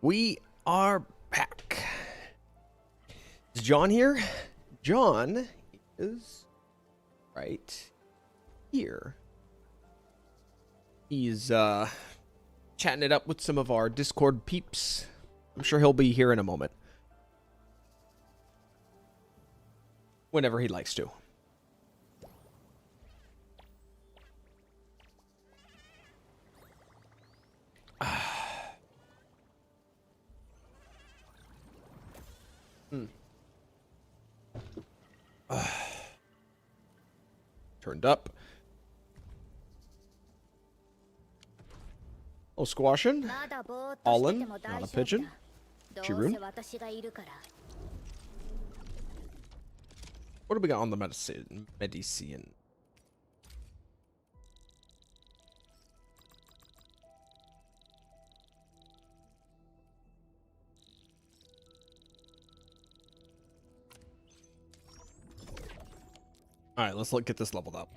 We are back. Is John here? John is right here. He's chatting it up with some of our Discord peeps. I'm sure he'll be here in a moment. Whenever he likes to. Turned up. Oh, squashing. Allin, not a pigeon. Chirun. What do we got on the medicine? Alright, let's get this leveled up.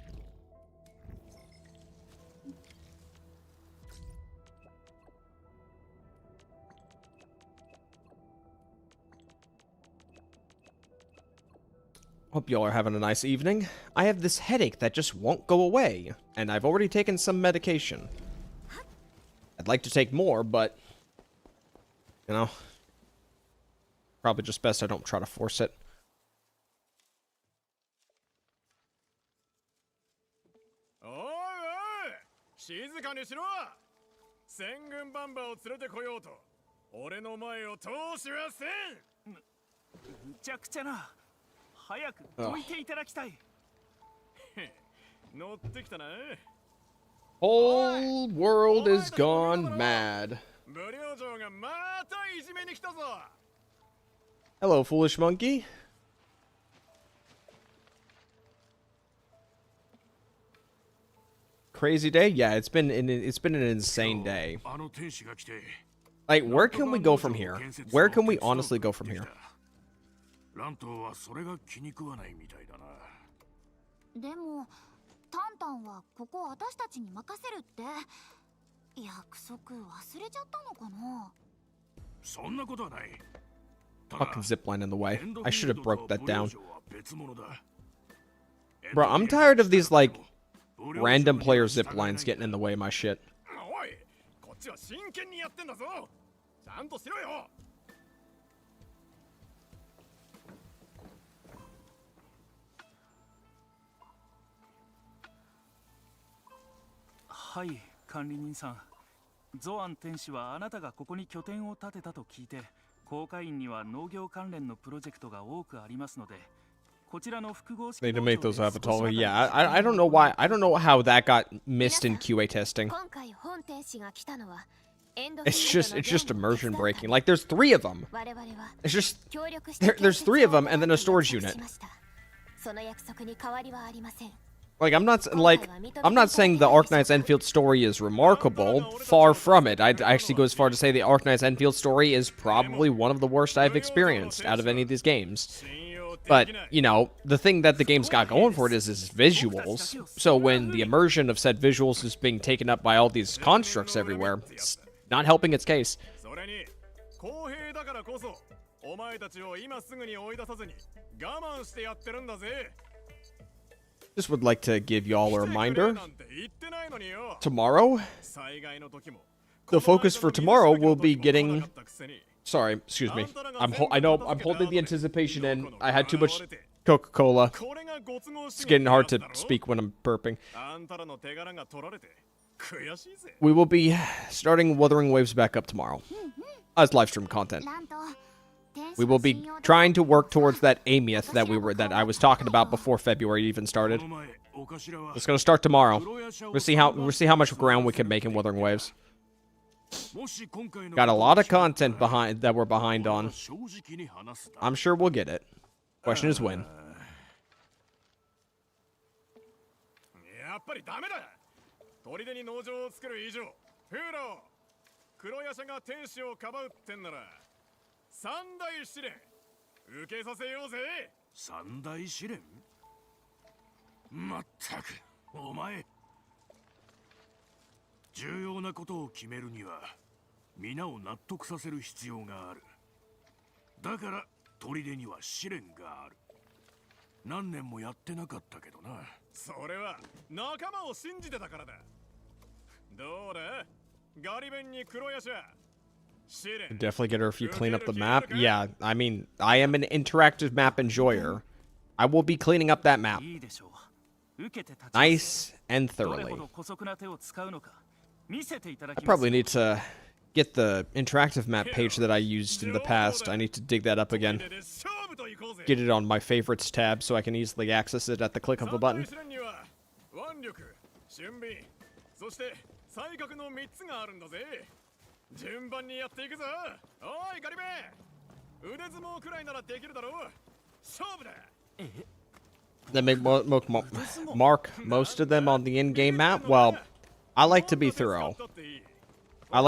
Hope y'all are having a nice evening. I have this headache that just won't go away, and I've already taken some medication. I'd like to take more, but, you know, probably just best I don't try to force it. Whole world is gone mad. Hello, foolish monkey. Crazy day? Yeah, it's been an insane day. Like, where can we go from here? Where can we honestly go from here? でもタンタンはここ私たちに任せるって約束忘れちゃったのかな。そんなことはない。 Fucking zipline in the way. I should have broke that down. Bro, I'm tired of these like random player ziplines getting in the way of my shit. Hi, 管理人さん。ゾアン天使はあなたがここに拠点を建てたと聞いて、公会員には農業関連のプロジェクトが多くありますので、こちらの複合式 Need to make those have a taller. Yeah, I don't know why. I don't know how that got missed in QA testing. It's just immersion breaking. Like there's 3 of them. It's just there's 3 of them and then a storage unit. Like I'm not saying the Arknights Endfield story is remarkable. Far from it. I'd actually go as far to say the Arknights Endfield story is probably one of the worst I've experienced out of any of these games. But, you know, the thing that the game's got going for it is visuals. So when the immersion of said visuals is being taken up by all these constructs everywhere, it's not helping its case. Just would like to give y'all a reminder. Tomorrow, the focus for tomorrow will be getting... Sorry, excuse me. I know I'm holding the anticipation in. I had too much Coca-Cola. It's getting hard to speak when I'm burping. We will be starting Wuthering Waves back up tomorrow as live stream content. We will be trying to work towards that Amieth that I was talking about before February even started. It's gonna start tomorrow. We'll see how much ground we can make in Wuthering Waves. Got a lot of content behind that we're behind on. I'm sure we'll get it. Question is when. 皆を納得させる必要がある。だから砦には試練がある。何年もやってなかったけどな。それは仲間を信じてたからだ。どうだガリ弁に黒ヤシャ。 Definitely get her if you clean up the map. Yeah, I mean, I am an interactive map enjoyer. I will be cleaning up that map. Nice and thoroughly. I probably need to get the interactive map page that I used in the past. I need to dig that up again. Get it on my favorites tab so I can easily access it at the click of a button. 順番にやっていくぞ。おいガリベン、腕相撲くらいならできるだろう。勝負だ。 They make mark most of them on the in-game map. Well, I like to be thorough. I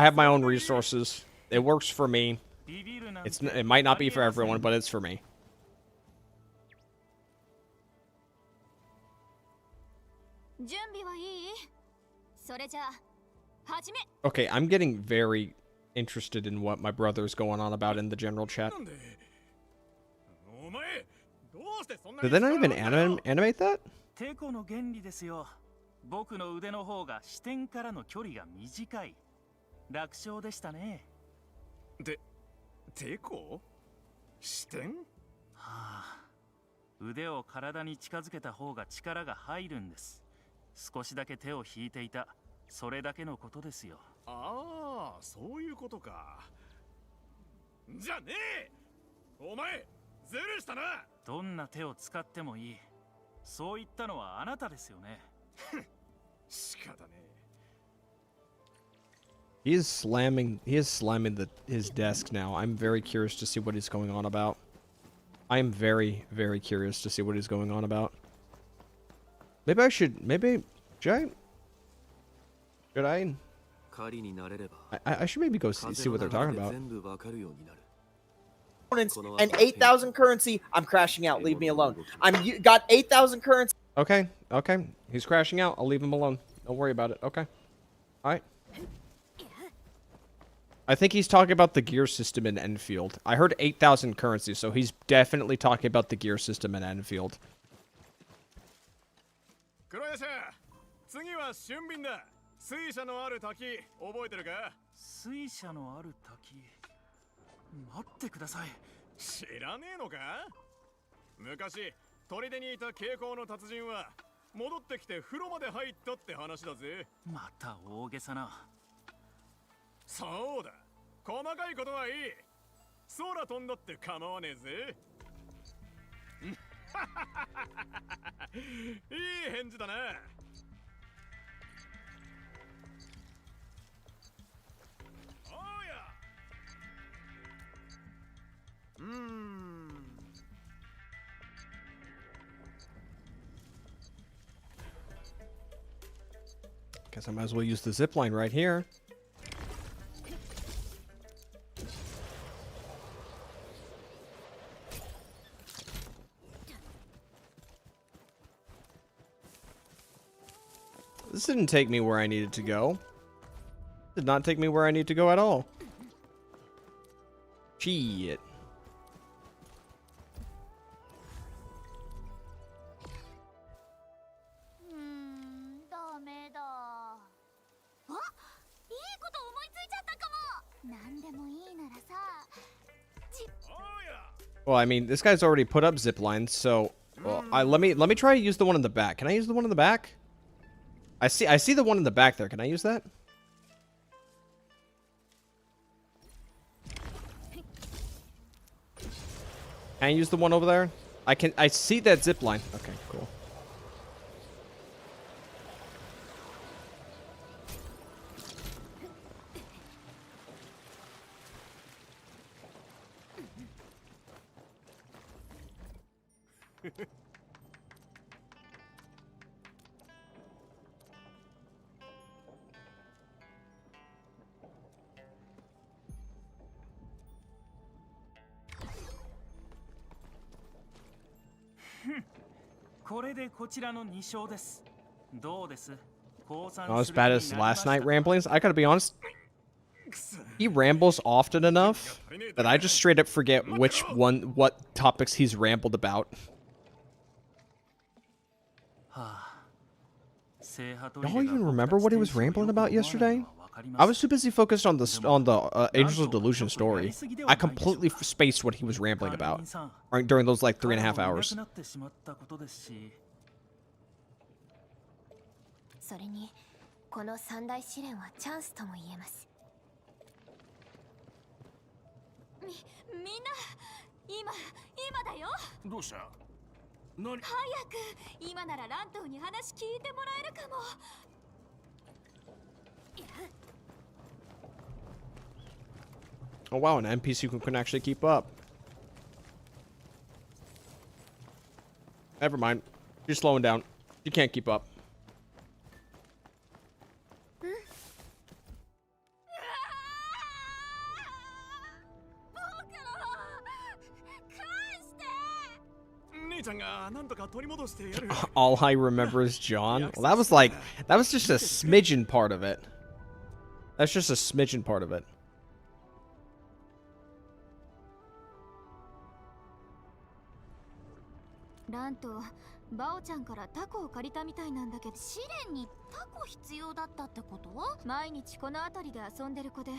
have my own resources. It works for me. It might not be for everyone, but it's for me. Okay, I'm getting very interested in what my brother's going on about in the general chat. Did they not even animate that? テコの原理ですよ。僕の腕の方が視点からの距離が短い。楽勝でしたね。テコ？視点？はあ、腕を体に近づけた方が力が入るんです。少しだけ手を引いていた。それだけのことですよ。ああ、そういうことか。じゃねえ！お前、ずるしたな。どんな手を使ってもいい。そう言ったのはあなたですよね。仕方ねえ。He is slamming his desk now. I'm very curious to see what he's going on about. I am very, very curious to see what he's going on about. Maybe should I should maybe go see what they're talking about. And 8,000 currency, I'm crashing out. Leave me alone. Got 8,000 currency. Okay. He's crashing out. I'll leave him alone. Don't worry about it. Okay. All right. I think he's talking about the gear system in Endfield. I heard 8,000 currency, so he's definitely talking about the gear system in Endfield. 黒ヤシャ、次は俊敏だ。水車のある滝、覚えてるか？水車のある滝。待ってください。知らねえのか？昔、砦にいた傾向の達人は戻ってきて風呂まで入ったって話だぜ。また大げさな。そうだ。細かいことはいい。空飛んだって構わねえぜ。いい返事だな。Guess I might as well use the zip line right here. This didn't take me where I needed to go. Did not take me where I need to go at all. Shit. Well, I mean, this guy's already put up zip lines, so well, let me try to use the one in the back. Can I use the one in the back? I see the one in the back there. Can I use that? Can I use the one over there? I see that zip line. Okay, cool. Not as bad as last night ramblings. I gotta be honest. He rambles often enough that I just straight up forget what topics he's rambled about. Y'all even remember what he was rambling about yesterday? I was too busy focused on the Angels of Delusion story. I completely spaced what he was rambling about during those like 3.5 hours. それにこの三大試練はチャンスとも言えます。みんな今だよ。どうした？何？早く今ならラントウに話聞いてもらえるかも。Oh wow, an NPC who can actually keep up. Never mind. You're slowing down. You can't keep up. All I remember is John. Well, that was just a smidgen part of it. That's just a smidgen part of it. ランとバオちゃんからタコを借りたみたいなんだけど、試練にタコ必要だったってこと？毎日この辺りで遊んでる子で、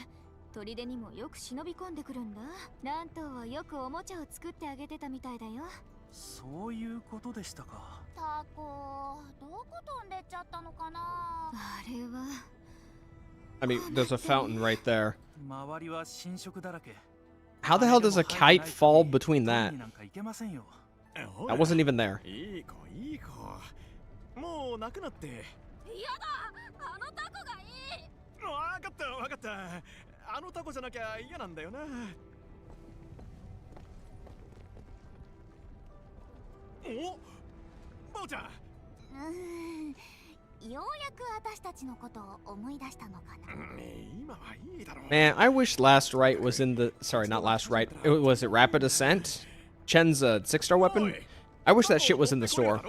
砦にもよく忍び込んでくるんだ。ラントはよくおもちゃを作ってあげてたみたいだよ。そういうことでしたか。タコどこ飛んでっちゃったのかな。あれは I mean, there's a fountain right there. 周りは侵食だらけ。 How the hell does a kite fall between that? なんか行けませんよ。 That wasn't even there. いい子いい子。もう泣くなって。やだ、あのタコがいい。わかったわかった。あのタコじゃなきゃ嫌なんだよな。お、バオちゃん。ようやく私たちのことを思い出したのかな。今はいいだろう。 Man, I wish Last Right was in the... Sorry, not Last Right. Was it Rapid Ascent? Chen's 6-star weapon? I wish that shit was in the store.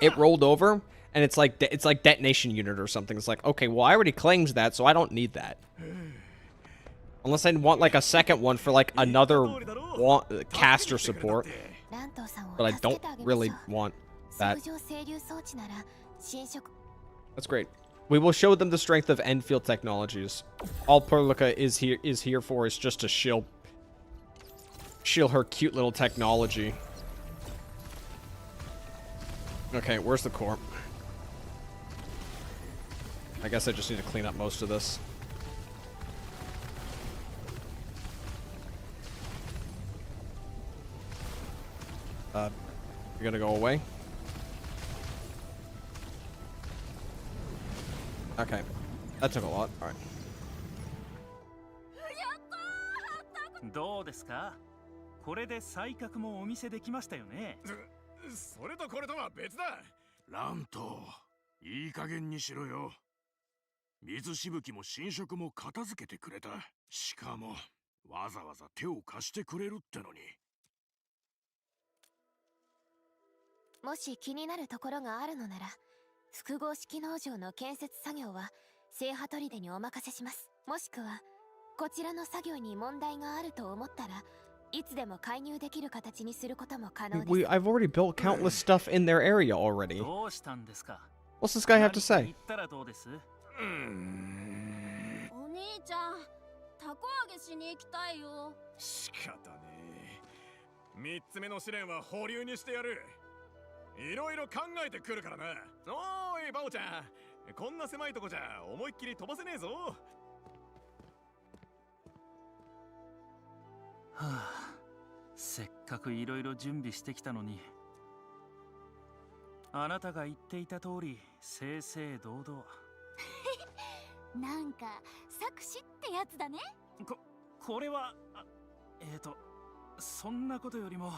It rolled over, and it's like detonation unit or something. It's like, okay, well, I already claimed that, so I don't need that. Unless I want, like, a second one for, like, another caster support. But I don't really want that. That's great. We will show them the strength of Endfield technologies. All Perlica is here for is just to shield her cute little technology. Okay, where's the corp? I guess I just need to clean up most of this. You're gonna go away? Okay. That took a lot. Alright. どうですか？これで才覚もお見せできましたよね。それとこれとは別だ。ラント、いい加減にしろよ。水しぶきも侵食も片付けてくれた。しかもわざわざ手を貸してくれるってのに。もし気になるところがあるのなら、複合式農場の建設作業は聖波砦にお任せします。もしくはこちらの作業に問題があると思ったら、いつでも介入できる形にすることも可能です。I've already built countless stuff in their area already. どうしたんですか？ What's this guy have to say? 言ったらどうです？お兄ちゃん、タコ揚げしに行きたいよ。仕方ねえ。3つ目の試練は保留にしてやる。いろいろ考えてくるからな。おーいバオちゃん、こんな狭いとこじゃ思いっきり飛ばせねえぞ。はあ、せっかくいろいろ準備してきたのに。あなたが言っていた通り正々堂々。なんか作詞ってやつだね。これはそんなことよりも、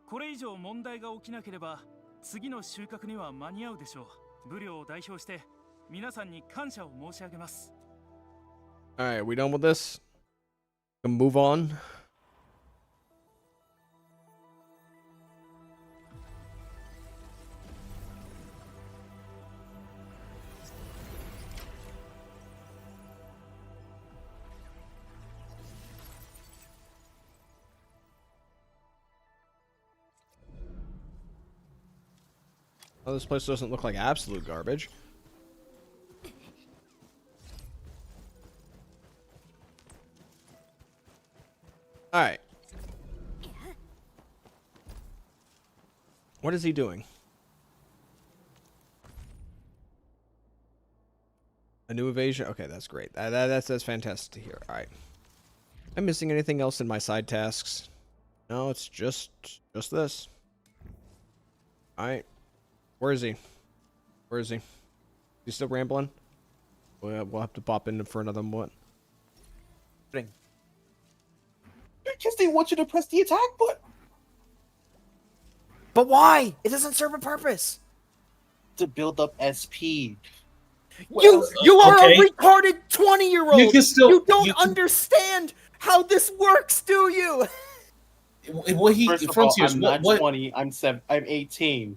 これ以上問題が起きなければ次の収穫には間に合うでしょう。部領を代表して皆さんに感謝を申し上げます。 Alright, we done with this? We can move on. Oh, this place doesn't look like absolute garbage. Alright. What is he doing? A new evasion? Okay, that's great. That's fantastic to hear. Alright. Am I missing anything else in my side tasks? No, it's just this. Alright. Where is he? Where is he? He's still rambling? We'll have to pop in for another one. Because they want you to press the attack button. But why? It doesn't serve a purpose. To build up SP. You are okay. a retarded 20-year-old. You can still- You don't you can- understand how this works, do you? What he First of all, Frontiers, I'm what, not 20. I'm 18.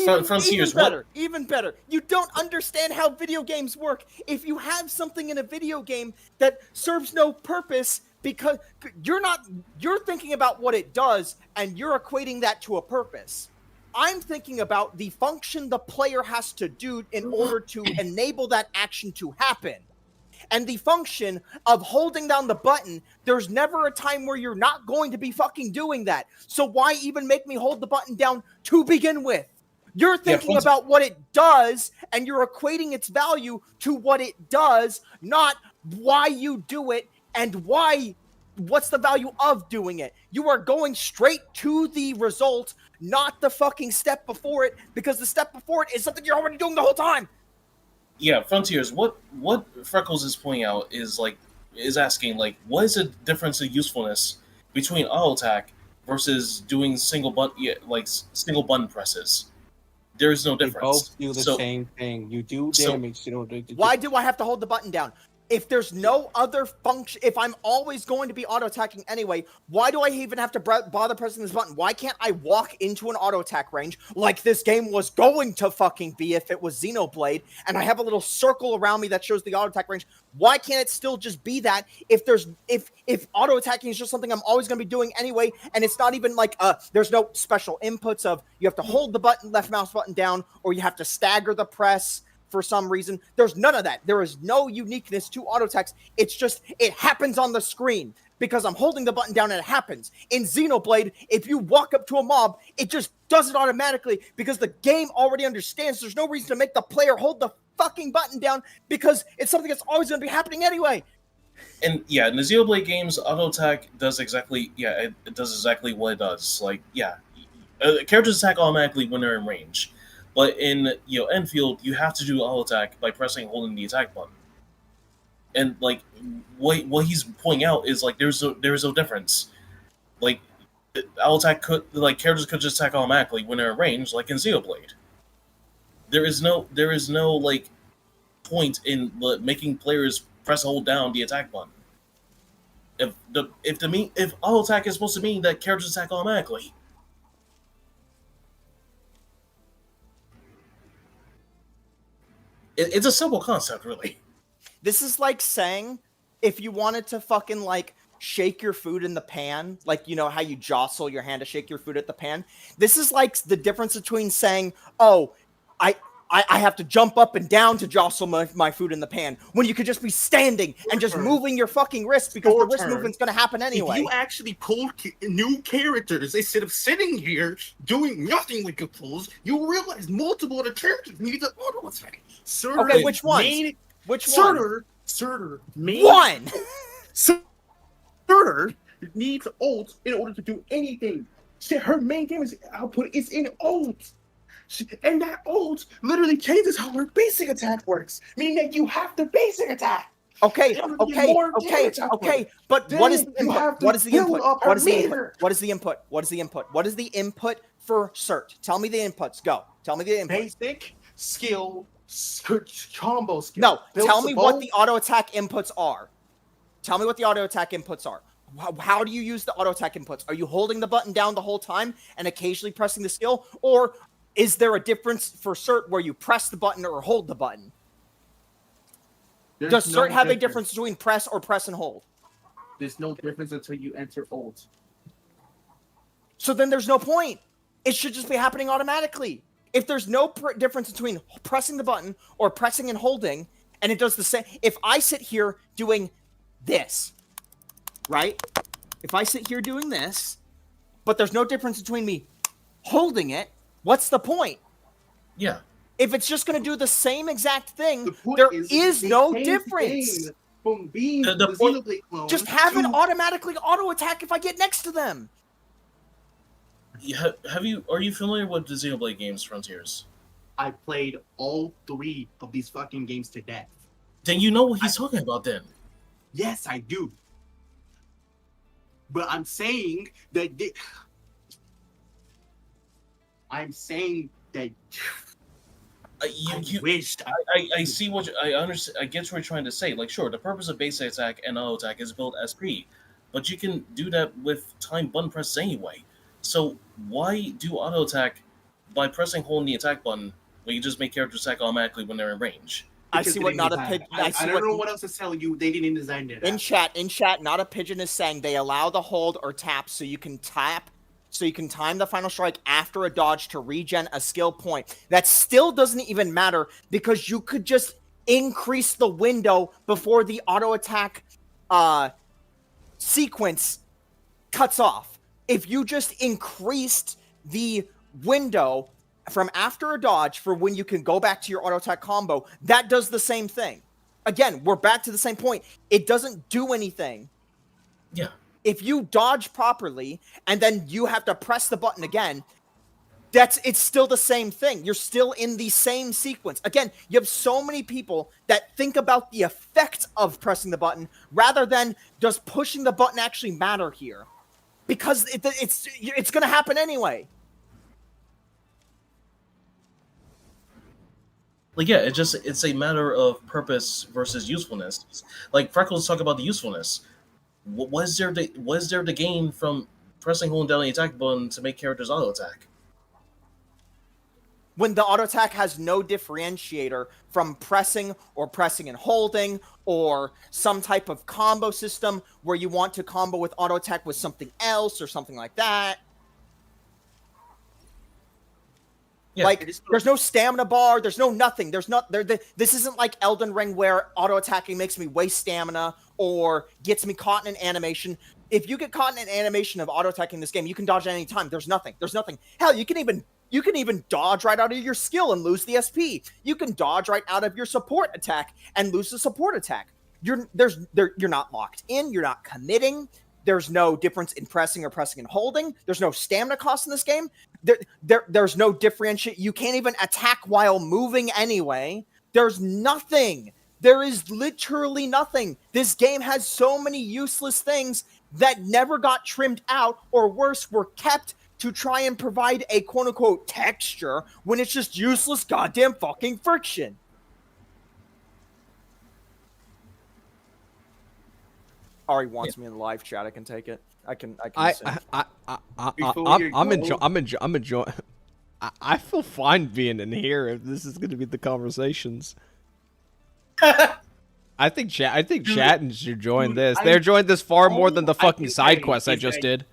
Frontiers, even better, even better. You don't understand how video games work. If you have something in a video game that serves no purpose because you're thinking about what it does and you're equating that to a purpose. I'm thinking about the function the player has to do in order to enable that action to happen. And the function of holding down the button, there's never a time where you're not going to be fucking doing that. So why even make me hold the button down to begin with? You're thinking about what it does, and you're equating its value to what it does, not why you do it and what's the value of doing it. You are going straight to the result, not the fucking step before it, because the step before it is something you're already doing the whole time. Yeah, Frontiers, what Freckles is pointing out is asking, what is the difference in usefulness between auto attack versus doing single button presses? There is no They difference. both do the same thing. You do damage. Why do I have to hold the button down? If there's no other function, if I'm always going to be auto-attacking anyway, why do I even have to bother pressing this button? Why can't I walk into an auto-attack range like this game was going to fucking be if it was Xenoblade, and I have a little circle around me that shows the auto-attack range? Why can't it still just be that if auto-attacking is just something I'm always going to be doing anyway, and it's not even there's no special inputs of you have to hold the left mouse button down, or you have to stagger the press for some reason. There's none of that. There is no uniqueness to auto attacks. It's just, it happens on the screen because I'm holding the button down and it happens. In Xenoblade, if you walk up to a mob, it just does it automatically because the game already understands there's no reason to make the player hold the fucking button down because it's something that's always going to be happening anyway. And yeah, in the Xenoblade games, auto attack does exactly what it does. Characters attack automatically when they're in range. But in Endfield, you have to do auto attack by pressing and holding the attack button. And what he's pointing out is there's no difference. Auto attack characters could just attack automatically when they're in range, like in Xenoblade. There is no point in making players press and hold down the attack button. If auto attack is supposed to mean that characters attack automatically. It's a simple concept, really. This is like saying if you wanted to fucking shake your food in the pan, how you jostle your hand to shake your food at the pan. This is like the difference between saying, oh, I have to jump up and down to jostle my food in the pan, when you could just be standing and just moving your fucking wrist because the wrist movement's going to happen anyway. If you actually pull new characters instead of sitting here doing nothing with your pulls, you realize multiple of the characters need the auto attack. Okay, which ones? Surtur needs ult in order to do anything. Her main game output is in ult. And that ult literally changes how her basic attack works, meaning that you have the basic attack. Okay. But what is the input? What is the input? What is the input? What is the input? What is the input? What is the input for cert? Tell me the inputs. Go. Tell me the input. Basic skill, combo skill. No, tell me what the auto attack inputs are. Tell me what the auto attack inputs are. How do you use the auto attack inputs? Are you holding the button down the whole time and occasionally pressing the skill, or is there a difference for cert where you press the button or hold the button? Does cert have a difference between press and hold? There's no difference until you enter ult. So then there's no point. It should just be happening automatically. If there's no difference between pressing the button or pressing and holding, and it does the same, if I sit here doing this, right? If I sit here doing this, but there's no difference between me holding it, what's the point? Yeah. If it's just going to do the same exact thing, The point there is is they no changed the difference. game from being The the point- Xenoblade clone Just have it to- automatically auto attack if I get next to them. Are you familiar with the Xenoblade games, Frontiers? I played all 3 of these fucking games to death. Then you know what he's talking about then. Yes, I do. But I'm saying that I'm saying that I wished I see what I understand. I get what you're trying to say. Like, sure, the purpose of basic attack and auto attack is build SP, but you can do that with time button presses anyway. So why do auto attack by pressing hold the attack button when you just make characters attack automatically when they're in range? I because see they what didn't not a design pigeon. it. I see don't know what what else to tell you. They didn't design it. in chat. Not a pigeon is saying they allow the hold or tap so you can tap, so you can time the final strike after a dodge to regen a skill point. That still doesn't even matter because you could just increase the window before the auto attack sequence cuts off. If you just increased the window from after a dodge for when you can go back to your auto attack combo, that does the same thing. Again, we're back to the same point. It doesn't do anything. Yeah. If you dodge properly and then you have to press the button again, it's still the same thing. You're still in the same sequence. Again, you have so many people that think about the effect of pressing the button rather than does pushing the button actually matter here? Because it's going to happen anyway. Like, yeah, it's a matter of purpose versus usefulness. Like Freckles talk about the usefulness. Was there the gain from pressing hold down the attack button to make characters auto attack? When the auto attack has no differentiator from pressing and holding or some type of combo system where you want to combo with auto attack with something else or something like that. Yeah. Like, there's no stamina bar. There's no nothing. This isn't like Elden Ring where auto attacking makes me waste stamina or gets me caught in an animation. If you get caught in an animation of auto attacking this game, you can dodge at any time. There's nothing. Hell, you can even dodge right out of your skill and lose the SP. You can dodge right out of your support attack and lose the support attack. You're not locked in. You're not committing. There's no difference in pressing and holding. There's no stamina cost in this game. There's no differentiate. You can't even attack while moving anyway. There's nothing. There is literally nothing. This game has so many useless things that never got trimmed out, or worse, were kept to try and provide a quote-unquote texture when it's just useless goddamn fucking friction. Ari wants me in the live chat. I can take it. I can. I'm enjoying. I feel fine being in here if this is going to be the conversations. I think chat should join this. They're enjoying this far more than the fucking side quests I just did.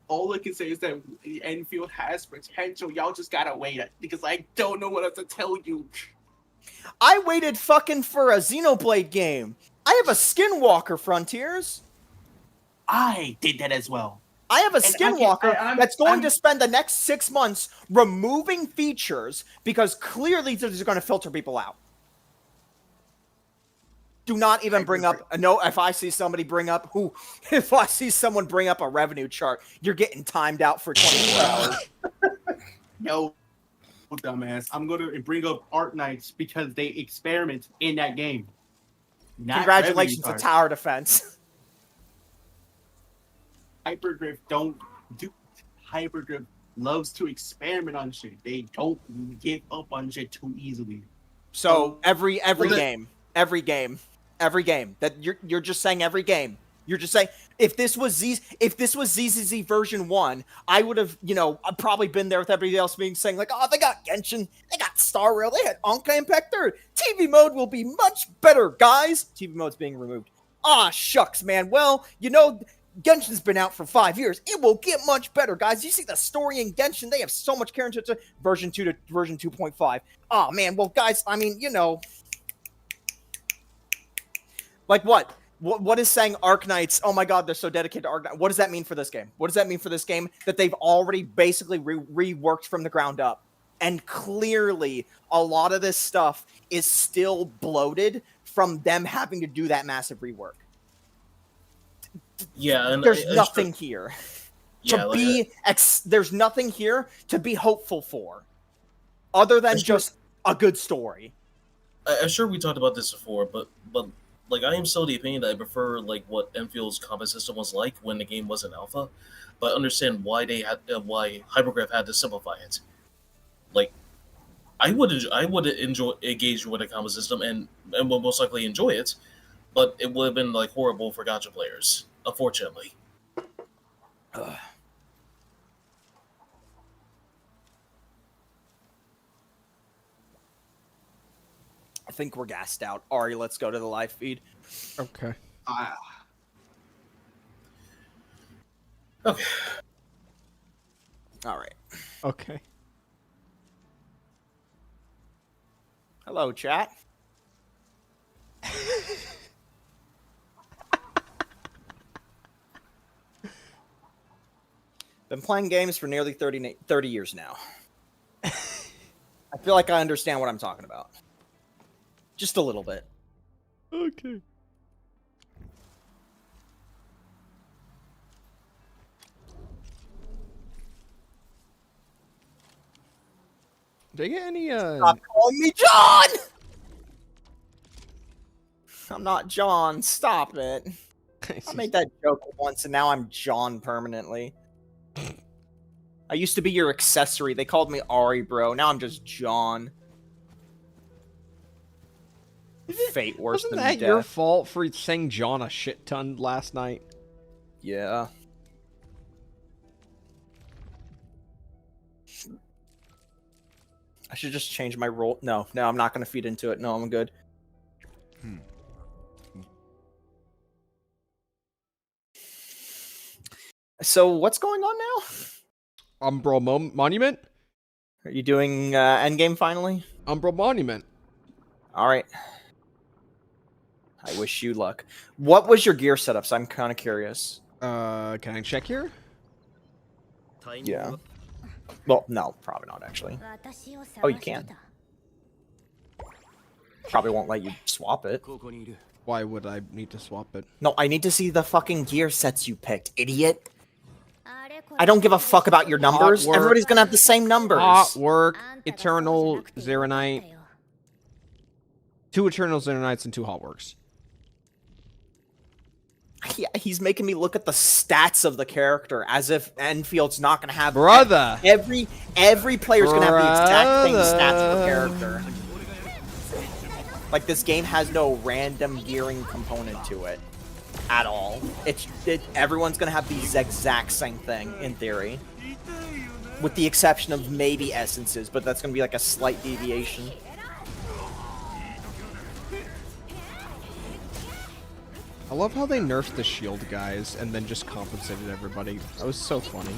All I can say is that Endfield has potential. Y'all just gotta wait because I don't know what else to tell you. I waited fucking for a Xenoblade game. I have a Skinwalker, Frontiers. I did that as well. I have a Skinwalker that's going to spend the next 6 months removing features because clearly they're just going to filter people out. Do not even bring up if I see somebody bring up if I see someone bring up a revenue chart, you're getting timed out for 24 hours. Yo, dumbass. I'm gonna bring up Arknights because they experiment in that game. Congratulations to Tower Defense. Hyperdrift don't do. Hyperdrift loves to experiment on shit. They don't give up on shit too easily. So every game that you're just saying every game. You're just saying if this was ZZZ version 1, I would have, I've probably been there with everybody else saying like, oh, they got Genshin, they got Star Rail, they had Honkai Impact 3rd. TV mode will be much better, guys. TV mode's being removed. Ah, shucks, man. Well, Genshin's been out for 5 years. It will get much better, guys. You see the story in Genshin? They have so much care into it to version 2 to version 2.5. Oh, man. Well, guys, I mean, you know. Like what? What is saying Arknights? Oh my god, they're so dedicated to Arknights. What does that mean for this game? What does that mean for this game? That they've already basically reworked from the ground up. And clearly, a lot of this stuff is still bloated from them having to do that massive rework. Yeah, and there's nothing here yeah, there's nothing here to be hopeful for, other than just a good story. I'm sure we talked about this before, but like I am still the opinion that I prefer like what Enfield's combat system was like when the game wasn't alpha, but I understand why they had why Hypergraph had to simplify it. Like, I would enjoy engage with the combat system and would most likely enjoy it, but it would have been like horrible for gacha players, unfortunately. Ugh. I think we're gassed out. Ari, let's go to the live feed. Okay. Okay. All right. Okay. Hello, chat. Been playing games for nearly 30 years now. I feel like I understand what I'm talking about. Just a little bit. Okay. Did I get any, Stop calling me John! I'm not John. Stop it. I made that joke once, and now I'm John permanently. I used to be your accessory. They called me Ari, bro. Now I'm just John. Fate worse Wasn't than that death. your fault for saying John a shit ton last night? Yeah. I should just change my role. No, I'm not going to feed into it. No, I'm good. So, what's going on now? Umbral Monument? Are you doing Endgame finally? Umbral Monument. Alright. I wish you luck. What was your gear setups? I'm kind of curious. Can I check here? Yeah. Well, no, probably not, actually. Oh, you can. Probably won't let you swap it. Why would I need to swap it? No, I need to see the fucking gear sets you picked, idiot. I don't give a fuck about your numbers. Work. Everybody's gonna have the same numbers. Hot Work, Eternal, Zeronite. 2 Eternal Zeronites and 2 Hot Works. Yeah, he's making me look at the stats of the character as if Enfield's not gonna have Brother. Every player's gonna have the exact same stats of the character. Like, this game has no random gearing component to it at all. Everyone's gonna have the exact same thing in theory, with the exception of maybe essences, but that's gonna be like a slight deviation. I love how they nerfed the shield guys and then just compensated everybody. That was so funny.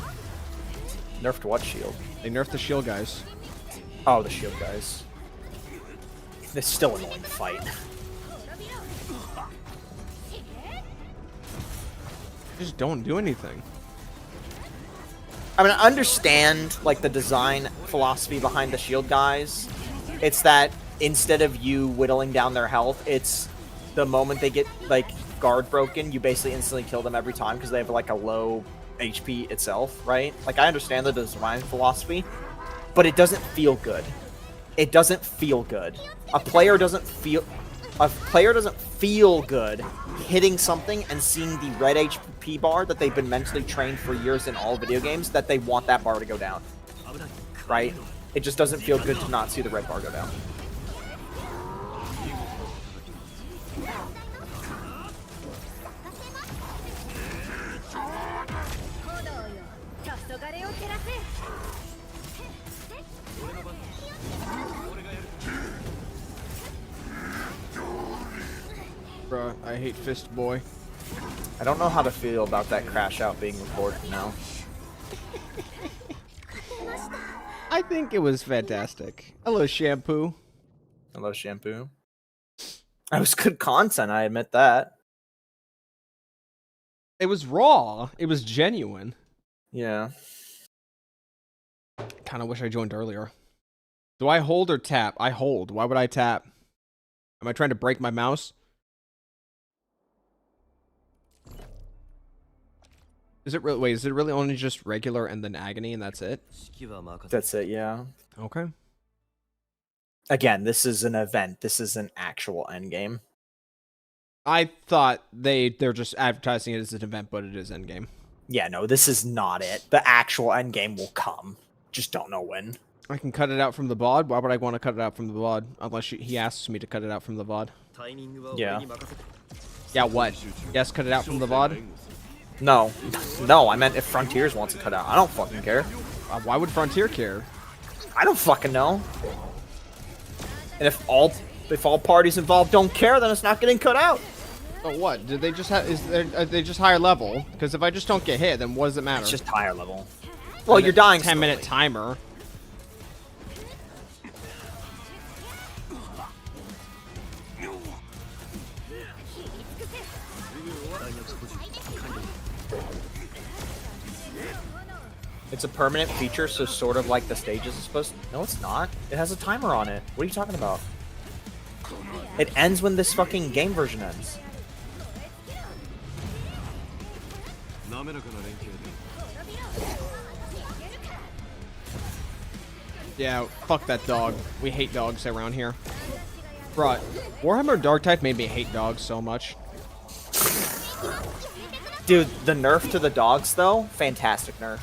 Nerfed what shield? They nerfed the shield guys. Oh, the shield guys. It's still annoying to fight. Just don't do anything. I mean, I understand, like, the design philosophy behind the shield guys. It's that instead of you whittling down their health, it's the moment they get, like, guard broken, you basically instantly kill them every time because they have, like, a low HP itself, right? Like, I understand the design philosophy, but it doesn't feel good. It doesn't feel good. A player doesn't feel good hitting something and seeing the red HP bar that they've been mentally trained for years in all video games that they want that bar to go down. Right? It just doesn't feel good to not see the red bar go down. Bruh, I hate Fist Boy. I don't know how to feel about that crash out being recorded now. I think it was fantastic. Hello, Shampoo. Hello, Shampoo. That was good content, I admit that. It was raw. It was genuine. Yeah. Kind of wish I joined earlier. Do I hold or tap? I hold. Why would I tap? Am I trying to break my mouse? Is it really? Wait, is it really only just regular and then agony and that's it? That's it, yeah. Okay. Again, this is an event. This is an actual endgame. I thought they're just advertising it as an event, but it is Endgame. Yeah, no, this is not it. The actual endgame will come. Just don't know when. I can cut it out from the VOD. Why would I want to cut it out from the VOD? Unless he asks me to cut it out from the VOD. Yeah. Yeah, what? Yes, cut it out from the VOD? No. No, I meant if Frontiers wants to cut out. I don't fucking care. Why would Frontier care? I don't fucking know. And if all parties involved don't care, then it's not getting cut out. So what? Did they just have? Are they just higher level? Because if I just don't get hit, then what does it matter? It's just higher level. Well, you're dying. 10-minute timer. It's a permanent feature, so sort of like the stages is supposed to... No, it's not. It has a timer on it. What are you talking about? It ends when this fucking game version ends. Yeah, fuck that dog. We hate dogs around here. Bruh, Warhammer Darktide made me hate dogs so much. Dude, the nerf to the dogs, though, fantastic nerf.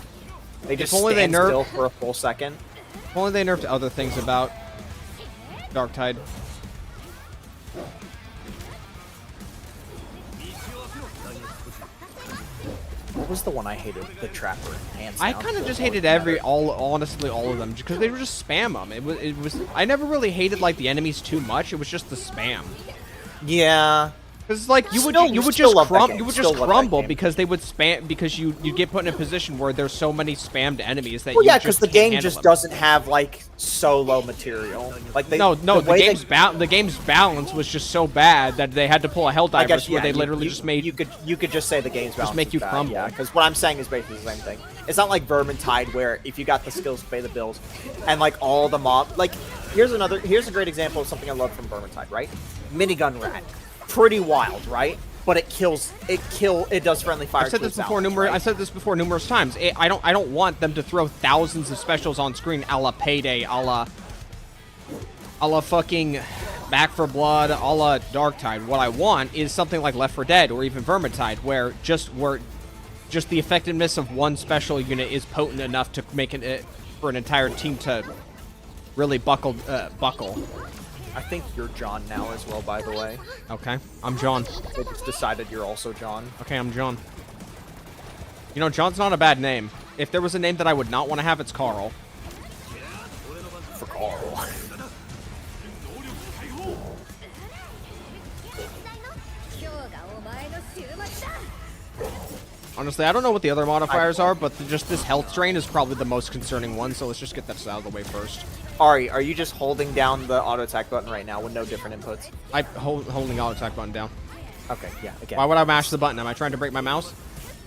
They just stand still for a full second. If only they nerfed other things about Darktide. What was the one I hated? The Trapper. Hands I down. kind of just hated honestly all of them because they were just spam them. It was. I never really hated like the enemies too much. It was just the spam. Yeah. Because like you would just crumble because they would spam because you get put in a position where there's so many spammed enemies that well, yeah, because the game just doesn't have like solo material. Like they, the game's balance was just so bad that they had to pull a Helldivers where they literally just made you could just say the game's balance just make you bad, crumble. Yeah, because what I'm saying is basically the same thing. It's not like Vermintide where if you got the skills to pay the bills and like all the like here's a great example of something I love from Vermintide, right? Minigun Rat. Pretty wild, right? But it does friendly fire. I've said this before numerous times. I don't want them to throw thousands of specials on screen a la Payday, a la fucking Back for Blood, a la Darktide. What I want is something like Left 4 Dead or even Vermintide, where just the effectiveness of one special unit is potent enough to make it for an entire team to really buckle. I think you're John now as well, by the way. Okay, I'm John. They just decided you're also John. Okay, I'm John. You know, John's not a bad name. If there was a name that I would not want to have, it's Carl. For Carl. Honestly, I don't know what the other modifiers are, but just this health drain is probably the most concerning one, so let's just get that out of the way first. Ari, are you just holding down the auto attack button right now with no different inputs? I'm holding auto attack button down. Okay, yeah, again. Why would I mash the button? Am I trying to break my mouse?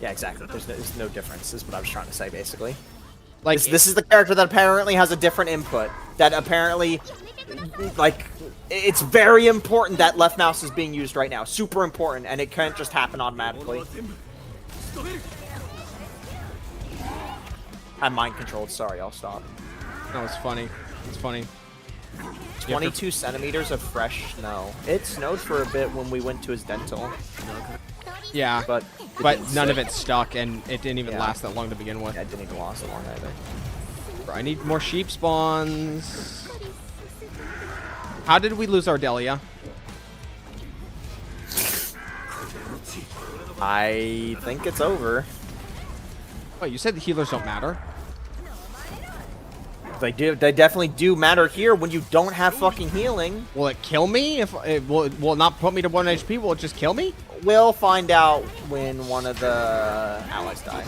Yeah, exactly. There's no difference, is what I was trying to say, basically. Like this is the character that apparently has a different input. That apparently, like, it's very important that left mouse is being used right now. Super important, and it can't just happen automatically. I'm mind controlled. Sorry, I'll stop. No, it's funny. It's funny. 22 centimeters of fresh snow. It snowed for a bit when we went to his dental. Yeah, but none of it stuck, and it didn't even last that long to begin with. Yeah, it didn't even last that long either. Bro, I need more sheep spawns. How did we lose Ardelia? I think it's over. Wait, you said the healers don't matter? They do. They definitely do matter here when you don't have fucking healing. Will it kill me? If it will it not put me to 1 HP? Will it just kill me? We'll find out when one of the allies die.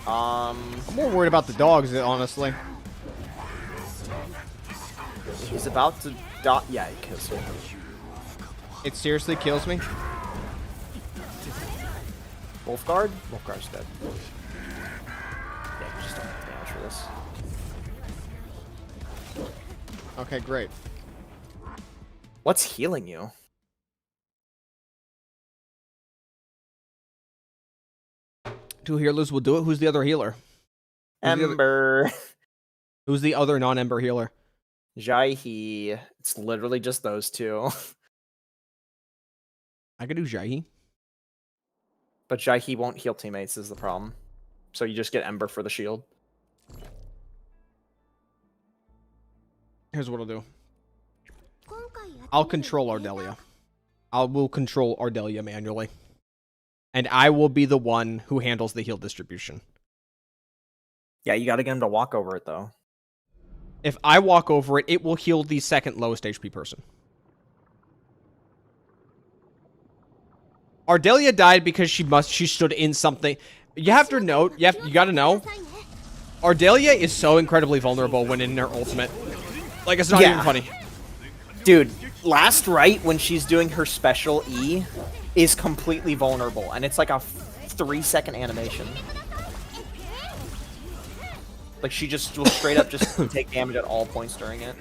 I'm more worried about the dogs, honestly. He's about to die. Yeah, he kills him. It seriously kills me. Wolfguard? Wolfguard's dead. Yeah, you just don't have damage for this. Okay, great. What's healing you? Two healers will do it. Who's the other healer? Ember. Who's the other non-Ember healer? Jaihi. It's literally just those two. I could do Jaihi. But Jaihi won't heal teammates is the problem. So you just get Ember for the shield. Here's what I'll do. I'll control Ardelia. I will control Ardelia manually. And I will be the one who handles the heal distribution. Yeah, you gotta get him to walk over it, though. If I walk over it, it will heal the second lowest HP person. Ardelia died because she stood in something. You have to note, you gotta know, Ardelia is so incredibly vulnerable when in her ultimate. Like, it's not even funny. Dude, last right when she's doing her special E is completely vulnerable, and it's like a 3-second animation. Like, she just will straight up just take damage at all points during it.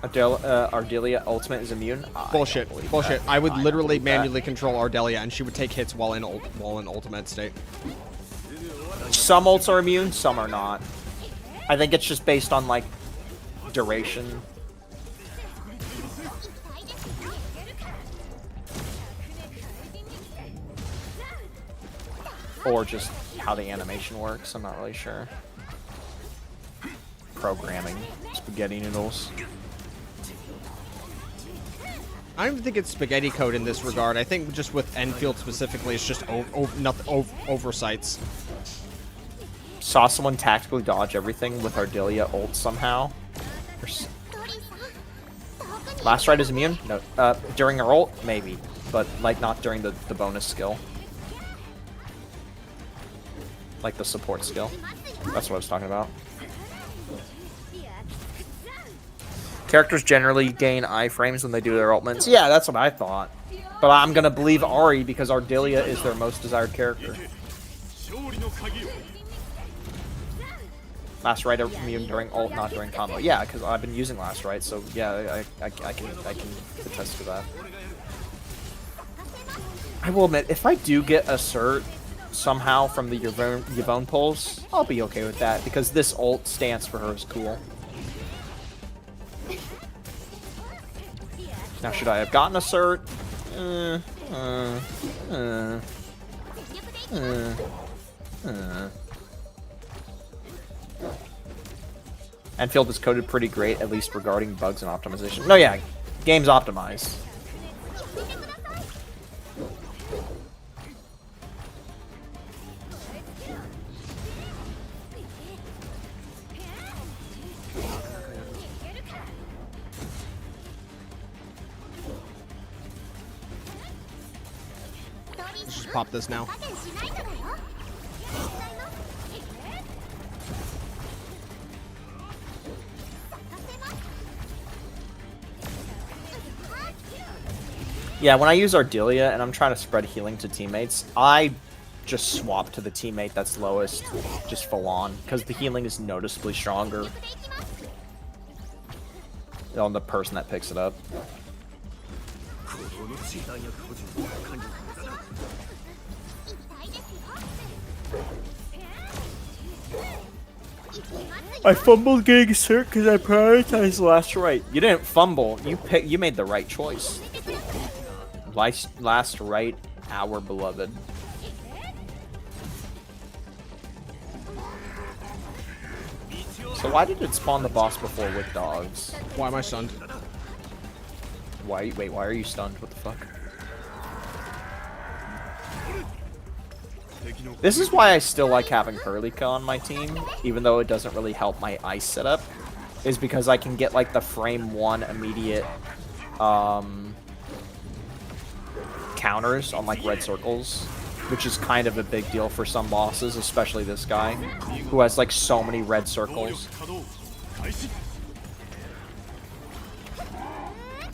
Ardelia ultimate is immune? Bullshit. Bullshit. I would literally manually control Ardelia, and she would take hits while in ultimate state. Some ults are immune, some are not. I think it's just based on, like, duration. Or just how the animation works, I'm not really sure. Programming. Spaghetti noodles. I don't even think it's spaghetti code in this regard. I think just with Endfield specifically, it's just oversights. Saw someone tactically dodge everything with Ardelia ult somehow. Last right is immune? No. During her ult? Maybe. But, like, not during the bonus skill. Like the support skill. That's what I was talking about. Characters generally gain iframes when they do their ultimates. Yeah, that's what I thought. But I'm gonna believe Ari because Ardelia is their most desired character. Last right immune during ult, not during combo. Yeah, because I've been using last right, so yeah, I can attest to that. I will admit, if I do get a cert somehow from the Yvonne pulls, I'll be okay with that because this ult stance for her is cool. Now, should I have gotten a cert? Endfield is coded pretty great, at least regarding bugs and optimization. No, yeah, game's optimized. Let's just pop this now. Yeah, when I use Ardelia and I'm trying to spread healing to teammates, I just swap to the teammate that's lowest, just full on, because the healing is noticeably stronger on the person that picks it up. I fumbled getting cert because I prioritized last right. You didn't fumble. You made the right choice. Last right, our beloved. So why did it spawn the boss before with dogs? Why am I stunned? Wait, why are you stunned? What the fuck? This is why I still like having Hurlika on my team, even though it doesn't really help my ice setup, is because I can get like the frame 1 immediate counters on like red circles, which is kind of a big deal for some bosses, especially this guy, who has like so many red circles.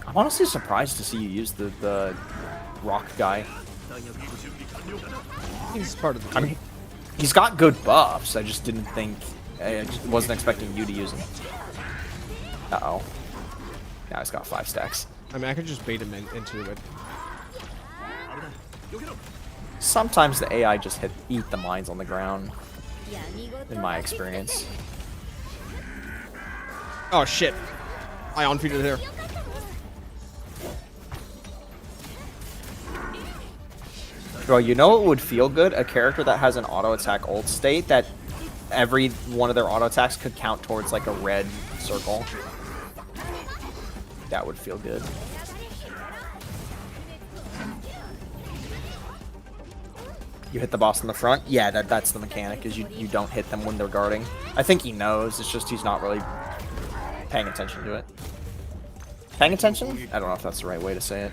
I'm honestly surprised to see you use the rock guy. He's part of the team. I mean, he's got good buffs. I just didn't think... I just wasn't expecting you to use him. Uh-oh. Now he's got 5 stacks. I mean, I could just bait him into it. Sometimes the AI just eat the mines on the ground, in my experience. Oh, shit. I on-feeded there. Bro, you know what would feel good? A character that has an auto-attack ult state that every one of their auto-attacks could count towards like a red circle. That would feel good. You hit the boss in the front? Yeah, that's the mechanic, is you don't hit them when they're guarding. I think he knows, it's just he's not really paying attention to it. Paying attention? I don't know if that's the right way to say it.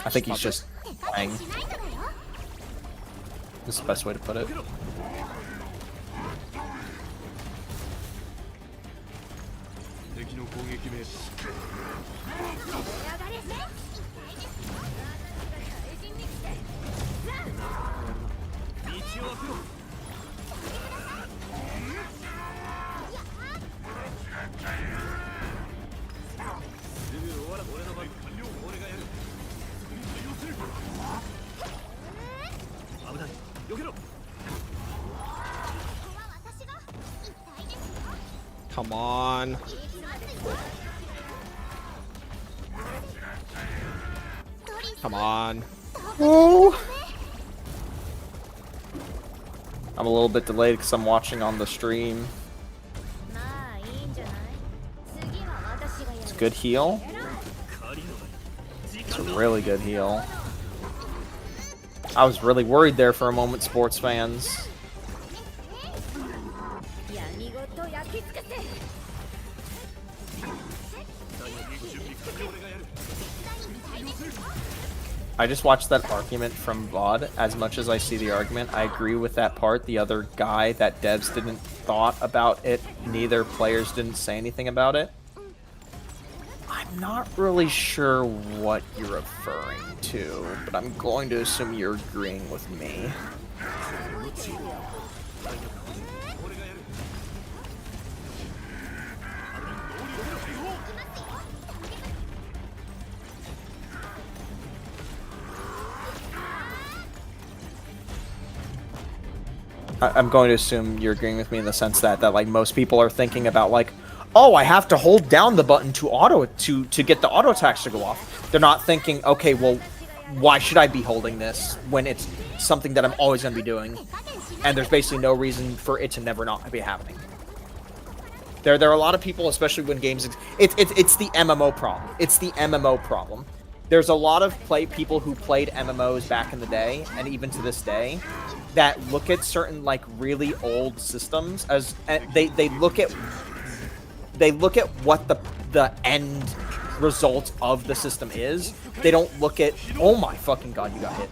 I think he's just playing. This is the best way to put it. Come on. Come on. Oh. I'm a little bit delayed because I'm watching on the stream. It's a good heal. It's a really good heal. I was really worried there for a moment, sports fans. I just watched that argument from VOD. As much as I see the argument, I agree with that part. The other guy that devs didn't thought about it, neither players didn't say anything about it. I'm not really sure what you're referring to, but I'm going to assume you're agreeing with me. I'm going to assume you're agreeing with me in the sense that like most people are thinking about like, oh, I have to hold down the button to get the auto attacks to go off. They're not thinking, okay, well, why should I be holding this when it's something that I'm always going to be doing, and there's basically no reason for it to never not be happening. There are a lot of people, especially when games, it's the MMO problem. It's the MMO problem. There's a lot of people who played MMOs back in the day, and even to this day, that look at certain like really old systems as they look at what the end result of the system is. They don't look at, oh my fucking god, you got hit.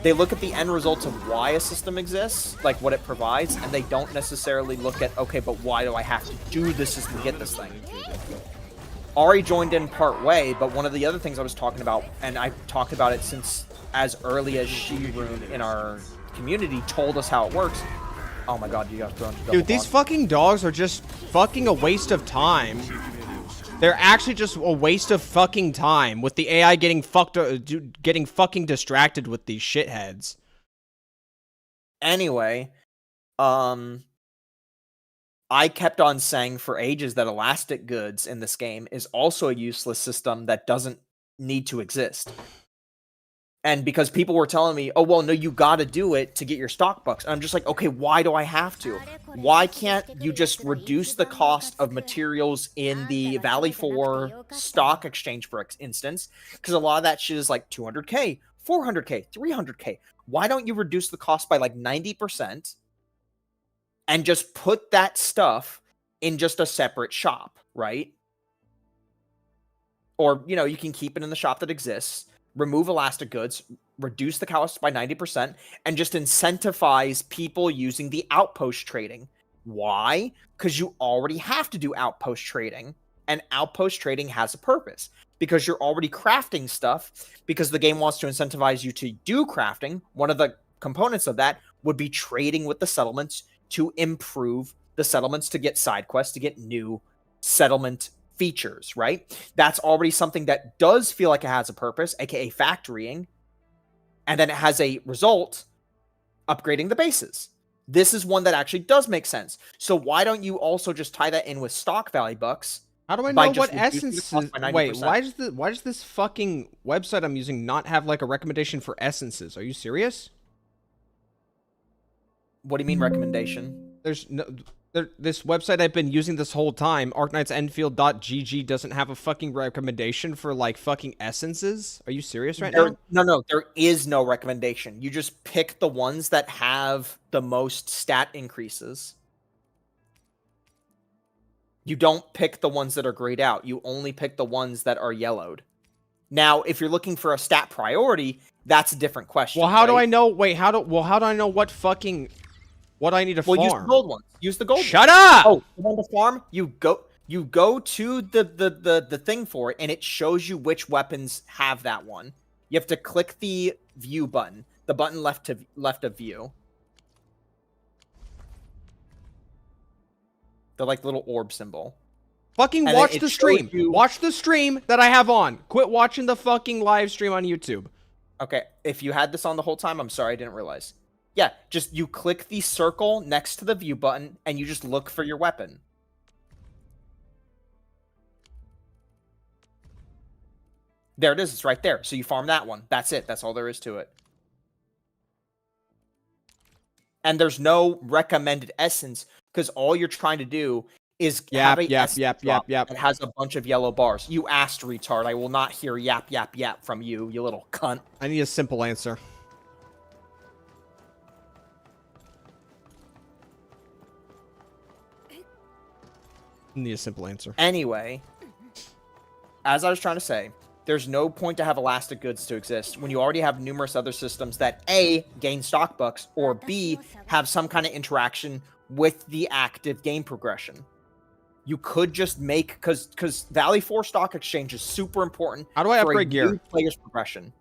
They look at the end results of why a system exists, like what it provides, and they don't necessarily look at, okay, but why do I have to do this system to get this thing? Ari joined in part way, but one of the other things I was talking about, and I talked about it since as early as She-Rune in our community told us how it works. Oh my god, you got thrown to double Dude, these bond. fucking dogs are just fucking a waste of time. They're actually just a waste of fucking time with the AI getting fucking distracted with these shitheads. Anyway, I kept on saying for ages that elastic goods in this game is also a useless system that doesn't need to exist. And because people were telling me, oh, well, no, you got to do it to get your stock bucks. And I'm just like, okay, why do I have to? Why can't you just reduce the cost of materials in the Valley 4 stock exchange, for instance? Because a lot of that shit is like 200K, 400K, 300K. Why don't you reduce the cost by like 90% and just put that stuff in just a separate shop, right? Or, you know, you can keep it in the shop that exists. Remove elastic goods, reduce the cost by 90%, and just incentivize people using the outpost trading. Why? Because you already have to do outpost trading, and outpost trading has a purpose. Because you're already crafting stuff, because the game wants to incentivize you to do crafting. One of the components of that would be trading with the settlements to improve the settlements, to get side quests, to get new settlement features, right? That's already something that does feel like it has a purpose, aka factorying, and then it has a result, upgrading the bases. This is one that actually does make sense. So why don't you also just tie that in with stock value bucks? How do I know what essences? Wait, why does this fucking website I'm using not have like a recommendation for essences? Are you serious? What do you mean recommendation? There's no. This website I've been using this whole time, Arknights.Endfield.gg, doesn't have a fucking recommendation for, like, fucking essences? Are you serious right now? No, there is no recommendation. You just pick the ones that have the most stat increases. You don't pick the ones that are grayed out. You only pick the ones that are yellowed. Now, if you're looking for a stat priority, that's a different question. Well, how do I know? Wait, how do I know what fucking... What I need to farm? Well, use the gold ones. Use the gold ones. Shut up! Oh, you want to farm? You go to the thing for it, and it shows you which weapons have that one. You have to click the view button. The button left of view. The like little orb symbol. Fucking watch the stream. Watch the stream that I have on. Quit watching the fucking live stream on YouTube. Okay, if you had this on the whole time, I'm sorry, I didn't realize. Yeah, just you click the circle next to the view button, and you just look for your weapon. There it is. It's right there. So you farm that one. That's it. That's all there is to it. And there's no recommended essence, because all you're trying to do is have a essence drop that has a bunch of yellow bars. You asked, retard. I will not hear yap, yap, yap from you, you little cunt. I need a simple answer. Need a simple answer. Anyway, as I was trying to say, there's no point to have elastic goods to exist when you already have numerous other systems that A, gain stock bucks, or B, have some kind of interaction with the active game progression. You could just make, because Valley 4 stock exchange is super important. How do I upgrade gear? Player's progression.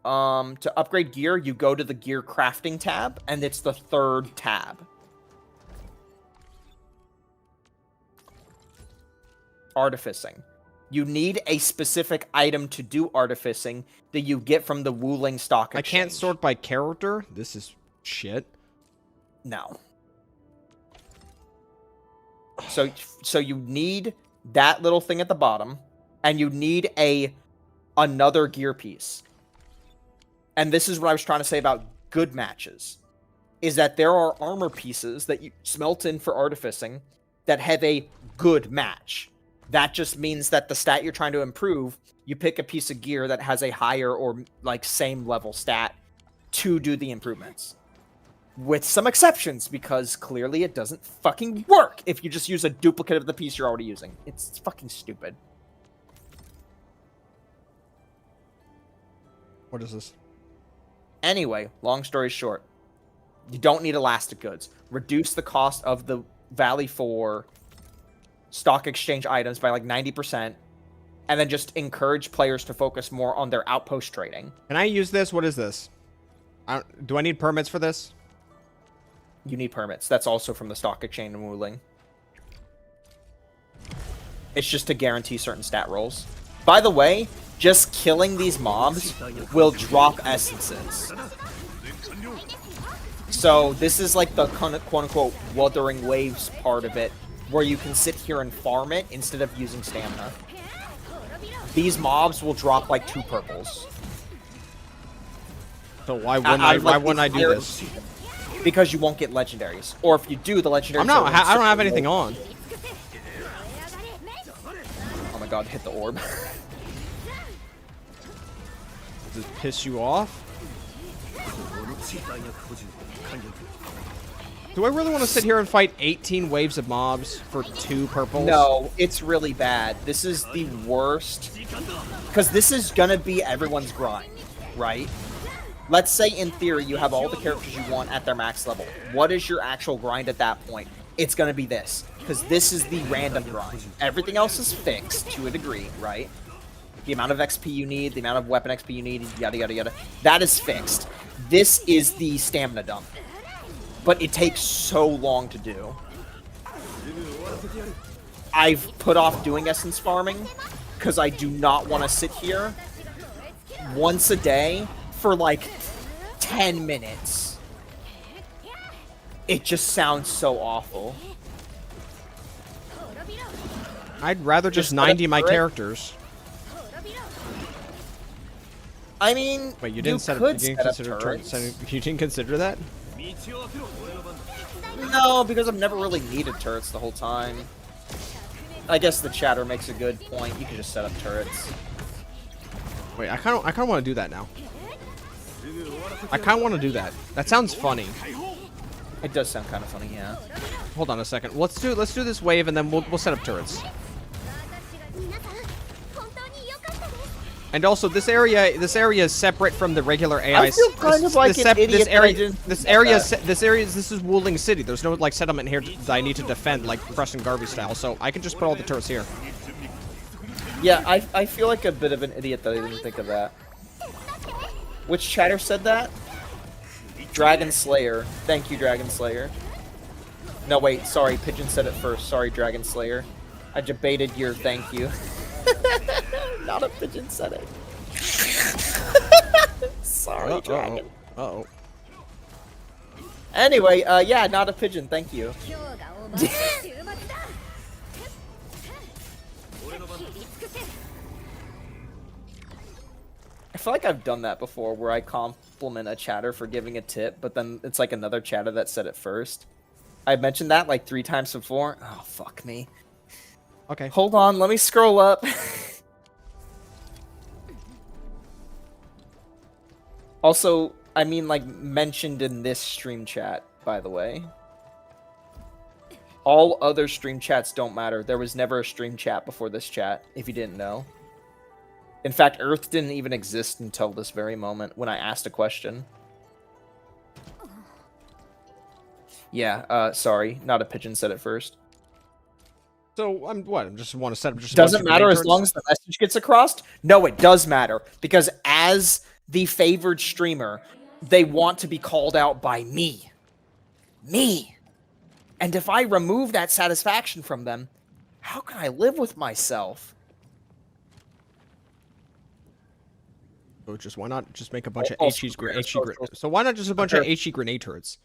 To upgrade gear, you go to the gear crafting tab, and it's the third tab. Artificing. You need a specific item to do artificing that you get from the Wuling stock exchange. I can't sort by character? This is shit. No. So you need that little thing at the bottom, and you need another gear piece. And this is what I was trying to say about good matches, is that there are armor pieces that you smelt in for artificing that have a good match. That just means that the stat you're trying to improve, you pick a piece of gear that has a higher or like same level stat to do the improvements. With some exceptions, because clearly it doesn't fucking work if you just use a duplicate of the piece you're already using. It's fucking stupid. What is this? Anyway, long story short, you don't need elastic goods. Reduce the cost of the Valley 4 stock exchange items by like 90%, and then just encourage players to focus more on their outpost trading. Can I use this? What is this? Do I need permits for this? You need permits. That's also from the stock exchange and Wuling. It's just to guarantee certain stat rolls. By the way, just killing these mobs will drop essences. So this is like the quote-unquote Wuthering Waves part of it, where you can sit here and farm it instead of using stamina. these mobs will drop like 2 purples. So why wouldn't I do this? Because you won't get legendaries. Or if you do, the legendaries I don't have anything on. Oh my god, hit the orb. Does this piss you off? Do I really want to sit here and fight 18 waves of mobs for 2 purples? No, it's really bad. This is the worst. Because this is gonna be everyone's grind, right? Let's say in theory you have all the characters you want at their max level. What is your actual grind at that point? It's gonna be this. Because this is the random grind. Everything else is fixed to a degree, right? The amount of XP you need, the amount of weapon XP you need, yada yada yada. That is fixed. This is the stamina dump. But it takes so long to do. I've put off doing essence farming because I do not want to sit here once a day for like 10 minutes. It just sounds so awful. I'd rather just 90 my characters. I mean, wait, you didn't consider that? No, because I've never really needed turrets the whole time. I guess the chatter makes a good point. You can just set up turrets. Wait, I kind of want to do that now. I kind of want to do that. That sounds funny. It does sound kind of funny, yeah. Hold on a second. Let's do this wave and then we'll set up turrets. And also, this area is separate from the regular AI. I feel kind of like an idiot this is Wuling City. There's no like settlement here that I need to defend like Preston Garvey style. So I can just put all the turrets here. Yeah, I feel like a bit of an idiot that I didn't think of that. Which chatter said that? Dragon Slayer. Thank you, Dragon Slayer. No, wait, sorry, Pigeon said it first. Sorry, Dragon Slayer. I debated your thank you. Not a Pigeon said it. Sorry, Dragon. Uh-oh. Anyway, yeah, not a Pigeon, thank you. I feel like I've done that before, where I compliment a chatter for giving a tip, but then it's like another chatter that said it first. I mentioned that like 3 times before. Oh, fuck me. Okay. Hold on, let me scroll up. Also, I mean, like, mentioned in this stream chat, by the way. All other stream chats don't matter. There was never a stream chat before this chat, if you didn't know. In fact, Earth didn't even exist until this very moment when I asked a question. Yeah, sorry. Not a Pigeon said it first. So, I'm just want to set up just... Doesn't matter as long as the message gets across? No, it does matter. Because as the favored streamer, they want to be called out by me. Me! And if I remove that satisfaction from them, how can I live with myself? So just why not just make a bunch of HE grenade? So why not just a bunch of HE grenade turrets?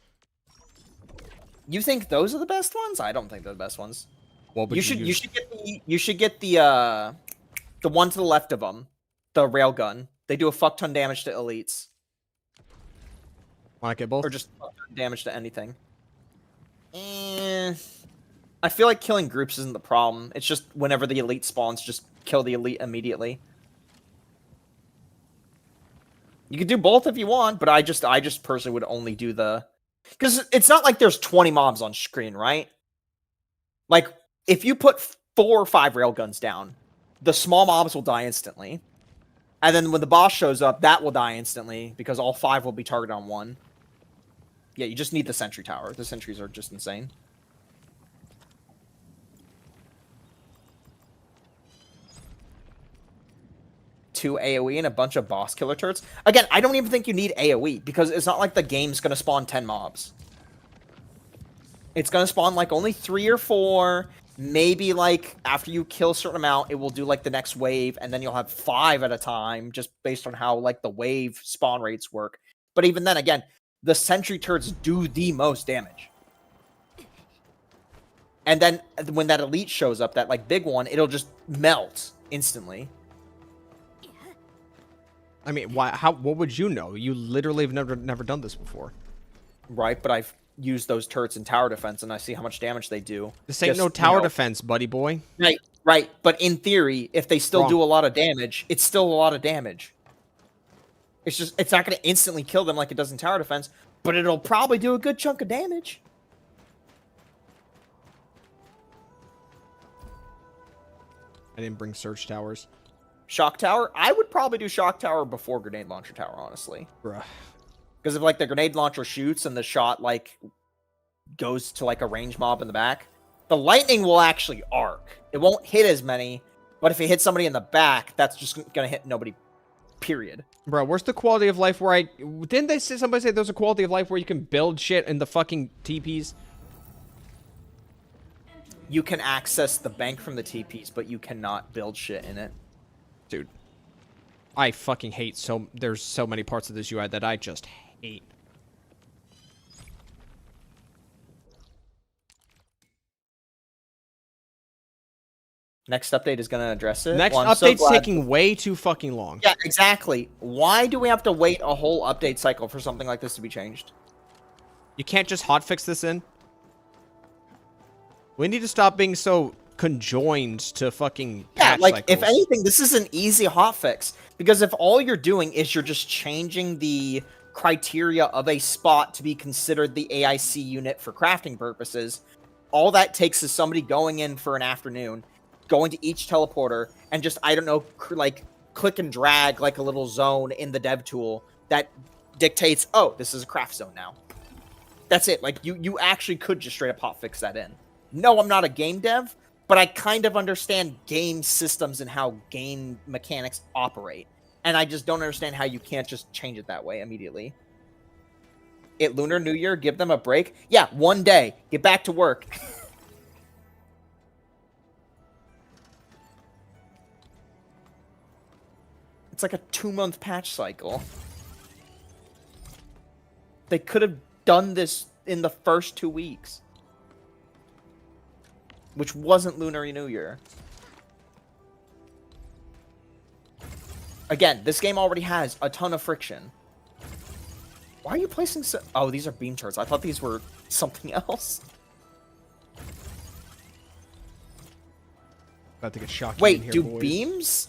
You think those are the best ones? I don't think they're the best ones. Well, but you should get the one to the left of them, the railgun. They do a fuck ton damage to elites. Want to get both? Or just fuck ton damage to anything. I feel like killing groups isn't the problem. It's just whenever the elite spawns, just kill the elite immediately. You can do both if you want, but I just personally would only do the... Because it's not like there's 20 mobs on screen, right? Like, if you put 4 or 5 railguns down, the small mobs will die instantly. And then when the boss shows up, that will die instantly, because all 5 will be targeted on one. Yeah, you just need the sentry tower. The sentries are just insane. Two AoE and a bunch of boss killer turrets. Again, I don't even think you need AoE, because it's not like the game's going to spawn 10 mobs. It's going to spawn like only 3 or 4. Maybe like after you kill a certain amount, it will do like the next wave, and then you'll have 5 at a time, just based on how like the wave spawn rates work. But even then, again, the sentry turrets do the most damage. And then when that elite shows up, that like big one, it'll just melt instantly. I mean, why? How? What would you know? You literally have never done this before. Right, but I've used those turrets in tower defense, and I see how much damage they do. This ain't Just, no you tower know, defense, buddy boy. Right. But in theory, if they still Wrong. do a lot of damage, it's still a lot of damage. It's not going to instantly kill them like it does in tower defense, but it'll probably do a good chunk of damage. I didn't bring search towers. Shock tower? I would probably do shock tower before grenade launcher tower, honestly. Bruh. Because if, like, the grenade launcher shoots and the shot, like, goes to, like, a range mob in the back, the lightning will actually arc. It won't hit as many, but if it hits somebody in the back, that's just going to hit nobody, period. Bro, where's the quality of life where Didn't they say, somebody say there's a quality of life where you can build shit in the fucking TPs? You can access the bank from the TPs, but you cannot build shit in it. Dude. I fucking hate there's so many parts of this UI that I just hate. Next update is going to address it. Next Well, I'm so update's glad- taking way too fucking long. Yeah, exactly. Why do we have to wait a whole update cycle for something like this to be changed? You can't just hotfix this in? We need to stop being so conjoined to fucking Yeah, patch like, cycles. if anything, this is an easy hotfix. Because if all you're doing is you're just changing the criteria of a spot to be considered the AIC unit for crafting purposes, all that takes is somebody going in for an afternoon, going to each teleporter, and just, I don't know, like, click and drag like a little zone in the dev tool that dictates, oh, this is a craft zone now. That's it. Like, you actually could just straight up hotfix that in. No, I'm not a game dev, but I kind of understand game systems and how game mechanics operate. And I just don't understand how you can't just change it that way immediately. Lunar New Year, give them a break? Yeah, one day. Get back to work. It's like a 2-month patch cycle. They could have done this in the first 2 weeks. Which wasn't Lunar New Year. Again, this game already has a ton of friction. Why are you placing so... Oh, these are beam turrets. I thought these were something else. About to get shocked. Wait, here, do boys. beams?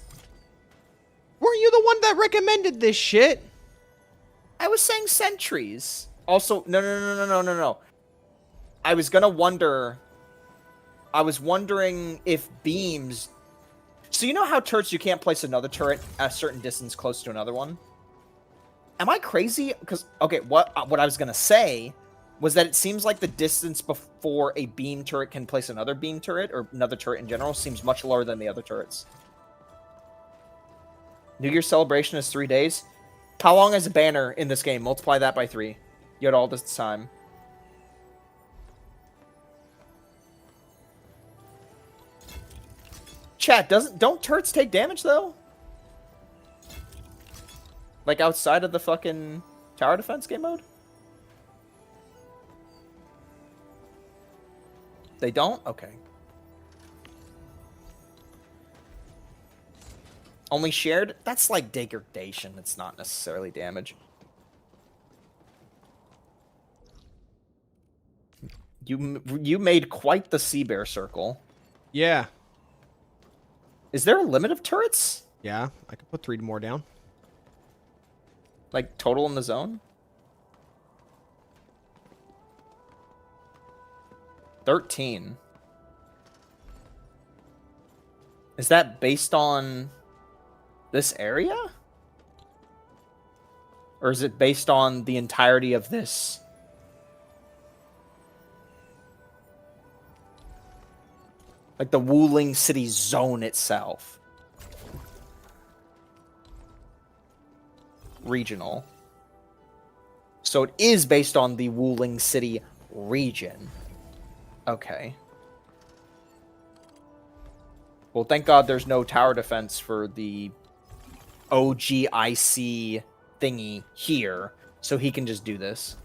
Weren't you the one that recommended this shit? I was saying sentries. Also, no. I was gonna wonder... I was wondering if beams... So you know how turrets, you can't place another turret at a certain distance close to another one? Am I crazy? Because, okay, what I was going to say was that it seems like the distance before a beam turret can place another beam turret, or another turret in general, seems much lower than the other turrets. New Year's celebration is 3 days. How long is a banner in this game? Multiply that by 3. You had all this time. Chat, don't turrets take damage, though? Like, outside of the fucking tower defense game mode? They don't? Okay. Only shared? That's like degradation. It's not necessarily damage. You made quite the sea bear circle. Yeah. Is there a limit of turrets? Yeah, I could put 3 more down. Like, total in the zone? 13. Is that based on this area? Or is it based on the entirety of this? Like the Wuling City zone itself. Regional. So it is based on the Wuling City region. Okay. Well, thank God there's no tower defense for the OGIC thingy here, so he can just do this.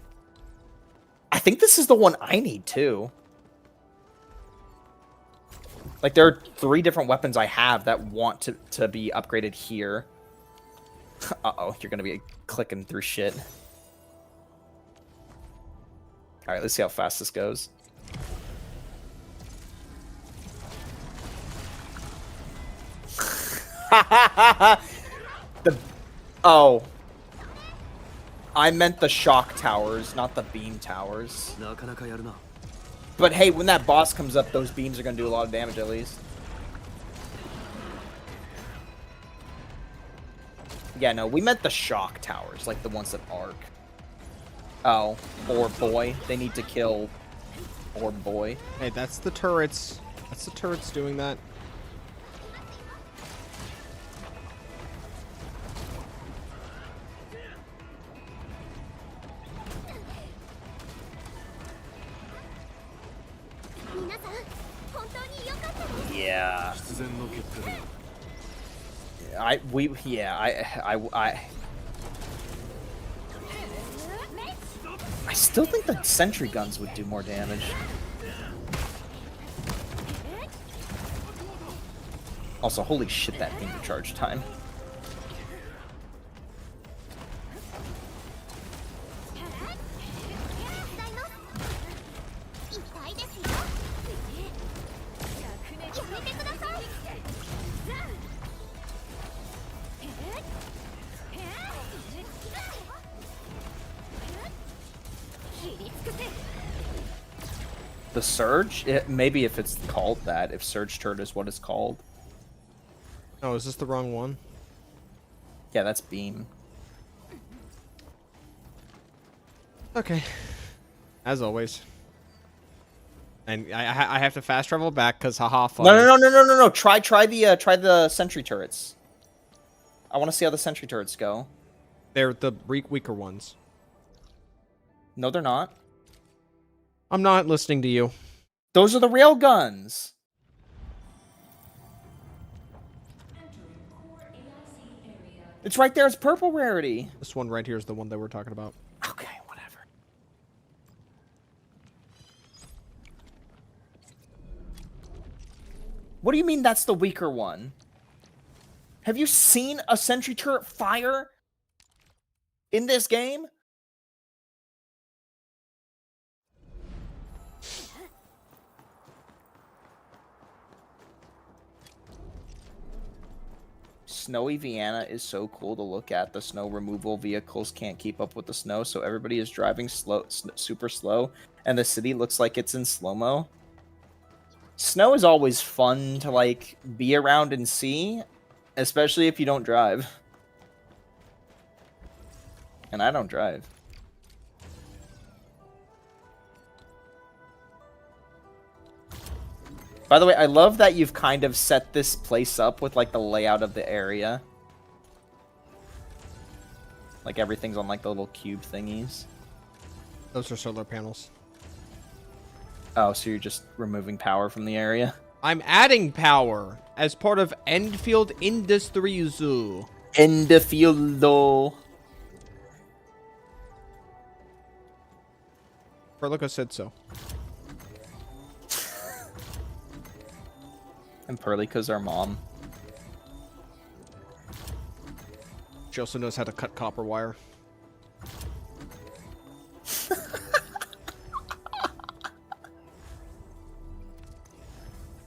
I think this is the one I need, too. Like, there are 3 different weapons I have that want to be upgraded here. Uh-oh, you're gonna be clicking through shit. Alright, let's see how fast this goes. Oh. I meant the shock towers, not the beam towers. But hey, when that boss comes up, those beams are gonna do a lot of damage at least. Yeah, no, we meant the shock towers, like the ones that arc. Oh, Orb Boy. They need to kill Orb Boy. Hey, that's the turrets. That's the turrets doing that. Yeah. I still think the sentry guns would do more damage. Also, holy shit, that thing to charge time. The Surge? Maybe if it's called that, if Surge Turret is what it's called. Oh, is this the wrong one? Yeah, that's Beam. Okay. As always. And I have to fast travel back because haha fun. No. Try the sentry turrets. I want to see how the sentry turrets go. They're the weaker ones. No, they're not. I'm not listening to you. Those are the rail guns. It's right there. It's purple rarity. This one right here is the one that we're talking about. Okay, whatever. What do you mean that's the weaker one? Have you seen a sentry turret fire in this game? Snowy Vienna is so cool to look at. The snow removal vehicles can't keep up with the snow, so everybody is driving super slow, and the city looks like it's in slow-mo. Snow is always fun to, like, be around and see, especially if you don't drive. And I don't drive. By the way, I love that you've kind of set this place up with, like, the layout of the area. Like, everything's on, like, the little cube thingies. Those are solar panels. Oh, so you're just removing power from the area? I'm adding power as part of Endfield Industries. Endfield. Perlico said so. And Perlica's our mom. She also knows how to cut copper wire.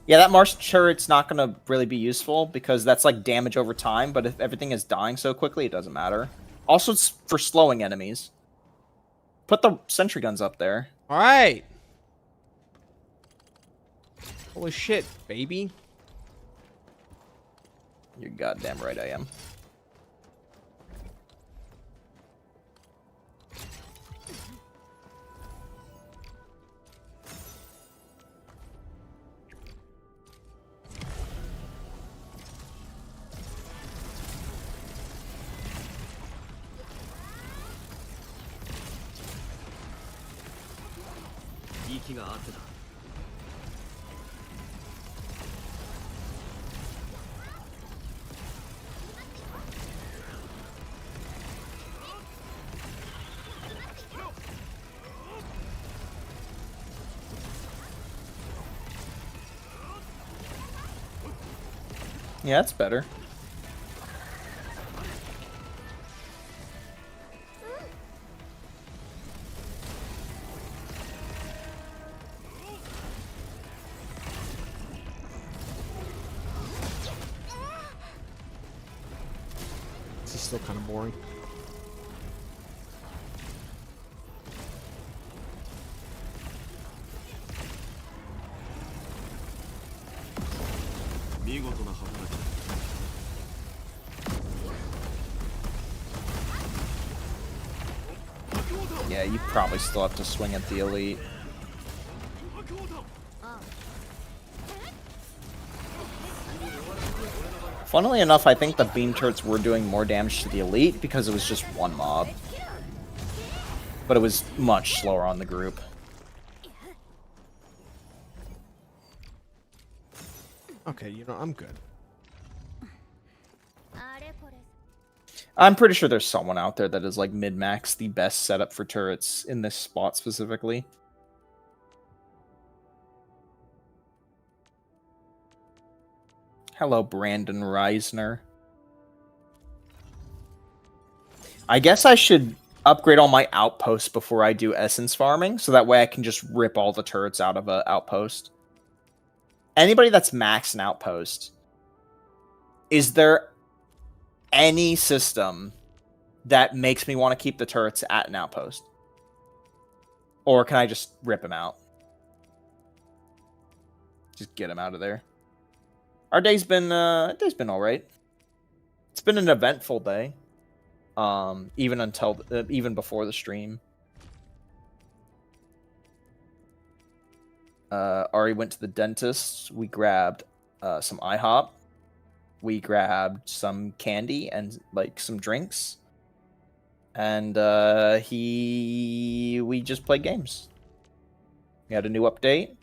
Yeah, that Mars turret's not going to really be useful because that's like damage over time, but if everything is dying so quickly, it doesn't matter. Also, it's for slowing enemies. Put the sentry guns up there. Alright! Holy shit, baby. You're goddamn right I am. Yeah, that's better. still kind of boring. Yeah, you probably still have to swing at the elite. Funnily enough, I think the beam turrets were doing more damage to the elite because it was just one mob. But it was much slower on the group. Okay, you know, I'm good. I'm pretty sure there's someone out there that is like mid-max the best setup for turrets in this spot specifically. Hello, Brandon Reisner. I guess I should upgrade all my outposts before I do essence farming, so that way I can just rip all the turrets out of an outpost. Anybody that's maxed an outpost, is there any system that makes me want to keep the turrets at an outpost? Or can I just rip them out? Just get them out of there. Our day's been all right. It's been an eventful day. Even before the stream. Ari went to the dentist. We grabbed some IHOP. We grabbed some candy and like some drinks. And we just played games. We had a new update.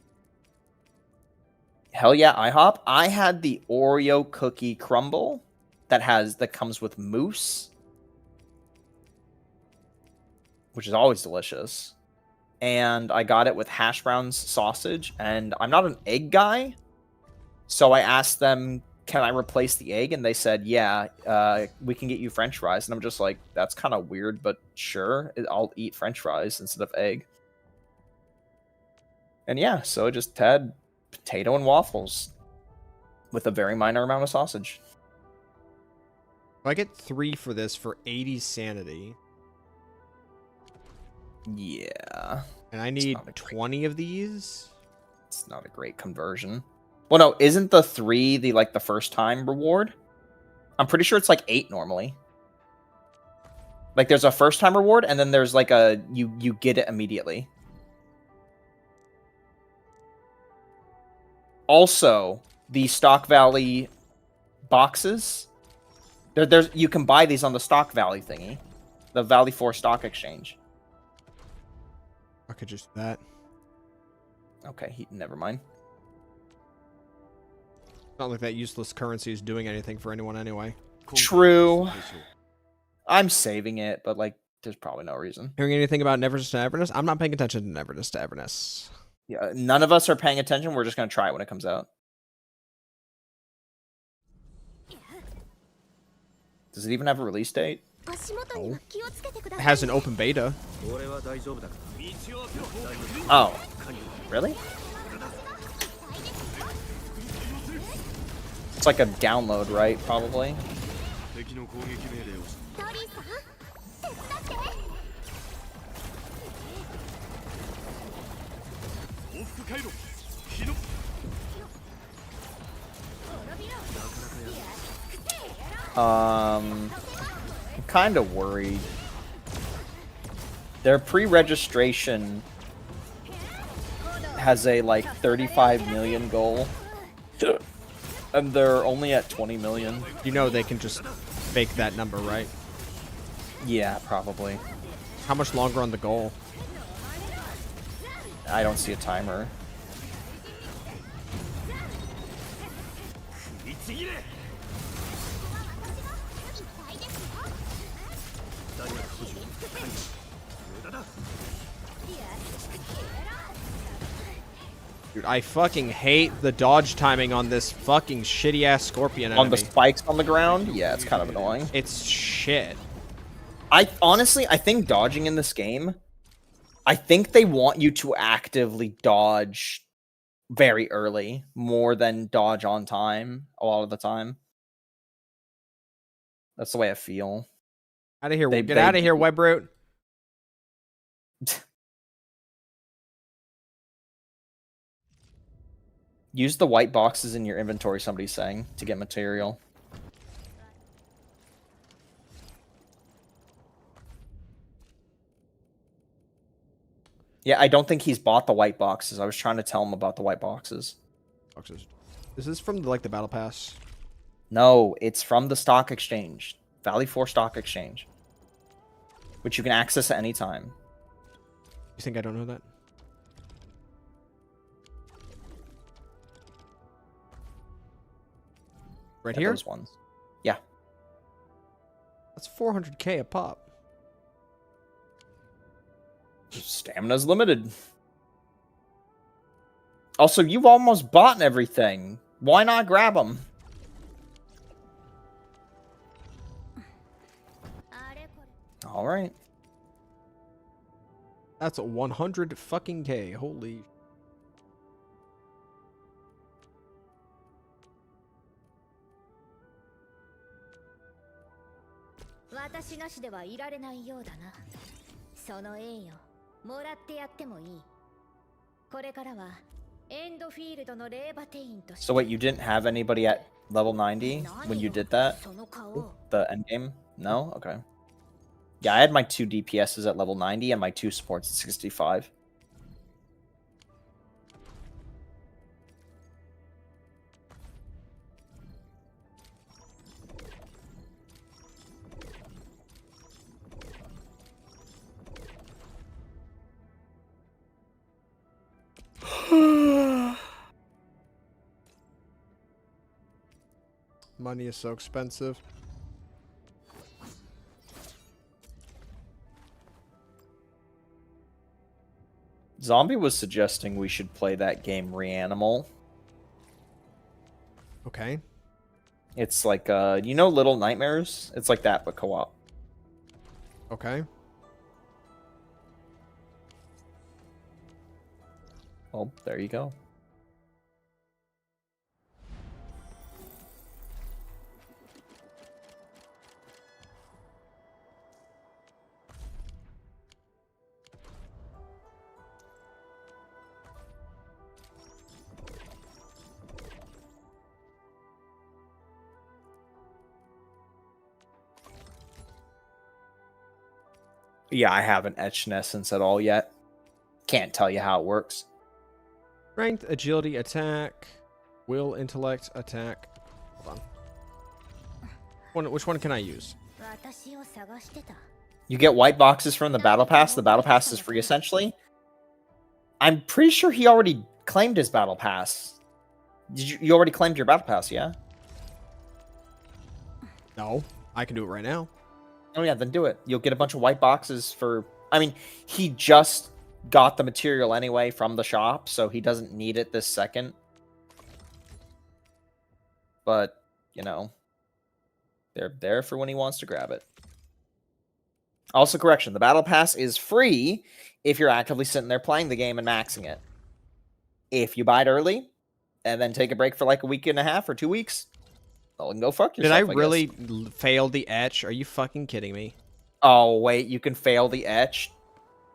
Hell yeah, IHOP. I had the Oreo cookie crumble that comes with mousse, which is always delicious. And I got it with hash browns, sausage, and I'm not an egg guy, so I asked them, can I replace the egg? And they said, yeah, we can get you french fries. And I'm just like, that's kind of weird, but sure, I'll eat french fries instead of egg. And yeah, so I just had potato and waffles with a very minor amount of sausage. If I get 3 for this for 80 sanity. Yeah. And I need 20 of these? It's not a great conversion. Well, no, isn't the 3 the first time reward? I'm pretty sure it's like 8 normally. Like there's a first time reward, and then there's like a you get it immediately. Also, the Stock Valley boxes, there's you can buy these on the Stock Valley thingy, the Valley 4 Stock Exchange. I could just do that. Okay, never mind. Not like that useless currency is doing anything for anyone anyway. True. I'm saving it, but like, there's probably no reason. Hearing anything about Neverness to Everness? I'm not paying attention to Neverness to Everness. Yeah, none of us are paying attention. We're just going to try it when it comes out. Does it even have a release date? No. It has an open beta. Oh, really? It's like a download, right? Probably. I'm kind of worried. Their pre-registration has a like 35 million goal, and they're only at 20 million. You know they can just fake that number, right? Yeah, probably. How much longer on the goal? I don't see a timer. Dude, I fucking hate the dodge timing on this fucking shitty ass scorpion enemy. On the spikes on the ground? Yeah, it's kind of annoying. It's shit. I think dodging in this game, I think they want you to actively dodge very early more than dodge on time a lot of the time. That's the way I feel. Out of here. They- Get they- out of here, Webroot. Use the white boxes in your inventory, somebody's saying, to get material. Yeah, I don't think he's bought the white boxes. I was trying to tell him about the white boxes. Boxes. Is this from like the battle pass? No, it's from the stock exchange. Valley 4 Stock Exchange. Which you can access at any time. You think I don't know that? Right Yeah, here? those ones. Yeah. That's 400k a pop. Stamina's limited. Also, you've almost bought everything. Why not grab them? All right. That's a 100 fucking k. Holy. So wait, you didn't have anybody at level 90 when you did that? The endgame? No? Okay. Yeah, I had my 2 DPSs at level 90 and my 2 supports at 65. Money is so expensive. Zombie was suggesting we should play that game Reanimal. Okay. It's like, you know Little Nightmares? It's like that, but co-op. Okay. Well, there you go. Yeah, I haven't etched an essence at all yet. Can't tell you how it works. Strength, agility, attack, will, intellect, attack. Hold on. Which one can I use? You get white boxes from the battle pass. The battle pass is free, essentially. I'm pretty sure he already claimed his battle pass. Did you already claimed your battle pass, yeah? No. I can do it right now. Oh yeah, then do it. You'll get a bunch of white boxes for... I mean, he just got the material anyway from the shop, so he doesn't need it this second. But, you know, they're there for when he wants to grab it. Also, correction, the battle pass is free if you're actively sitting there playing the game and maxing it. If you buy it early, and then take a break for like a week and a half or 2 weeks, well, go fuck Did yourself, I guess. really fail the etch? Are you fucking kidding me? Oh, wait, you can fail the etch?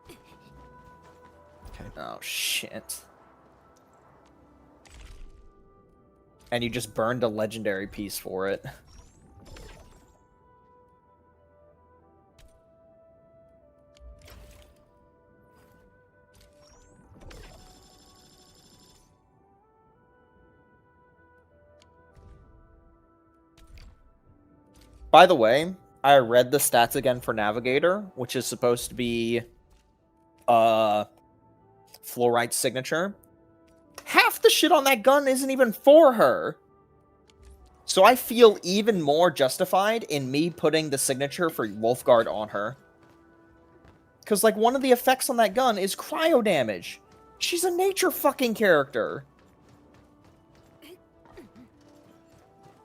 Okay. Oh, shit. And you just burned a legendary piece for it. By the way, I read the stats again for Navigator, which is supposed to be Fluorite's signature. Half the shit on that gun isn't even for her. So I feel even more justified in me putting the signature for Wolfguard on her. Because, like, one of the effects on that gun is cryo damage. She's a nature fucking character.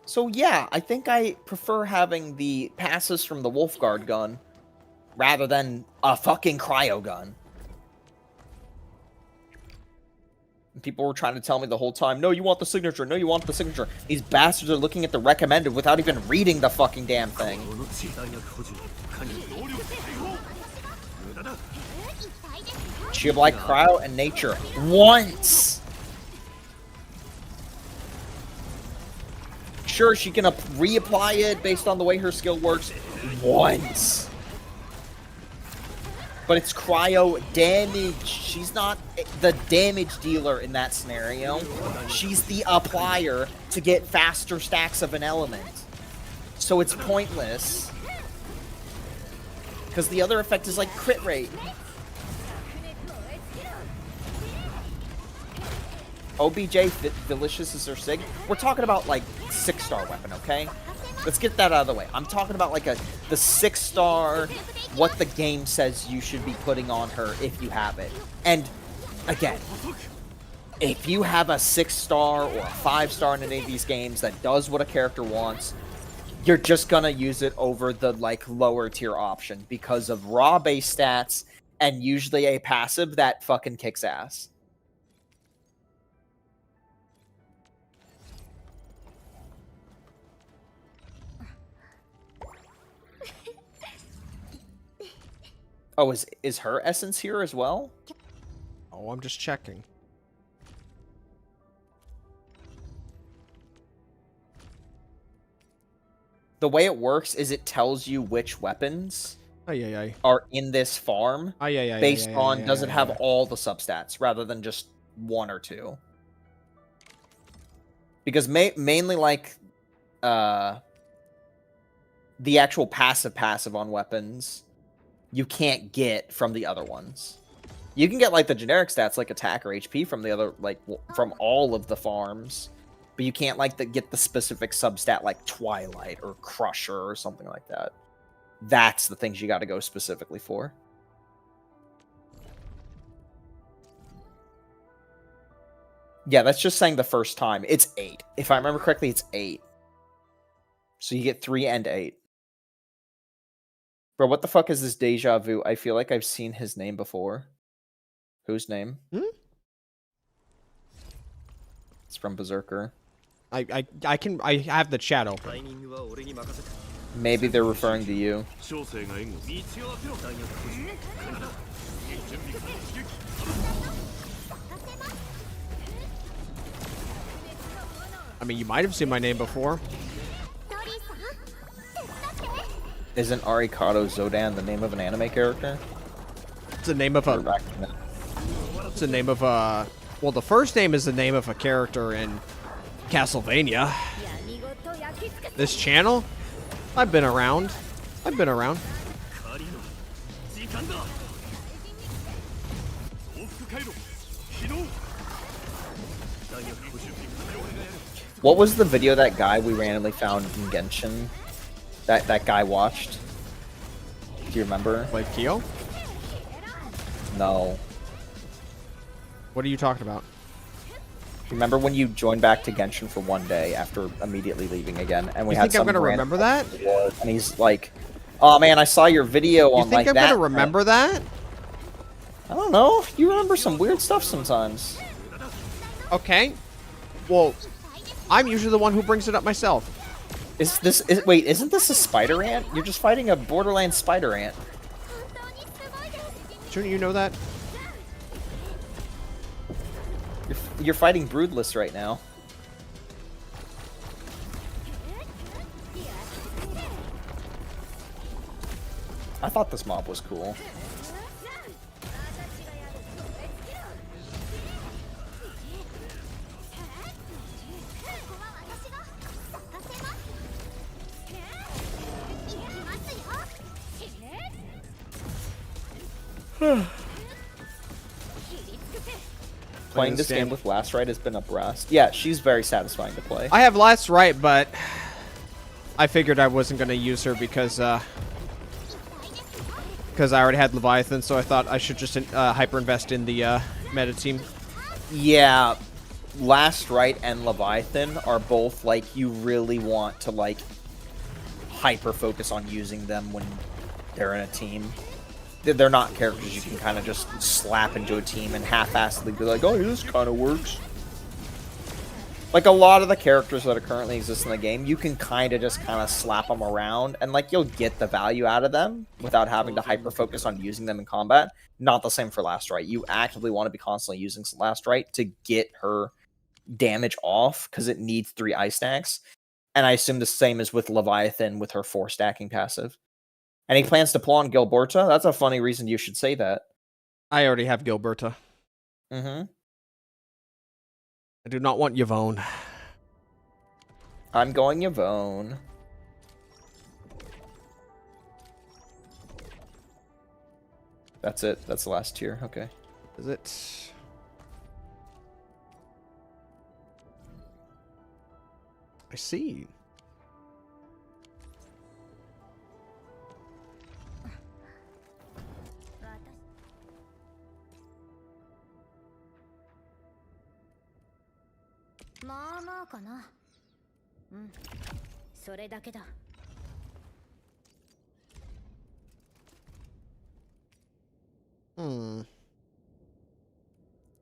So yeah, I think I prefer having the passes from the Wolfguard gun rather than a fucking cryo gun. And people were trying to tell me the whole time, no, you want the signature, no, you want the signature. These bastards are looking at the recommended without even reading the fucking damn thing. She applied cryo and nature once. Sure, she can reapply it based on the way her skill works once. But it's cryo damage. She's not the damage dealer in that scenario. She's the applier to get faster stacks of an element. So it's pointless. Because the other effect is like crit rate. OBJ Delicious is her sig. We're talking about like 6-star weapon, okay? Let's get that out of the way. I'm talking about like the 6-star, what the game says you should be putting on her if you have it. And again, if you have a 6-star or a 5-star in any of these games that does what a character wants, you're just gonna use it over the like lower tier option because of raw base stats and usually a passive that fucking kicks ass. Oh, is her essence here as well? Oh, I'm just checking. The way it works is it tells you which weapons Ay. are in this farm based on does it have all the substats rather than just 1 or 2. Because mainly like the actual passive on weapons you can't get from the other ones. You can get like the generic stats like attack or HP from the other from all of the farms, but you can't like get the specific substat like Twilight or Crusher or something like that. That's the things you got to go specifically for. Yeah, that's just saying the first time. It's 8. If I remember correctly, it's 8. So you get 3 and 8. Bro, what the fuck is this deja vu? I feel like I've seen his name before. Whose name? It's from Berserker. I have the chat open. Maybe they're referring to you. I mean, you might have seen my name before. Isn't Arikado Zodan the name of an anime character? It's the name of a... It's the name of a... Well, the first name is the name of a character in Castlevania. This channel? I've been around. What was the video that guy we randomly found in Genshin? That guy watched? Do you remember? Like Kyo? No. What are you talking about? Remember when you joined back to Genshin for 1 day after immediately leaving again, and we You had think I'm some gonna remember that? And he's like, "Oh man, I saw your video on like that." You think I'm gonna remember that? I don't know. You remember some weird stuff sometimes. Okay. Well, I'm usually the one who brings it up myself. Wait, isn't this a spider ant? You're just fighting a Borderlands spider ant. Shouldn't you know that? You're fighting Broodless right now. I thought this mob was cool. Playing this game with Last Rite has been a blast. Yeah, she's very satisfying to play. I have Last Rite, but I figured I wasn't going to use her because I already had Leviathan, so I thought I should just hyper-invest in the meta team. Yeah, Last Rite and Leviathan are both, like, you really want to, like, hyper-focus on using them when they're in a team. They're not characters you can kind of just slap into a team and half-assedly be like, oh, this kind of works. Like, a lot of the characters that are currently exist in the game, you can kind of just kind of slap them around, and, like, you'll get the value out of them without having to hyper-focus on using them in combat. Not the same for Last Right. You actively want to be constantly using Last Right to get her damage off, because it needs 3 ice stacks. And I assume the same is with Leviathan with her 4 stacking passive. Any plans to pull on Gilberta? That's a funny reason you should say that. I already have Gilberta. Mm-hmm. I do not want Yvonne. I'm going Yvonne. That's it. That's the last tier. Okay. Is it? I see.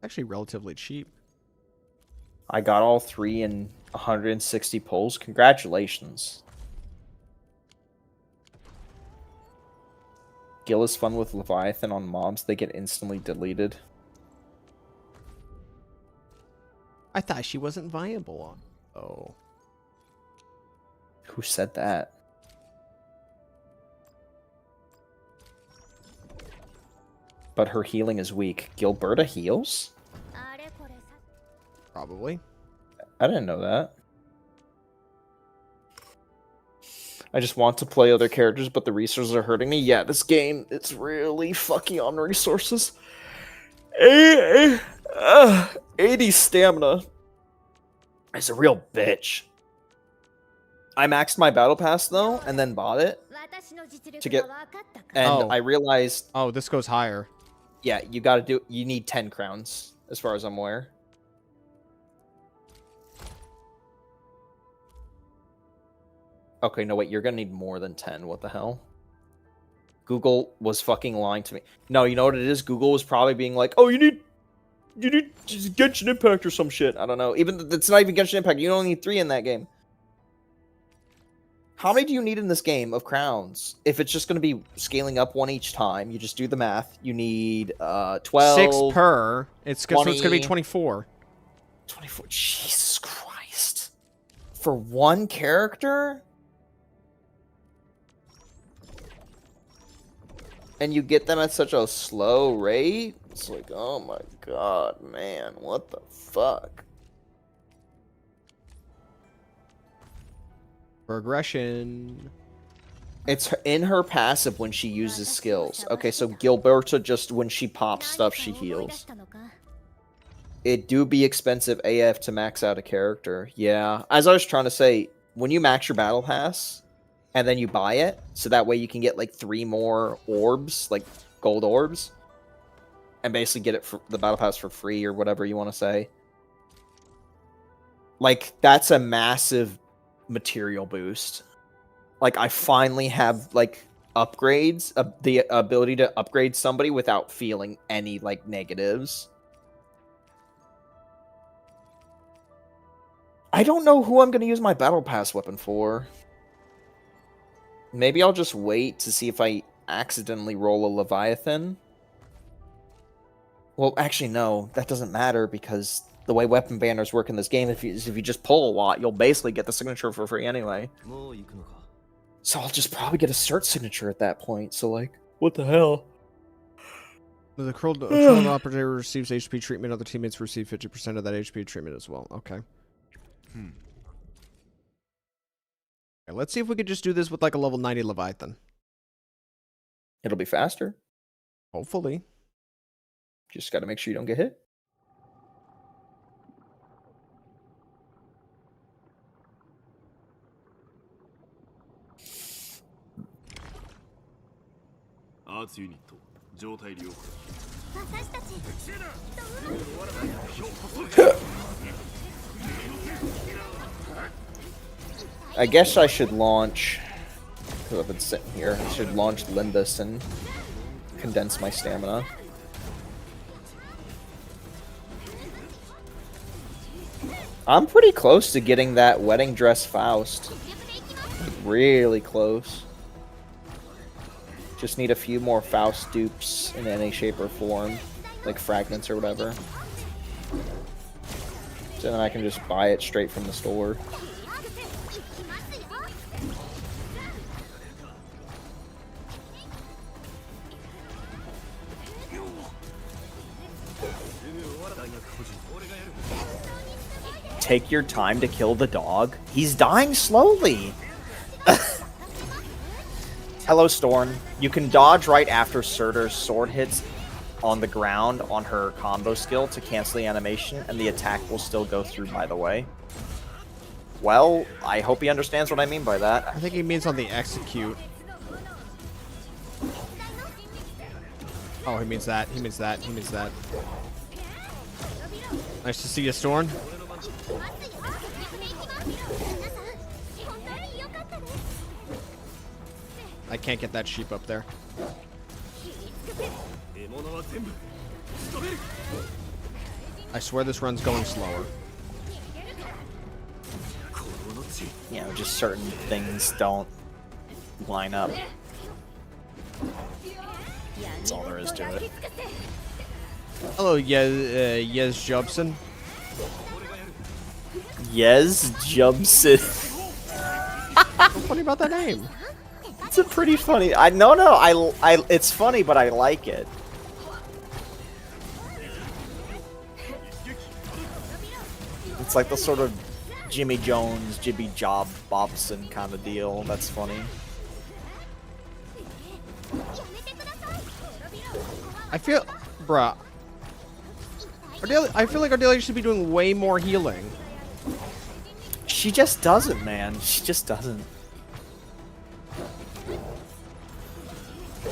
Actually relatively cheap. I got all 3 in 160 pulls. Congratulations. Gil is fun with Leviathan on mobs. They get instantly deleted. I thought she wasn't viable on. Oh. Who said that? But her healing is weak. Gilberta heals? Probably. I didn't know that. I just want to play other characters, but the resources are hurting me. Yeah, this game, it's really fucking on resources. 80 stamina. It's a real bitch. I maxed my battle pass, though, and then bought it to get... And I realized... Oh, this goes higher. Yeah, you gotta do... You need 10 crowns, as far as I'm aware. Okay, no, wait, you're gonna need more than 10. What the hell? Google was fucking lying to me. No, you know what it is? Google was probably being like, oh, you need just Genshin Impact or some shit. I don't know. Even it's not even Genshin Impact. You only need 3 in that game. How many do you need in this game of crowns? If it's just going to be scaling up 1 each time, you just do the math. You need 12. 6 per. It's going to be 24. 24. Jesus Christ. For 1 character? And you get them at such a slow rate? It's like, oh my god, man. What the fuck? Progression. It's in her passive when she uses skills. Okay, so Gilberta, just when she pops stuff, she heals. It do be expensive AF to max out a character. Yeah. As I was trying to say, when you max your battle pass, and then you buy it, so that way you can get like 3 more orbs, like gold orbs, and basically get it for the battle pass for free or whatever you want to say. Like, that's a massive material boost. Like, I finally have like upgrades, the ability to upgrade somebody without feeling any like negatives. I don't know who I'm going to use my battle pass weapon for. Maybe I'll just wait to see if I accidentally roll a Leviathan. Well, actually, no. That doesn't matter because the way weapon banners work in this game, if you just pull a lot, you'll basically get the signature for free anyway. So I'll just probably get a cert signature at that point. So, like, what the hell? The curled operator receives HP treatment. Other teammates receive 50% of that HP treatment as well. Okay. Okay, let's see if we could just do this with like a level 90 Leviathan. It'll be faster. Hopefully. Just got to make sure you don't get hit. I guess I should launch, because I've been sitting here, I should launch Limbus and condense my stamina. I'm pretty close to getting that wedding dress Faust. Really close. Just need a few more Faust dupes in any shape or form, like fragments or whatever. So then I can just buy it straight from the store. Take your time to kill the dog. He's dying slowly. Hello, Storm. You can dodge right after Surtur's sword hits on the ground on her combo skill to cancel the animation, and the attack will still go through, by the way. Well, I hope he understands what I mean by that. I think he means on the execute. Oh, he means that. He means that. He means that. Nice to see you, Storm. I can't get that sheep up there. I swear this run's going slower. You know, just certain things don't line up. That's all there is to it. Hello, Yes Jobson. Yes, Jubson. What's funny about that name? It's a pretty funny. It's funny, but I like it. It's like the sort of Jimmy Jones, Jibby Job Bobson kind of deal. That's funny. I feel, bruh. I feel like Ardelia should be doing way more healing. She just doesn't, man. She just doesn't.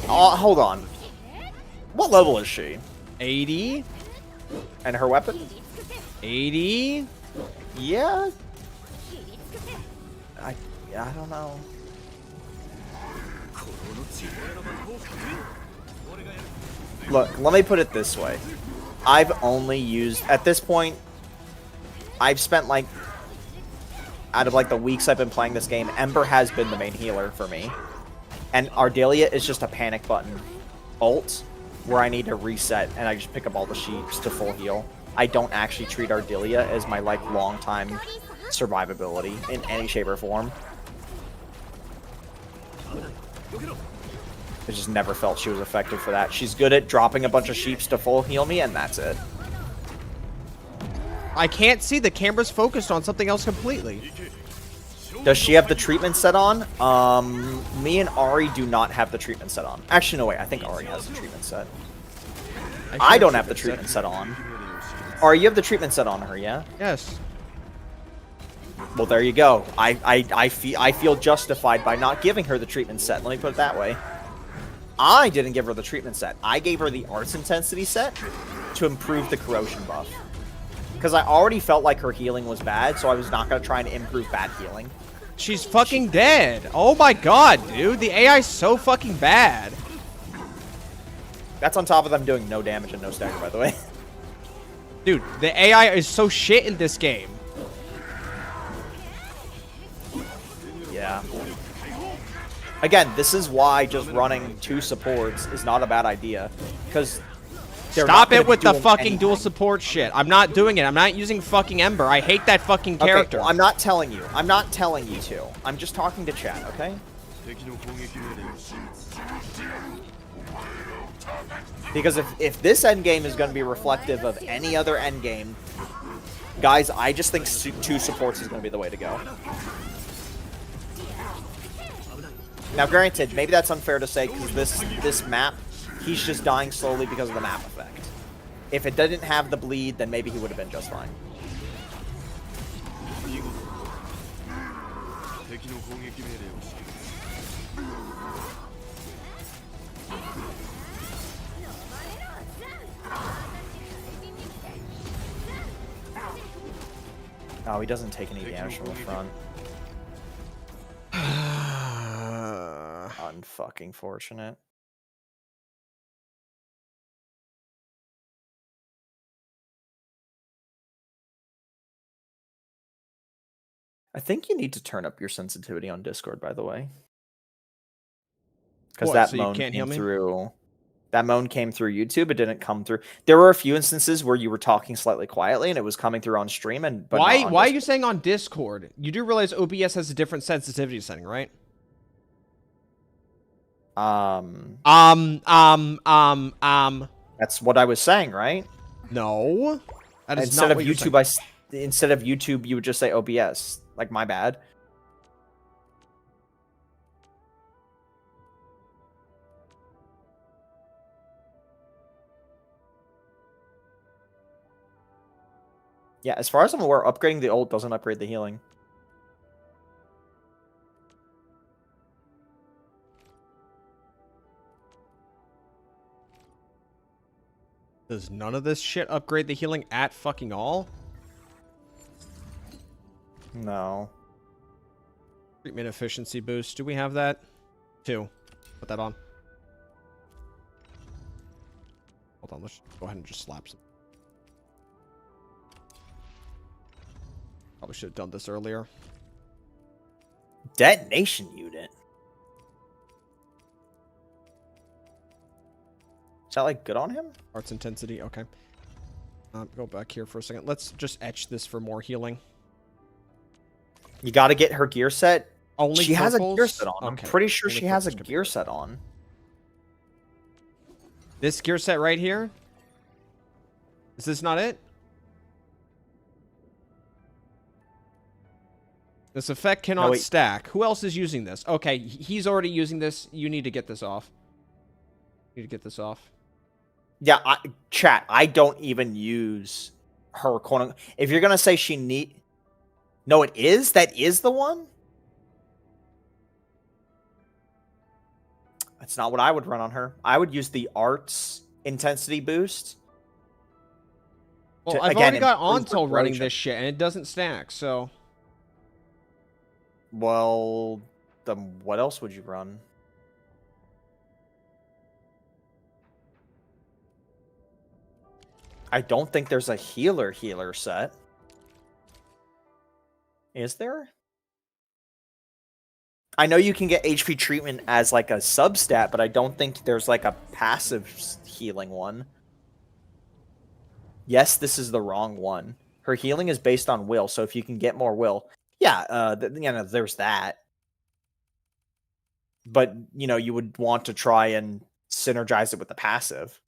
Oh, hold on. What level is she? 80? And her weapon? 80? Yeah. I don't know. Look, let me put it this way. I've only used, at this point, I've spent like, out of like the weeks I've been playing this game, Ember has been the main healer for me. And Ardelia is just a panic button ult where I need to reset and I just pick up all the sheeps to full heal. I don't actually treat Ardelia as my like long time survivability in any shape or form. I just never felt she was effective for that. She's good at dropping a bunch of sheeps to full heal me, and that's it. I can't see. The camera's focused on something else completely. Does she have the treatment set on? Me and Ari do not have the treatment set on. Actually, no, wait. I think Ari has the treatment set. I don't have the treatment set on. Ari, you have the treatment set on her, yeah? Yes. Well, there you go. I feel justified by not giving her the treatment set. Let me put it that way. I didn't give her the treatment set. I gave her the arts intensity set to improve the corrosion buff. Because I already felt like her healing was bad, so I was not going to try and improve bad healing. She's fucking dead. Oh my god, dude. The AI's so fucking bad. That's on top of them doing no damage and no stagger, by the way. Dude, the AI is so shit in this game. Yeah. Again, this is why just running 2 supports is not a bad idea. Because stop it with the fucking dual support shit. I'm not doing it. I'm not using fucking Ember. I hate that fucking character. Okay, well, I'm not telling you. I'm not telling you to. I'm just talking to chat, okay? Because if this endgame is going to be reflective of any other endgame, guys, I just think 2 supports is going to be the way to go. Now, granted, maybe that's unfair to say because this map, he's just dying slowly because of the map effect. If it didn't have the bleed, then maybe he would have been just fine. Oh, he doesn't take any damage from the front. Unfucking fortunate. I think you need to turn up your sensitivity on Discord, by the way. Because What, that so you moan can't hear came me? through. That moan came through YouTube. It didn't come through. There were a few instances where you were talking slightly quietly, and it was coming through on stream, and but not on Why are Discord. you saying on Discord? You do realize OBS has a different sensitivity setting, right? That's what I was saying, right? No, that is Instead not of what you're saying. YouTube, instead of YouTube, you would just say OBS. Like, my bad. Yeah, as far as I'm aware, upgrading the ult doesn't upgrade the healing. Does none of this shit upgrade the healing at fucking all? No. Treatment efficiency boost. Do we have that? 2. Put that on. Hold on, let's go ahead and just slap some. Probably should have done this earlier. Detonation unit. Is that, like, good on him? Arts intensity, okay. Go back here for a second. Let's just etch this for more healing. You gotta get her gear set. Only she has a purples? gear set on. Okay. I'm pretty sure Only she has a purples. gear set on. This gear set right here? Is this not it? This effect cannot wait. stack. Who else is using this? Okay, he's already using this. You need to get this off. You need to get this off. Yeah, chat, I don't even use her quote. If you're gonna say she need... No, it is? That is the one? That's not what I would run on her. I would use the arts intensity boost. Well, to, I've again, already got improve Ontel running corrosion. this shit, and it doesn't stack, so... Well, then what else would you run? I don't think there's a healer set. Is there? I know you can get HP treatment as like a substat, but I don't think there's like a passive healing one. Yes, this is the wrong one. Her healing is based on will, so if you can get more will, yeah, you know, there's that. But, you know, you would want to try and synergize it with the passive.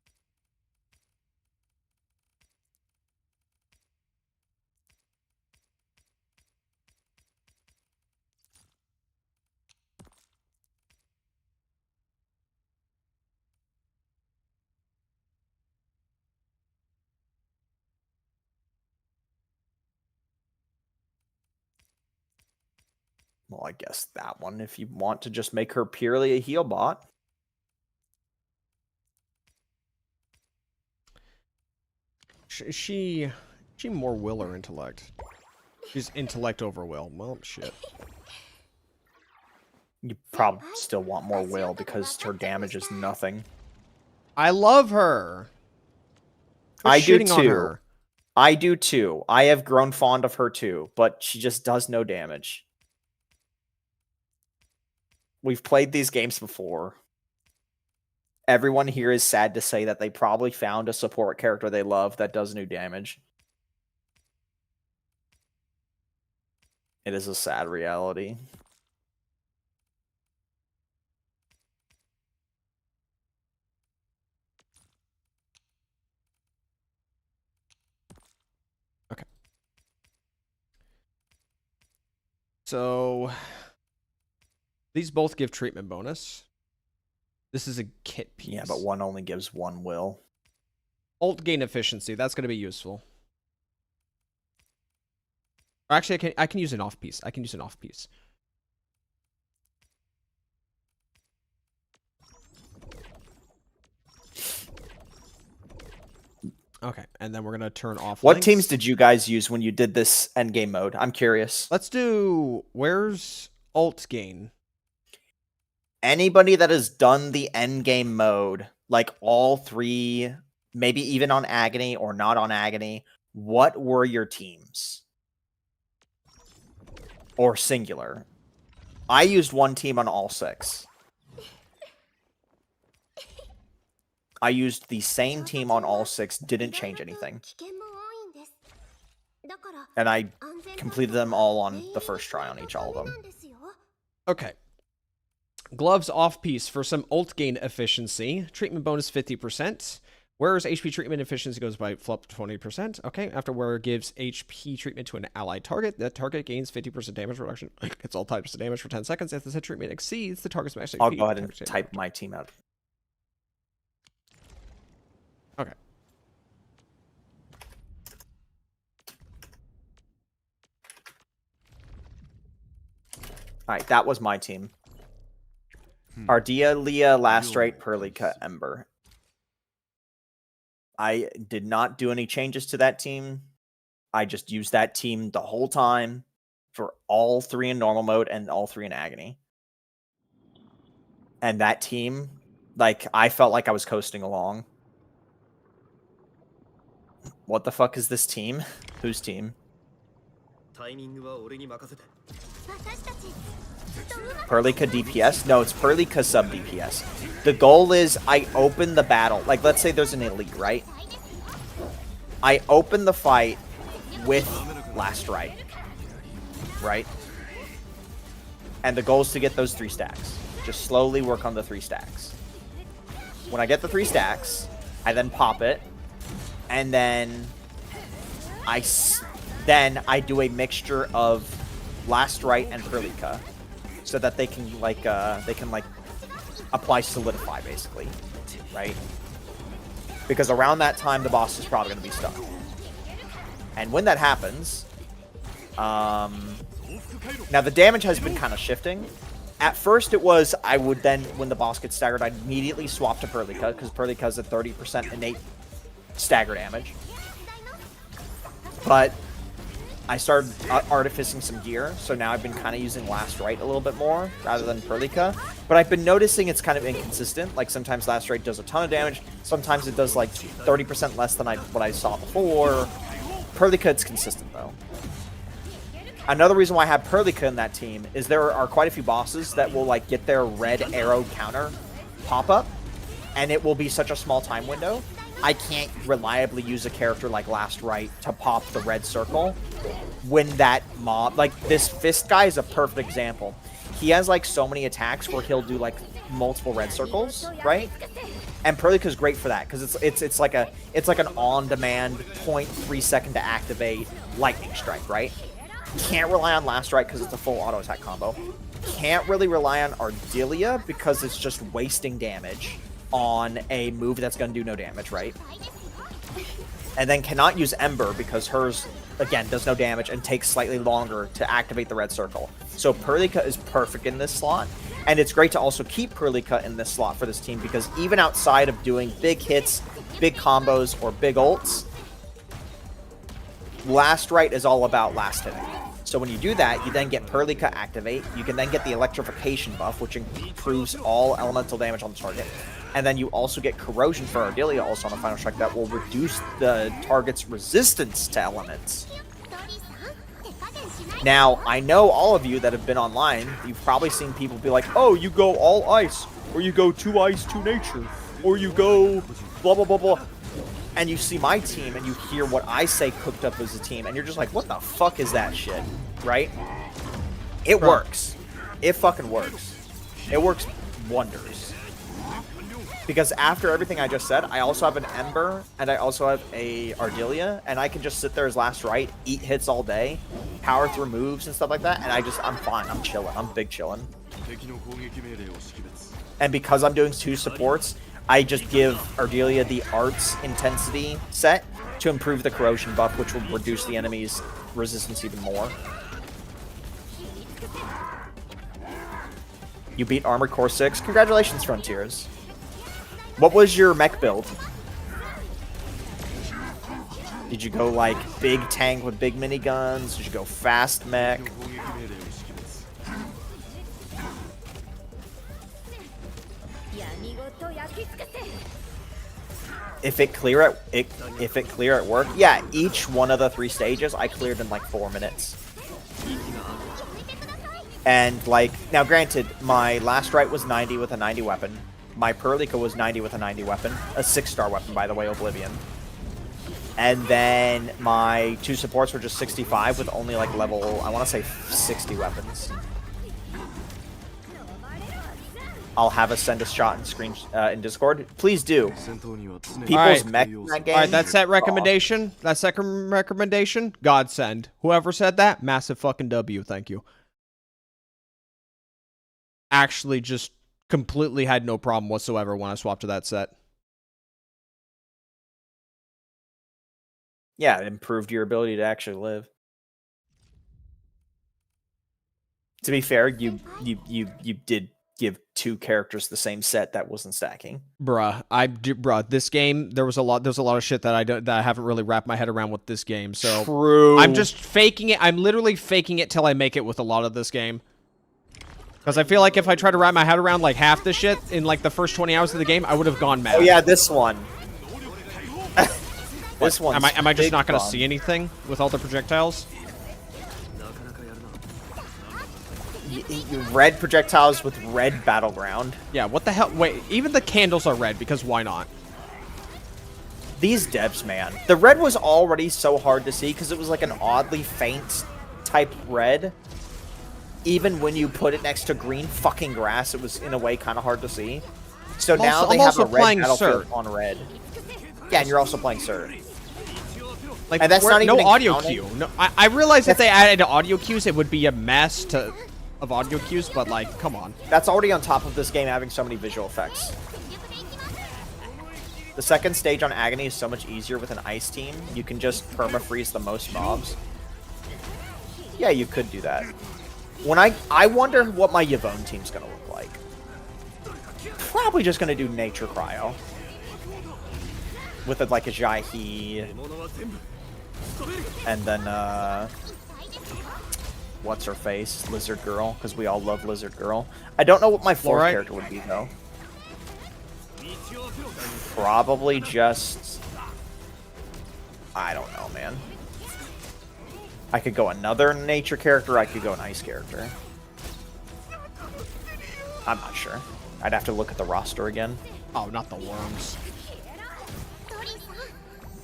Well, I guess that one, if you want to just make her purely a heal bot. She more will or intellect? She's intellect over will. Well, shit. You probably still want more will because her damage is nothing. I love her. Quit I do shitting on too. her. I do too. I have grown fond of her too, but she just does no damage. We've played these games before. Everyone here is sad to say that they probably found a support character they love that does new damage. It is a sad reality. Okay. So these both give treatment bonus. This is a kit piece. Yeah, but one only gives one will. Ult gain efficiency. That's going to be useful. Or actually, I can use an off piece. I can use an off piece. Okay, and then we're gonna turn off. What links. teams did you guys use when you did this endgame mode? I'm curious. Let's do. Where's ult gain? Anybody that has done the endgame mode, like all three, maybe even on Agony or not on Agony, what were your teams? or singular. I used one team on all 6. I used the same team on all 6, didn't change anything. And I completed them all on the first try on all of them. Okay. Gloves off piece for some ult gain efficiency. Treatment bonus 50%. Wearer's HP treatment efficiency goes by flip 20%. Okay, after wearer gives HP treatment to an allied target, that target gains 50% damage reduction. It's all types of damage for 10 seconds. If the said treatment exceeds the target's max HP, I'll go ahead and type my team out. Okay. Alright, that was my team. Ardelia, Lastrite, Perlica, Ember. I did not do any changes to that team. I just used that team the whole time for all 3 in normal mode and all 3 in agony. And that team, like, I felt like I was coasting along. What the fuck is this team? Whose team? Perlica DPS? No, it's Perlica sub DPS. The goal is I open the battle. Like, let's say there's an elite, right? I open the fight with Lastrite, right? And the goal is to get those 3 stacks. Just slowly work on the 3 stacks. When I get the 3 stacks, I then pop it, and then I do a mixture of Lastrite and Perlica, so that they can apply solidify basically, right? Because around that time the boss is probably going to be stuck, and when that happens, now the damage has been kind of shifting. At first it was I would then, when the boss gets staggered, I'd immediately swap to Perlica because Perlica has a 30% innate stagger damage, but I started artificing some gear, so now I've been kind of using Lastrite a little bit more rather than Perlica. But I've been noticing it's kind of inconsistent. Like, sometimes Lastrite does a ton of damage, sometimes it does like 30% less than what I saw before. Perlica, it's consistent though. Another reason why I have Perlica in that team is there are quite a few bosses that will like get their red arrow counter pop up, and it will be such a small time window. I can't reliably use a character like Lastrite to pop the red circle when that mob, like this Fist guy is a perfect example. He has like so many attacks where he'll do like multiple red circles, right? And Perlica is great for that because it's like an on-demand 0.3 second to activate lightning strike, right? Can't rely on Lastrite because it's a full auto attack combo. Can't really rely on Ardelia because it's just wasting damage on a move that's going to do no damage, right? And then cannot use Ember because hers, again, does no damage and takes slightly longer to activate the red circle. So Perlica is perfect in this slot, and it's great to also keep Perlica in this slot for this team because even outside of doing big hits, big combos, or big ults, Lastrite is all about last hitting. So when you do that, you then get Perlica activate. You can then get the electrification buff, which improves all elemental damage on the target. And then you also get corrosion for Ardelia also on a final strike that will reduce the target's resistance to elements. Now, I know all of you that have been online, you've probably seen people be like, oh, you go all ice, or you go 2 ice, 2 nature, or you go blah, blah, blah, blah. And you see my team and you hear what I say cooked up as a team, and you're just like, what the fuck is that shit, right? It works. It fucking works. It works wonders. Because after everything I just said, I also have an Ember, and I also have a Ardelia, and I can just sit there as Lastrite, eat hits all day, power through moves and stuff like that, and I'm fine. I'm chilling. I'm big chilling. And because I'm doing 2 supports, I just give Ardelia the Arts Intensity set to improve the corrosion buff, which will reduce the enemy's resistance even more. You beat Armored Core 6. Congratulations, Frontiers. What was your mech build? Did you go like big tank with big miniguns? Did you go fast mech? If it clear at work, yeah, each one of the 3 stages I cleared in like 4 minutes. And, like, now granted, my last right was 90 with a 90 weapon. My Perlica was 90 with a 90 weapon. A 6-star weapon, by the way, Oblivion. And then my 2 supports were just 65 with only, like, level, I want to say 60 weapons. I'll have us send a shot in Discord. Please do. People's mech in that game. All right, that's that recommendation. That second recommendation, godsend. Whoever said that, massive fucking W. Thank you. Actually, just completely had no problem whatsoever when I swapped to that set. Yeah, it improved your ability to actually live. To be fair, you did give 2 characters the same set that wasn't stacking. Bruh, this game, there's a lot of shit that I haven't really wrapped my head around with this game. So True. I'm just faking it. I'm literally faking it till I make it with a lot of this game. Because I feel like if I try to wrap my head around like half the shit in like the first 20 hours of the game, I would have gone mad. Oh yeah, this one. This one. Am I just not going to see anything with all the projectiles? Red projectiles with red battleground. Yeah, what the hell? Wait, even the candles are red, because why not? These depths, man. The red was already so hard to see because it was like an oddly faint type red. Even when you put it next to green fucking grass, it was in a way kind of hard to see. So now they have a red battlefield on red. Yeah, and you're also playing Sir. Like, and that's not even no audio counting. cue. No, I realize if they added audio cues, it would be a mess of audio cues, but like, come on. That's already on top of this game having so many visual effects. The second stage on Agony is so much easier with an ice team. You can just perma-freeze the most mobs. Yeah, you could do that. When I wonder what my Yvonne team's gonna look like. Probably just gonna do Nature Cryo. With like a Jai-He. And then, what's her face? Lizard Girl, because we all love Lizard Girl. I don't know what my 4th character would be, though. Probably just... I don't know, man. I could go another nature character, I could go an ice character. I'm not sure. I'd have to look at the roster again. Oh, not the worms.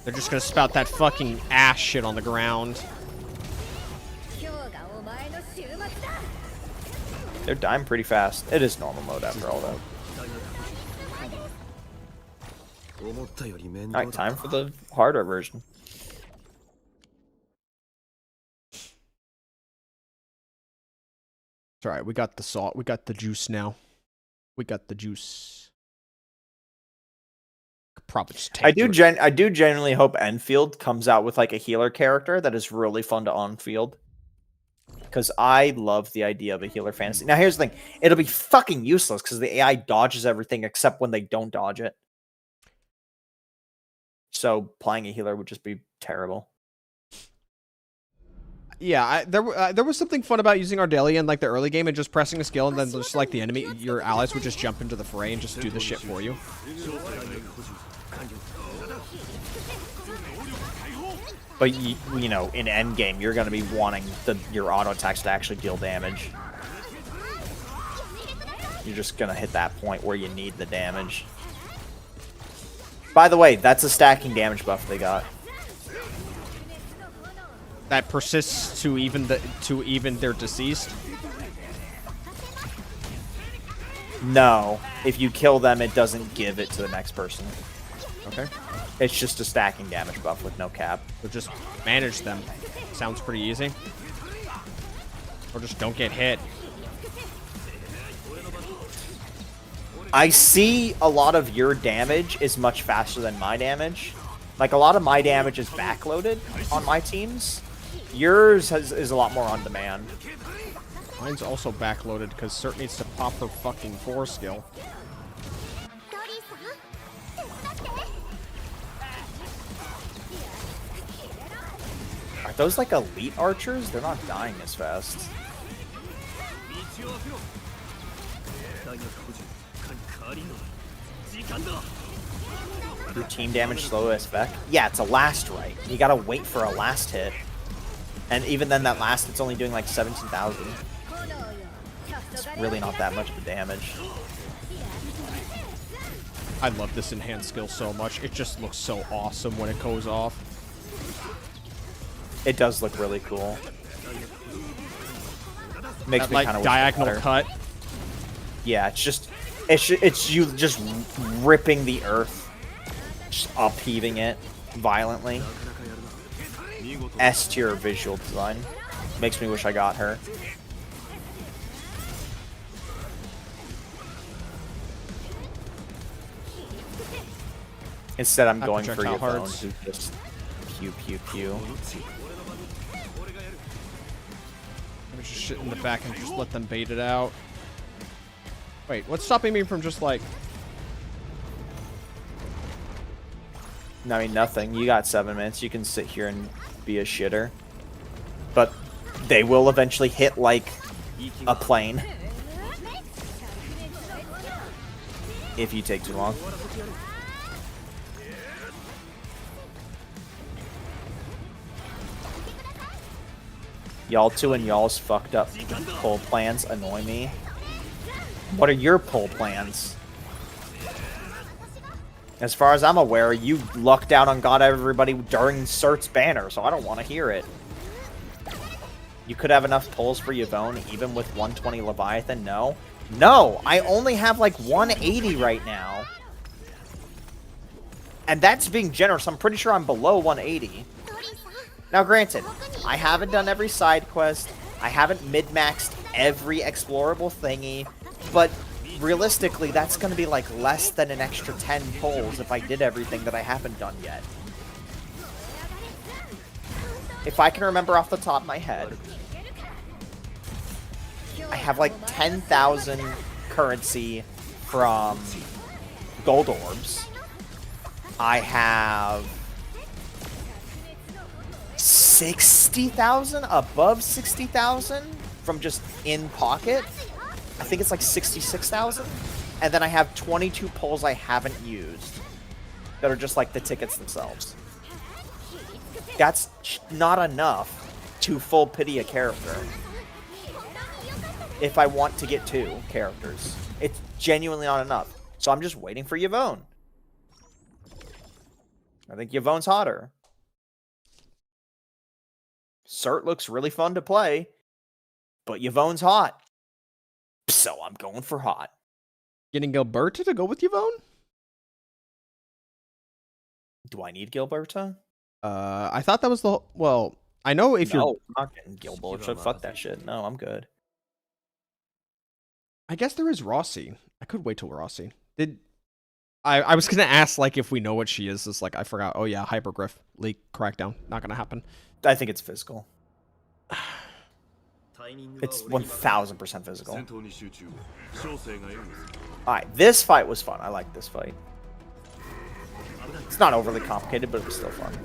They're just gonna spout that fucking ash shit on the ground. They're dying pretty fast. It is normal mode after all, though. Alright, time for the harder version. It's alright, we got the salt. We got the juice now. We got the juice. Could probably just take I do genuinely hope Endfield comes out with like a healer character that is really fun to on-field. Because I love the idea of a healer fantasy. Now, here's the thing. It'll be fucking useless because the AI dodges everything except when they don't dodge it. So playing a healer would just be terrible. Yeah, there was something fun about using Ardelia in like the early game and just pressing a skill and then just like the enemy, your allies would just jump into the fray and just do the shit for you. But, you know, in Endgame, you're going to be wanting your auto attacks to actually deal damage. You're just going to hit that point where you need the damage. By the way, that's a stacking damage buff they got. That persists to even their deceased? No. If you kill them, it doesn't give it to the next person. Okay. It's just a stacking damage buff with no cap. So just manage them. Sounds pretty easy. Or just don't get hit. I see a lot of your damage is much faster than my damage. Like, a lot of my damage is backloaded on my teams. Yours is a lot more on demand. Mine's also backloaded because Cert needs to pop her fucking 4 skill. Are those like elite archers? They're not dying as fast. Your team damage slow as feck? Yeah, it's a last right. You gotta wait for a last hit. And even then, that last hit's only doing like 17,000. It's really not that much of a damage. I love this enhanced skill so much. It just looks so awesome when it goes off. It does look really cool. Makes That, me like, kind of diagonal cut. Yeah, it's you just ripping the earth, just upheaving it violently. S tier visual design. Makes me wish I got her. Instead, I'm going for projectile Yvonne, hearts. who just pew pew pew. Maybe just shit in the back and just let them bait it out. Wait, what's stopping me from just like... I mean, nothing. You got 7 minutes. You can sit here and be a shitter. But they will eventually hit, like, a plane. If you take too long. Y'all two and y'all's fucked up pull plans annoy me. What are your pull plans? As far as I'm aware, you lucked out on God Everybody during Cert's banner, so I don't want to hear it. You could have enough pulls for Yvonne even with 120 Leviathan? No. No! I only have like 180 right now. And that's being generous. I'm pretty sure I'm below 180. Now granted, I haven't done every side quest. I haven't mid-maxed every explorable thingy. But realistically, that's going to be like less than an extra 10 pulls if I did everything that I haven't done yet. If I can remember off the top of my head, I have like 10,000 currency from gold orbs. I have 60,000, above 60,000 from just in pocket. I think it's like 66,000. And then I have 22 pulls I haven't used that are just like the tickets themselves. That's not enough to full pity a character. If I want to get 2 characters. It's genuinely not enough. So I'm just waiting for Yvonne. I think Yvonne's hotter. Cert looks really fun to play, but Yvonne's hot. So I'm going for hot. Getting Gilberta to go with Yvonne? Do I need Gilberta? I thought that was the... Well, I know if you're... No, I'm not getting Gilberta. Fuck that shit. No, I'm good. I guess there is Rossi. I could wait till Rossi. I was gonna ask, like, if we know what she is. It's like, I forgot. Oh, yeah, Hypergriff. Leak, Crackdown. Not gonna happen. I think it's physical. It's 1000% physical. Alright, this fight was fun. I like this fight. It's not overly complicated, but it was still fun.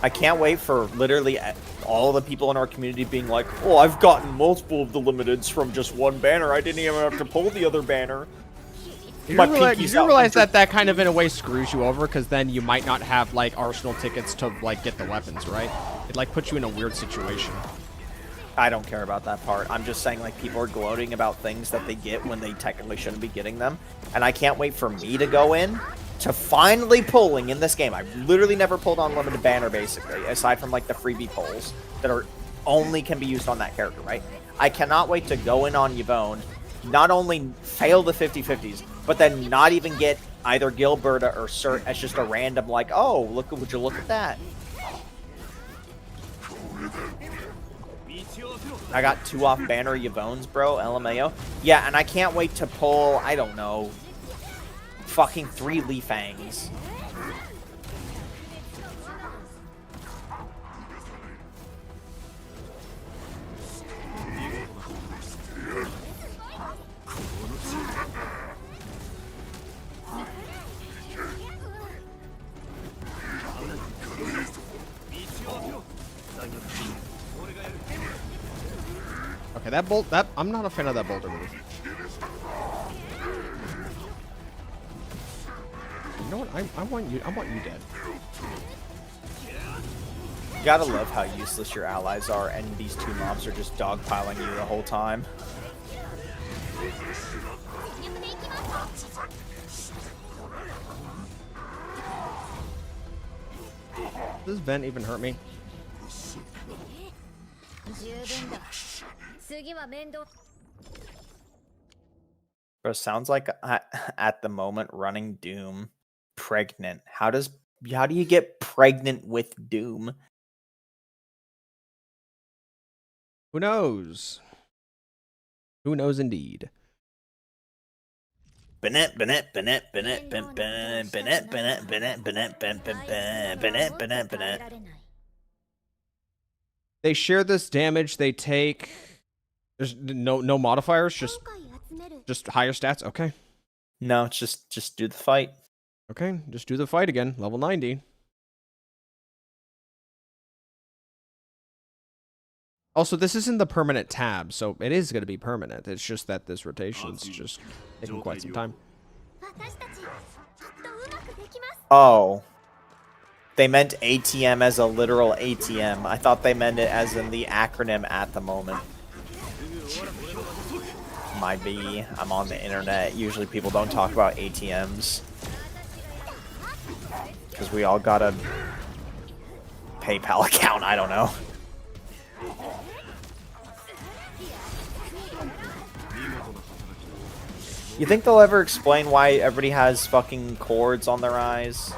I can't wait for literally all the people in our community being like, oh, I've gotten multiple of the limiteds from just one banner. I didn't even have to pull the other banner. You do realize that that kind of in a way screws you over, because then you might not have like Arsenal tickets to like get the weapons, right? It like puts you in a weird situation. I don't care about that part. I'm just saying, like, people are gloating about things that they get when they technically shouldn't be getting them. And I can't wait for me to go in to finally pulling in this game. I've literally never pulled Unlimited Banner, basically, aside from, like, the freebie pulls that are only can be used on that character, right? I cannot wait to go in on Yvonne, not only fail the 50-50s, but then not even get either Gilberta or Cert as just a random, like, oh, would you look at that? I got 2 off banner Yvonne's, bro. LMAO. Yeah, and I can't wait to pull, I don't know, fucking 3 Leaf Fangs. Okay, that bolt. That I'm not a fan of that boulder move. You know what? I want you. I want you dead. You gotta love how useless your allies are, and these two mobs are just dogpiling you the whole time. Does Vent even hurt me? Bro, sounds like at the moment running Doom pregnant. How do you get pregnant with Doom? Who knows? Who knows indeed? Bennett, Bennett, Bennett, Bennett, Bennett, Bennett, Bennett, Bennett, Bennett, Bennett, Bennett, Bennett, Bennett, Bennett. They share this damage they take. There's no modifiers, just higher stats. Okay. No, it's just do the fight. Okay, just do the fight again. Level 90. Also, this isn't the permanent tab, so it is going to be permanent. It's just that this rotation's just taking quite some time. Oh. They meant ATM as a literal ATM. I thought they meant it as in the acronym at the moment. Might be. I'm on the internet. Usually people don't talk about ATMs. Because we all got a PayPal account. I don't know. You think they'll ever explain why everybody has fucking cords on their eyes?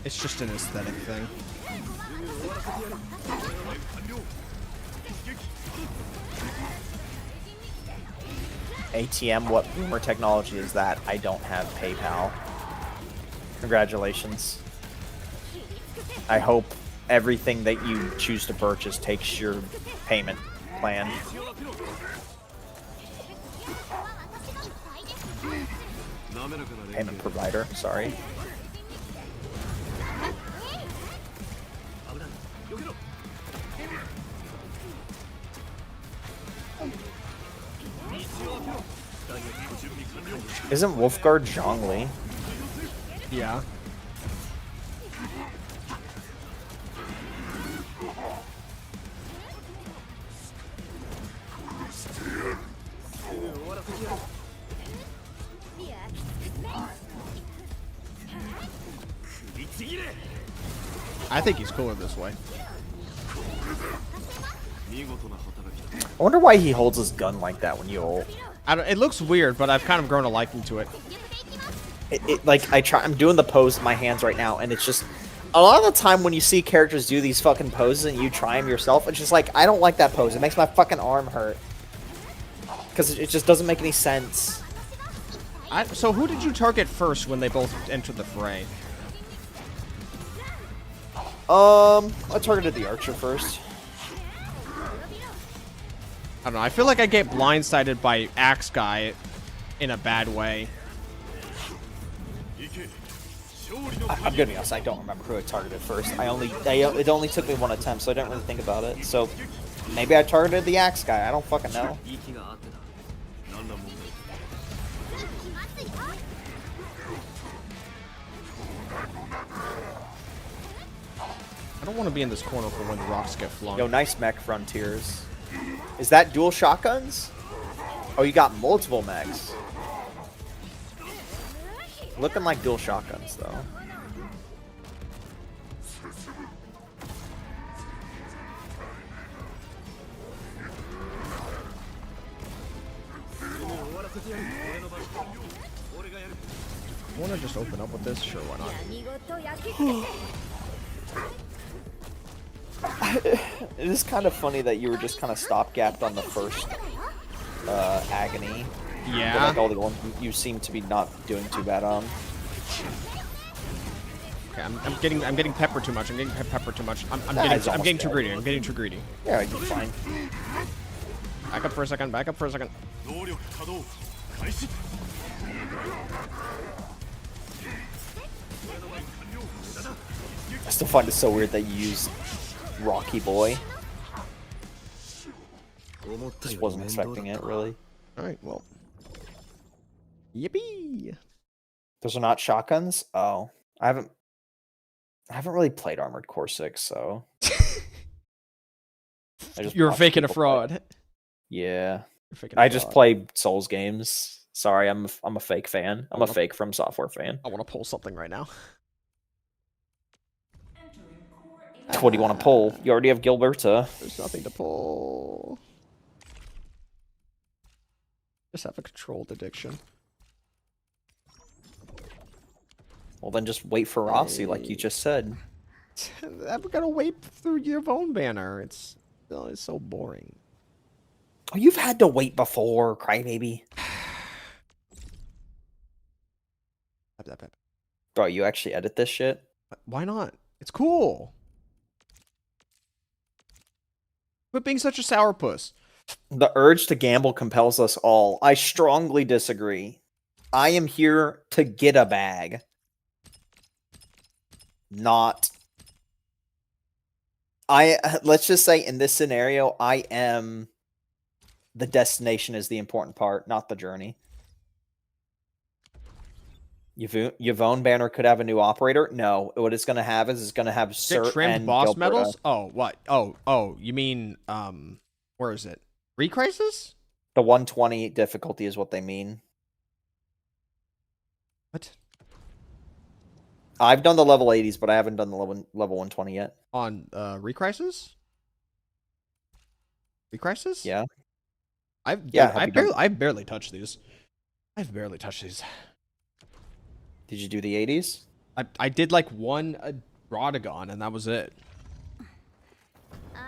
It's just an aesthetic thing. ATM, what boomer technology is that? I don't have PayPal. Congratulations. I hope everything that you choose to purchase takes your payment plan. Payment provider, sorry. Isn't Wolfguard Zhongli? Yeah. I think he's cooler this way. I wonder why he holds his gun like that when you ult. It looks weird, but I've kind of grown a liking to it. Like I'm doing the pose with my hands right now, and it's just a lot of the time when you see characters do these fucking poses and you try them yourself, it's just like I don't like that pose. It makes my fucking arm hurt because it just doesn't make any sense. So who did you target first when they both entered the fray? I targeted the archer first. I don't know. I feel like I get blindsided by Axe Guy in a bad way. I'm gonna be honest. I don't remember who I targeted first. It only took me one attempt, so I didn't really think about it. So maybe I targeted the Axe Guy. I don't fucking know. I don't want to be in this corner for when the rocks get flung. Yo, nice mech frontiers. Is that dual shotguns? Oh, you got multiple mechs. Looking like dual shotguns, though. I want to just open up with this? Sure, why not? It is kind of funny that you were just kind of stopgapped on the first agony. Yeah. But like all the ones you seem to be not doing too bad on. Okay, I'm getting peppered too much. I'm getting peppered too much. I'm getting too greedy. I'm getting too greedy. Yeah, you're fine. Back up for a second. Back up for a second. I still find it so weird that you use Rocky Boy. Just wasn't expecting it, really. All right, well. Yippee! Those are not shotguns? Oh. I haven't really played Armored Core 6, so You're watched faking a people play it. fraud. Yeah. You're faking a I just fraud. play Souls games. Sorry, I'm a fake fan. I'm a fake From Software fan. I want to pull something right now. What do you want to pull? You already have Gilberta. There's nothing to pull. Just have a controlled addiction. Well, then just wait for Rossi, like you just said. I'm gonna wait through your own banner. It's so boring. Oh, you've had to wait before, crybaby. Bro, you actually edit this shit? Why not? It's cool. Quit being such a sourpuss. The urge to gamble compels us all. I strongly disagree. I am here to get a bag. Not... let's just say in this scenario, I am... The destination is the important part, not the journey. Yvonne banner could have a new operator? No. What it's going to have is it's going to have Cert trimmed and boss Gilberta. medals? Oh, what? Oh, you mean, where is it? Recrisis? The 120 difficulty is what they mean. What? I've done the level 80s, but I haven't done the level 120 yet. On, Recrisis? Recrisis? Yeah. I barely touched these. I've barely touched these. Did you do the 80s? I did like one Radagon, and that was it.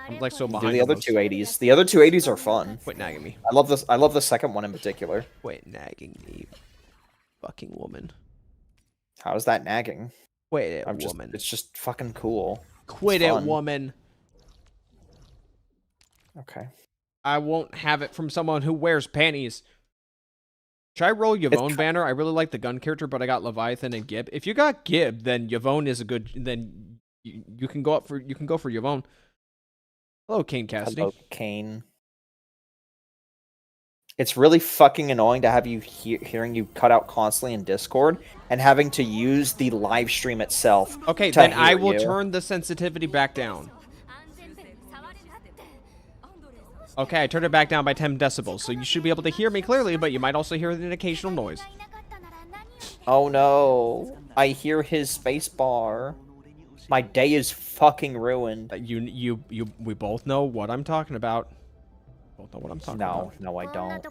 I'm like so Do behind. the on other those. two 80s. The other two 80s are fun. Quit nagging me. I love this. I love the second one in particular. Quit nagging me, fucking woman. How is that nagging? Quit it, I'm just, woman. it's just fucking cool. Quit It's it, fun. woman. Okay. I won't have it from someone who wears panties. Should I roll Yvonne banner? I really like the gun character, but I got Leviathan and Gib. If you got Gib, then Yvonne is a good. Then you can go for Yvonne. Hello, Kane Cassidy. Hello, Kane. It's really fucking annoying to have you hearing you cut out constantly in Discord and having to use the live stream itself. Okay, to then I hear will you. turn the sensitivity back down. Okay, I turned it back down by 10 decibels, so you should be able to hear me clearly, but you might also hear an occasional noise. Oh no. I hear his space bar. My day is fucking ruined. We both know what I'm talking about. Both know what I'm talking about. No, I don't.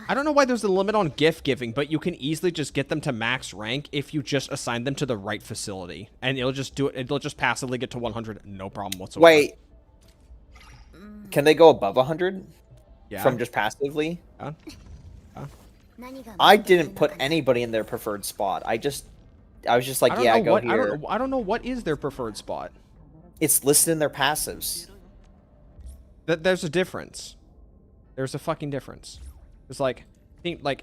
I don't know why there's a limit on gift giving, but you can easily just get them to max rank if you just assign them to the right facility. And it'll just do it. It'll just passively get to 100. No problem whatsoever. Wait. Can they go above 100? Yeah. From just passively? Yeah. I didn't put anybody in their preferred spot. I was just like, yeah, go here. I don't know what is their preferred spot. It's listed in their passives. There's a difference. There's a fucking difference. It's like,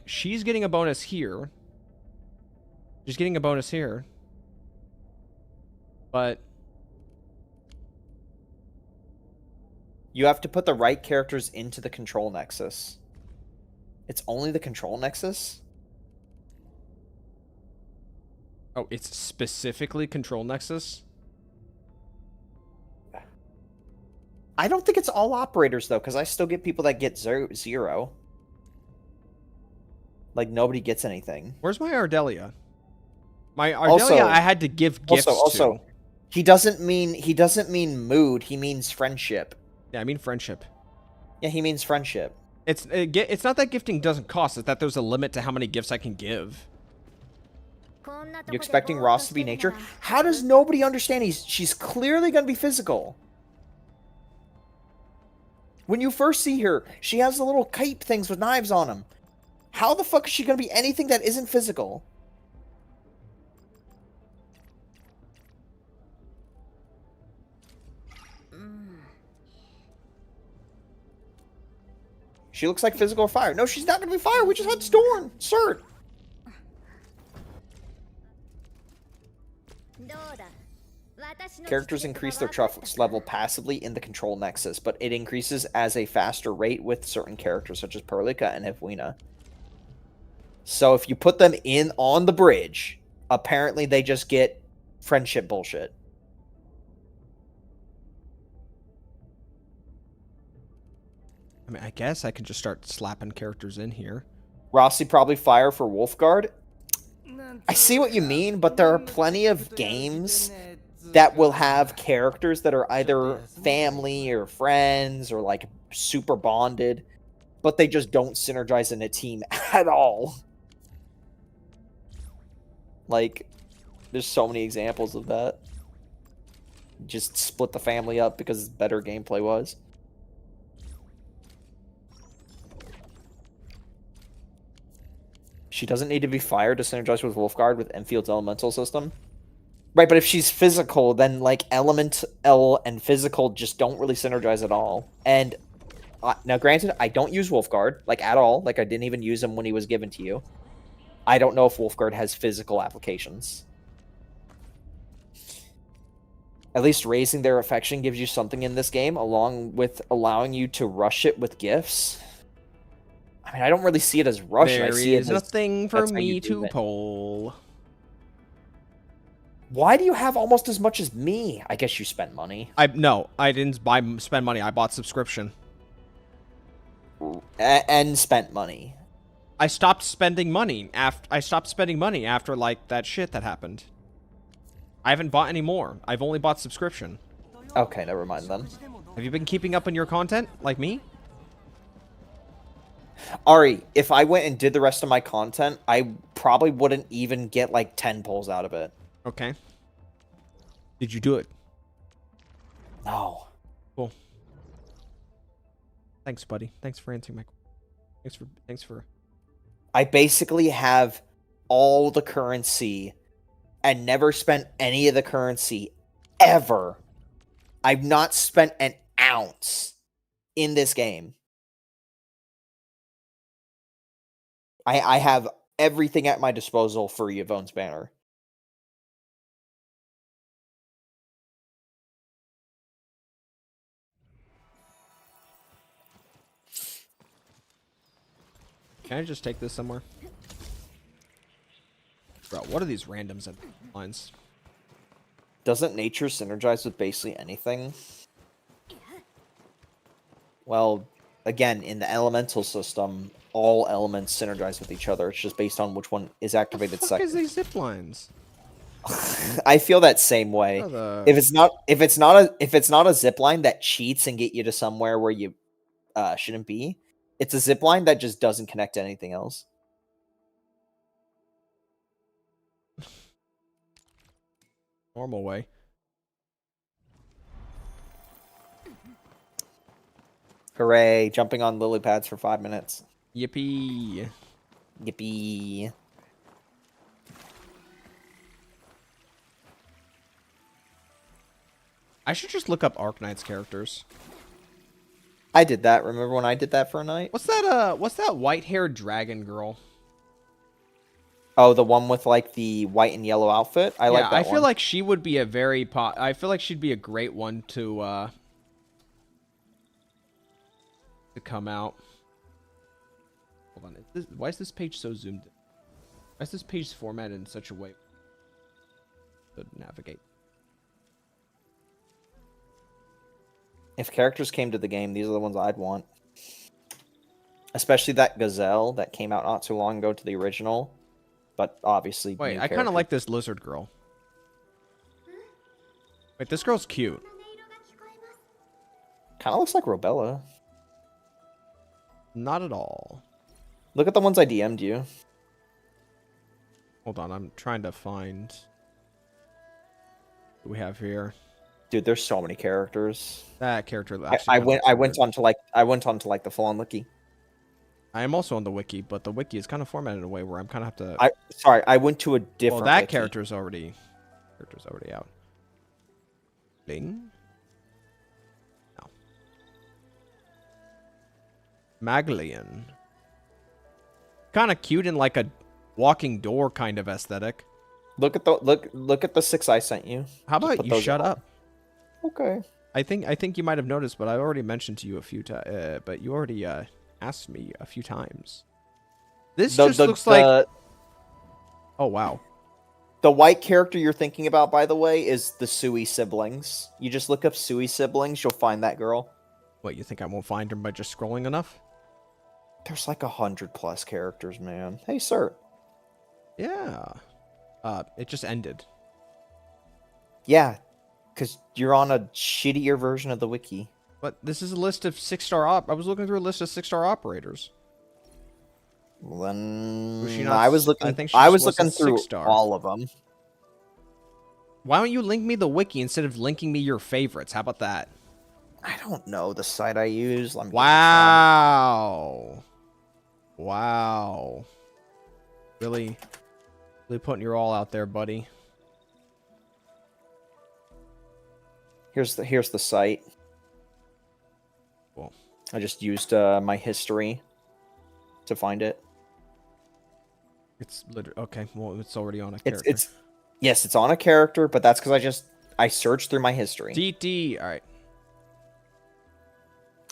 she's getting a bonus here. She's getting a bonus here. But You have to put the right characters into the control nexus. It's only the control nexus? oh, it's specifically control nexus? I don't think it's all operators, though, because I still get people that get zero. Like, nobody gets anything. Where's my Ardelia? My Ardelia Also- I had to give gifts to. He doesn't mean mood, he means friendship. Yeah, I mean friendship. Yeah, he means friendship. It's not that gifting doesn't cost, it's that there's a limit to how many gifts I can give. You expecting Ross to be nature? How does nobody understand she's clearly going to be physical? When you first see her, she has the little kite things with knives on them. How the fuck is she going to be anything that isn't physical? She looks like physical fire. No, she's not going to be fire. We just had Storm. Cert. Characters increase their trust level passively in the control nexus, but it increases as a faster rate with certain characters such as Perlica and Hevwina. So if you put them in on the bridge, apparently they just get friendship bullshit. I mean, I guess I could just start slapping characters in here. Rossi probably fire for Wolfguard. I see what you mean, but there are plenty of games that will have characters that are either family or friends or like super bonded, but they just don't synergize in a team at all. Like, there's so many examples of that. Just split the family up because better gameplay was. She doesn't need to be fired to synergize with Wolfguard with Enfield's elemental system. Right, but if she's physical, then like elemental and physical just don't really synergize at all. And now, granted, I don't use Wolfguard like at all. Like I didn't even use him when he was given to you. I don't know if Wolfguard has physical applications. At least raising their affection gives you something in this game, along with allowing you to rush it with gifts. I mean, I don't really see it as rushing. There I see is it as, nothing for that's how me you do to it. pull. Why do you have almost as much as me? I guess you spent money. No, I didn't spend money. I bought subscription. And spent money. I stopped spending money after like that shit that happened. I haven't bought any more. I've only bought subscription. Okay, never mind then. Have you been keeping up on your content like me? Ari, if I went and did the rest of my content, I probably wouldn't even get like 10 pulls out of it. Okay. Did you do it? No. Cool. Thanks, buddy. Thanks for answering my. Thanks for. I basically have all the currency and never spent any of the currency ever. I've not spent an ounce in this game. I have everything at my disposal for Yvonne's banner. Can I just take this somewhere? Bro, what are these randoms and lines? Doesn't nature synergize with basically anything? Well, again, in the elemental system, all elements synergize with each other. It's just based on which one is activated What the fuck second. is these zip lines? I feel that same way. If it's not a zip line that cheats and get you to somewhere where you shouldn't be, it's a zip line that just doesn't connect to anything else. Normal way. Hooray, jumping on lily pads for 5 minutes. Yippee. Yippee. I should just look up Arknights characters. I did that. Remember when I did that for a night? What's that white-haired dragon girl? Oh, the one with like the white and yellow outfit? I like that one. I feel like she would be a very I feel like she'd be a great one to come out. Hold on. Why is this page so zoomed in? Why is this page formatted in such a way to navigate? If characters came to the game, these are the ones I'd want. Especially that gazelle that came out not too long ago to the original. But obviously, wait, I kind of like this lizard girl. Wait, this girl's cute. Kind of looks like Robella. Not at all. Look at the ones I DM'd you. Hold on, I'm trying to find what we have here. Dude, there's so many characters. That character. I went on to like the full on wiki. I am also on the wiki, but the wiki is kind of formatted in a way where I'm kind of have to. I went to a different. Well, that wiki. character's already out. Ling. No. Maglian. Kind of cute in like a walking door kind of aesthetic. Look at the 6 I sent you. How Just about put you those shut in. up? Okay. I think you might have noticed, but I already mentioned to you a few times. But you already asked me a few times. This just looks like. Oh wow. The white character you're thinking about, by the way, is the Sui siblings. You just look up Sui siblings, you'll find that girl. What, you think I won't find her by just scrolling enough? There's like 100+ characters, man. Hey, sir. Yeah. It just ended. Yeah, because you're on a shittier version of the wiki. But this is a list of 6-star I was looking through a list of 6-star operators. Well, then Was she not I was looking. I think she I just was wasn't looking through 6-star. all of them. Why don't you link me the wiki instead of linking me your favorites? How about that? I don't know the site I use. Let me Wow. Wow. Really putting your all out there, buddy. Here's the site. Cool. I just used my history to find it. It's literally okay. Well, it's already on a character. Yes, it's on a character, but that's because I searched through my history. DT. All right.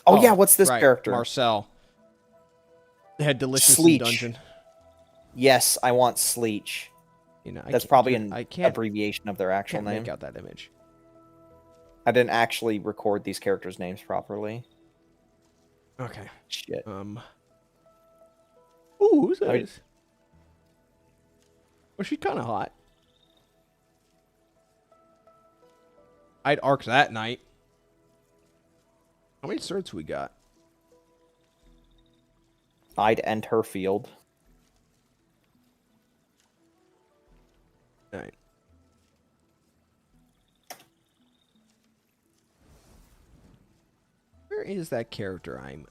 Oh yeah, what's this right, character? Marcel. They had delicious Sleech. dungeon. Yes, I want Sleech. You know, That's probably an I can't abbreviation of their actual name. make out that image. I didn't actually record these characters' names properly. Okay. Shit. Ooh, who's that? Well, she's kind of hot. I'd arc that night. How many certs we got? I'd end her field. All right. Where is that character I'm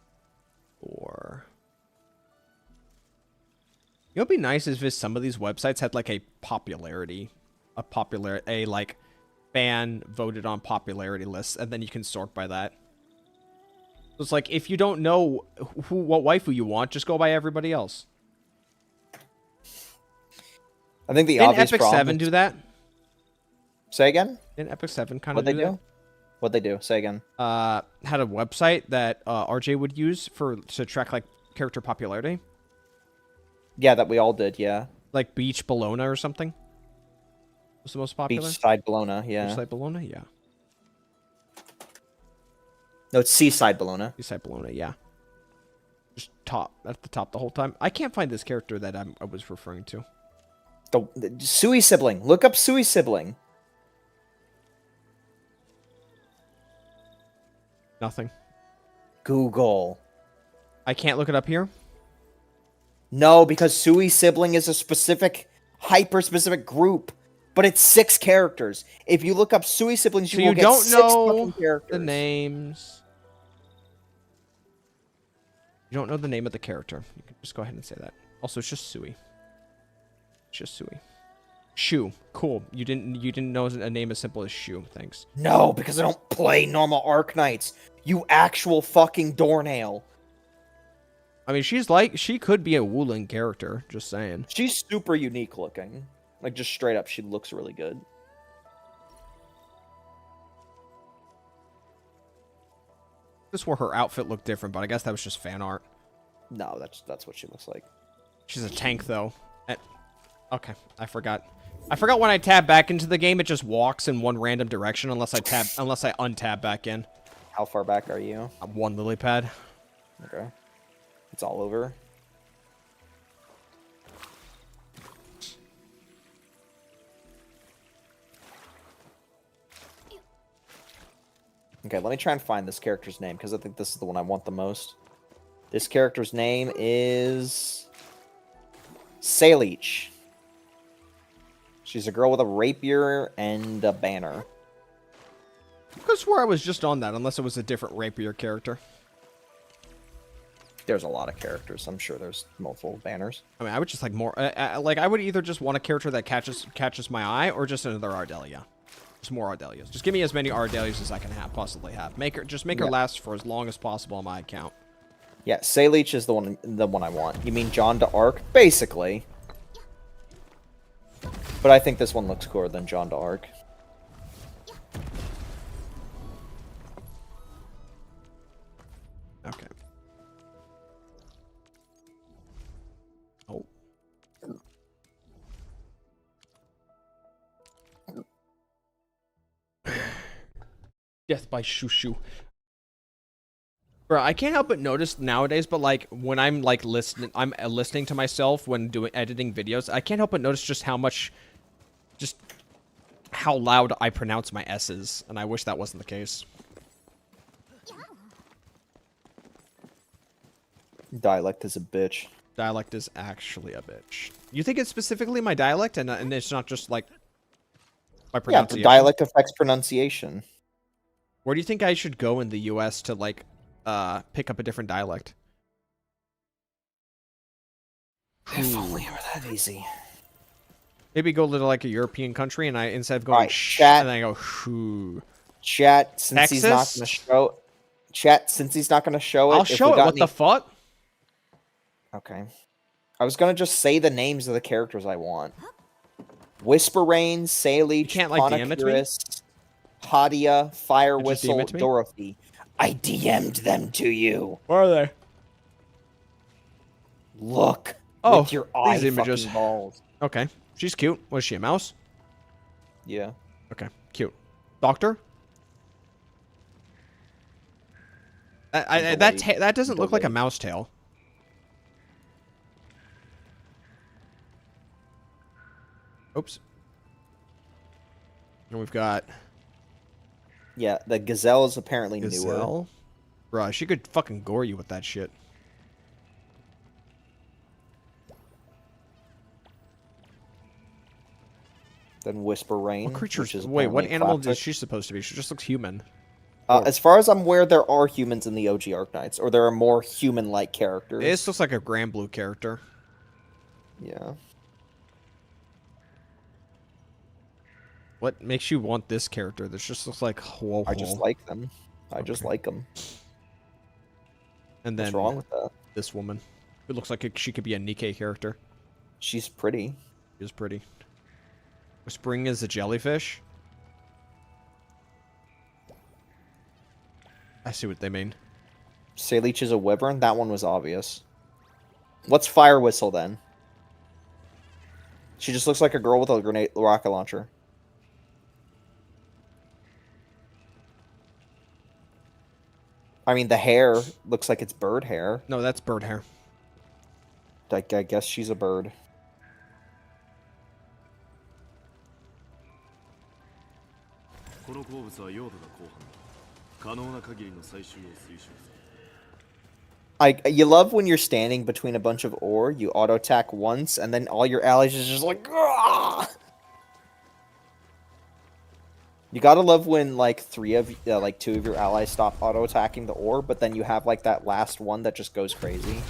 for? You know what'd be nice is if some of these websites had like a like fan voted on popularity lists, and then you can sort by that. So it's like if you don't know what waifu you want, just go by everybody else. I think the Didn't obvious Epic problem 7 do that? Say again? Didn't Epic 7 kind What'd of they do? What'd they do? Say again. Had a website that RJ would use to track like character popularity. Yeah, that we all did, yeah. Like Beach Bologna or something? Was the most popular? Beachside Bologna, yeah. Beachside Bologna, yeah. No, it's Seaside Bologna. Beachside Bologna, yeah. Just at the top the whole time. I can't find this character that I was referring to. The Sui sibling. Look up Sui sibling. Nothing. Google. I can't look it up here? No, because Sui sibling is a specific, hyper-specific group. But it's 6 characters. If you look up Sui siblings, So you will you get don't 6 know fucking characters. the names. You don't know the name of the character. You can just go ahead and say that. Also, it's just Sui. It's just Sui. Shu. Cool. You didn't know a name as simple as Shu. Thanks. No, because I don't play normal Arknights. You actual fucking doornail. I mean, she could be a Wooling character. Just saying. She's super unique looking. Like, just straight up, she looks really good. This where her outfit looked different, but I guess that was just fan art. No, that's what she looks like. She's a tank, though. Okay, I forgot. I forgot when I tab back into the game, it just walks in one random direction unless I untab back in. How far back are you? I'm 1 lily pad. Okay. It's all over. Okay, let me try and find this character's name, because I think this is the one I want the most. This character's name is... Saleech. She's a girl with a rapier and a banner. I could swear I was just on that, unless it was a different rapier character. There's a lot of characters. I'm sure there's multiple banners. I mean, I would just like more... like, I would either just want a character that catches my eye, or just another Ardelia. Just more Ardelias. Just give me as many Ardelias as I can possibly have. Just make her last for as long as possible on my account. Yeah, Saleech is the one I want. You mean John d'Arc? Basically. But I think this one looks cooler than John d'Arc. Okay. Oh. Death by Shushu. Bro, I can't help but notice nowadays, but like when I'm like listening to myself when editing videos, I can't help but notice just how loud I pronounce my S's, and I wish that wasn't the case. Dialect is a bitch. Dialect is actually a bitch. You think it's specifically my dialect, and it's not just like my Yeah, pronunciation? the dialect affects pronunciation. Where do you think I should go in the U.S. to like pick up a different dialect? If only it were that easy. Maybe go to like a European country, and I instead of going Alright, shh, chat. and then I go shoo. Chat, since he's not Texas? going to show. Chat, since he's not going to show it. I'll if we show it. got What the fuck? Okay. I was gonna just say the names of the characters I want. Whisper Rain, Saleech, You can't, like, DM it to me? Conocurus, Hadia, Fire Could you just DM Whistle, it to me? Dorothy. I DM'd them to you. Where are they? Look. Oh, with your eye these images. fucking balls. Okay. She's cute. Was she a mouse? Yeah. Okay. Cute. Doctor? That doesn't look like a mouse tail. Oops. And we've got Yeah, the Gazelle is apparently newer. Gazelle. Bruh, she could fucking gore you with that shit. Then Whisper Rain. What creature? which is Wait, what apparently animal classic. is she supposed to be? She just looks human. As far as I'm aware, there are humans in the OG Arknights, or there are more human-like characters. This looks like a Grand Blue character. Yeah. What makes you want this character? This just looks like whoa. I just like them. I just like them. And then What's wrong with that? this woman. It looks like she could be a Nikkei character. She's pretty. She is pretty. Spring is a jellyfish. I see what they mean. Saleech is a wyvern. That one was obvious. What's Fire Whistle then? She just looks like a girl with a grenade rocket launcher. I mean, the hair looks like it's bird hair. No, that's bird hair. I guess she's a bird. You love when you're standing between a bunch of ore, you auto attack once, and then all your allies is just like, "Grah!" You gotta love when like two of your allies stop auto attacking the ore, but then you have like that last one that just goes crazy.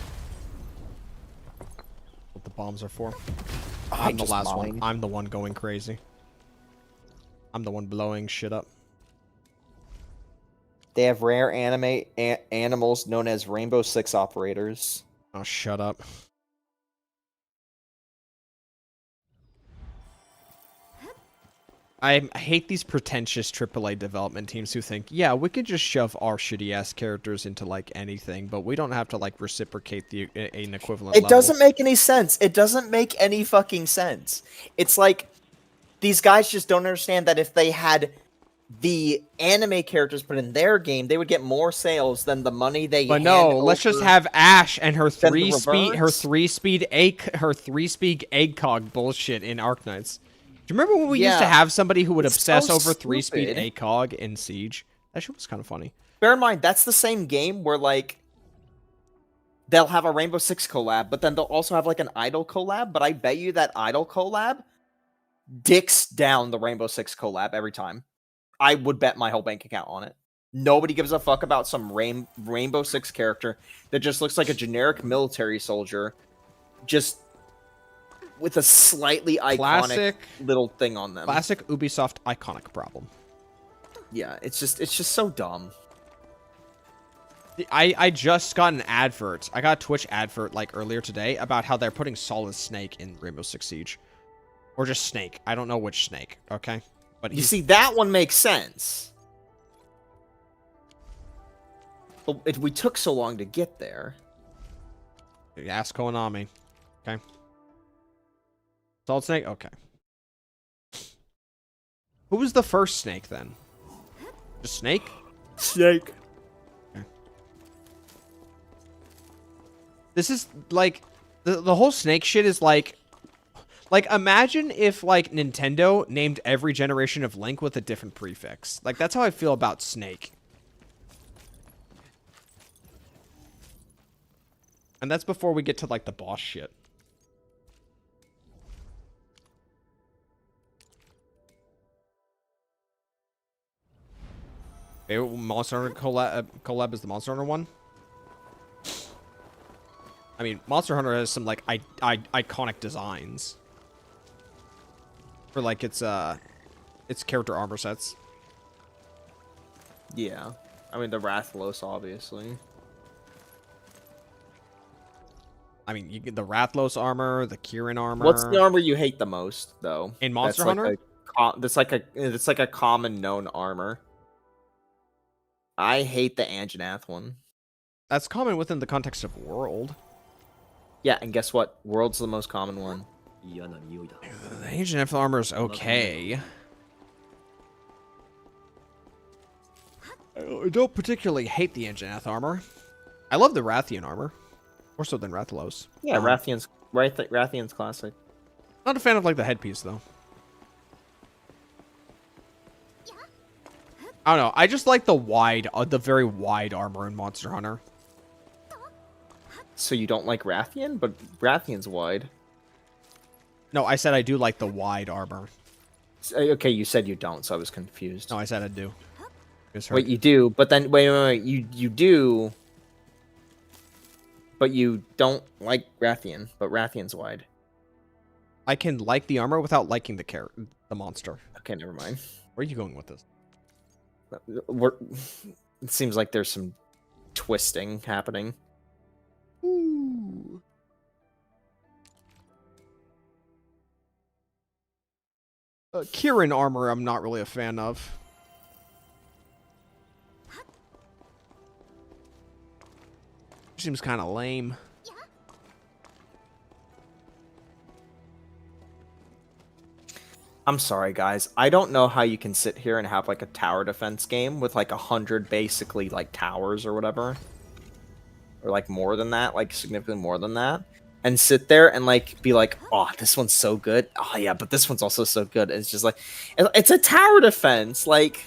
What the bombs are for. I I'm the just last one. mined. I'm the one going crazy. I'm the one blowing shit up. They have rare animals known as Rainbow Six operators. Oh, shut up. I hate these pretentious AAA development teams who think, yeah, we could just shove our shitty-ass characters into, like, anything, but we don't have to, like, reciprocate an equivalent It level. doesn't make any sense. It doesn't make any fucking sense. It's like, these guys just don't understand that if they had the anime characters put in their game, they would get more sales than the money they But hand no, let's just over. have Ash and her Then the three speed egg cog bullshit in Arknights. Do you remember when we used to Yeah. have somebody who would It's obsess so over 3-speed stupid. ACOG in Siege? That shit was kind of funny. Bear in mind, that's the same game where, like, they'll have a Rainbow Six collab, but then they'll also have, like, an Idol collab, but I bet you that Idol collab dicks down the Rainbow Six collab every time. I would bet my whole bank account on it. Nobody gives a fuck about some Rainbow Six character that just looks like a generic military soldier, just with a slightly iconic Classic little thing on them. Classic Ubisoft iconic problem. Yeah, it's just so dumb. I just got an advert. I got a Twitch advert like earlier today about how they're putting Solid Snake in Rainbow Six Siege. Or just Snake. I don't know which Snake, okay? But You see, that one makes sense. But we took so long to get there. Ask Konami. Okay. Solid Snake? Okay. Who was the first Snake, then? Just Snake? Snake. Okay. This is, like... The whole Snake shit is, like... Like, imagine if, like, Nintendo named every generation of Link with a different prefix. Like, that's how I feel about Snake. And that's before we get to, like, the boss shit. Okay, Monster Hunter collab is the Monster Hunter one? I mean, Monster Hunter has some, like, iconic designs. For, like, its character armor sets. Yeah. I mean, the Rathlos, obviously. I mean, you get the Rathlos armor, the Kirin armor. What's the armor you hate the most, though? In Monster That's Hunter? That's like a common known armor. I hate the Anjanath one. That's common within the context of World. Yeah, and guess what? World's the most common one. The Anjanath armor is okay. I don't particularly hate the Anjanath armor. I love the Rathian armor. More so than Rathalos. Yeah, Rathian's classic. Not a fan of, like, the headpiece, though. I don't know. I just like the very wide armor in Monster Hunter. So you don't like Rathian? But Rathian's wide. No, I said I do like the wide armor. Okay, you said you don't, so I was confused. No, I said I do. Wait, you do, but then wait. You do, but you don't like Rathian. But Rathian's wide. I can like the armor without liking the monster. Okay, never mind. Where are you going with this? It seems like there's some twisting happening. Ooh. Kirin armor, I'm not really a fan of. Seems kind of lame. I'm sorry, guys. I don't know how you can sit here and have like a tower defense game with like 100 basically like towers or whatever. Or like more than that, like significantly more than that. And sit there and like be like, oh, this one's so good. Oh yeah, but this one's also so good. And it's just like, it's a tower defense. Like,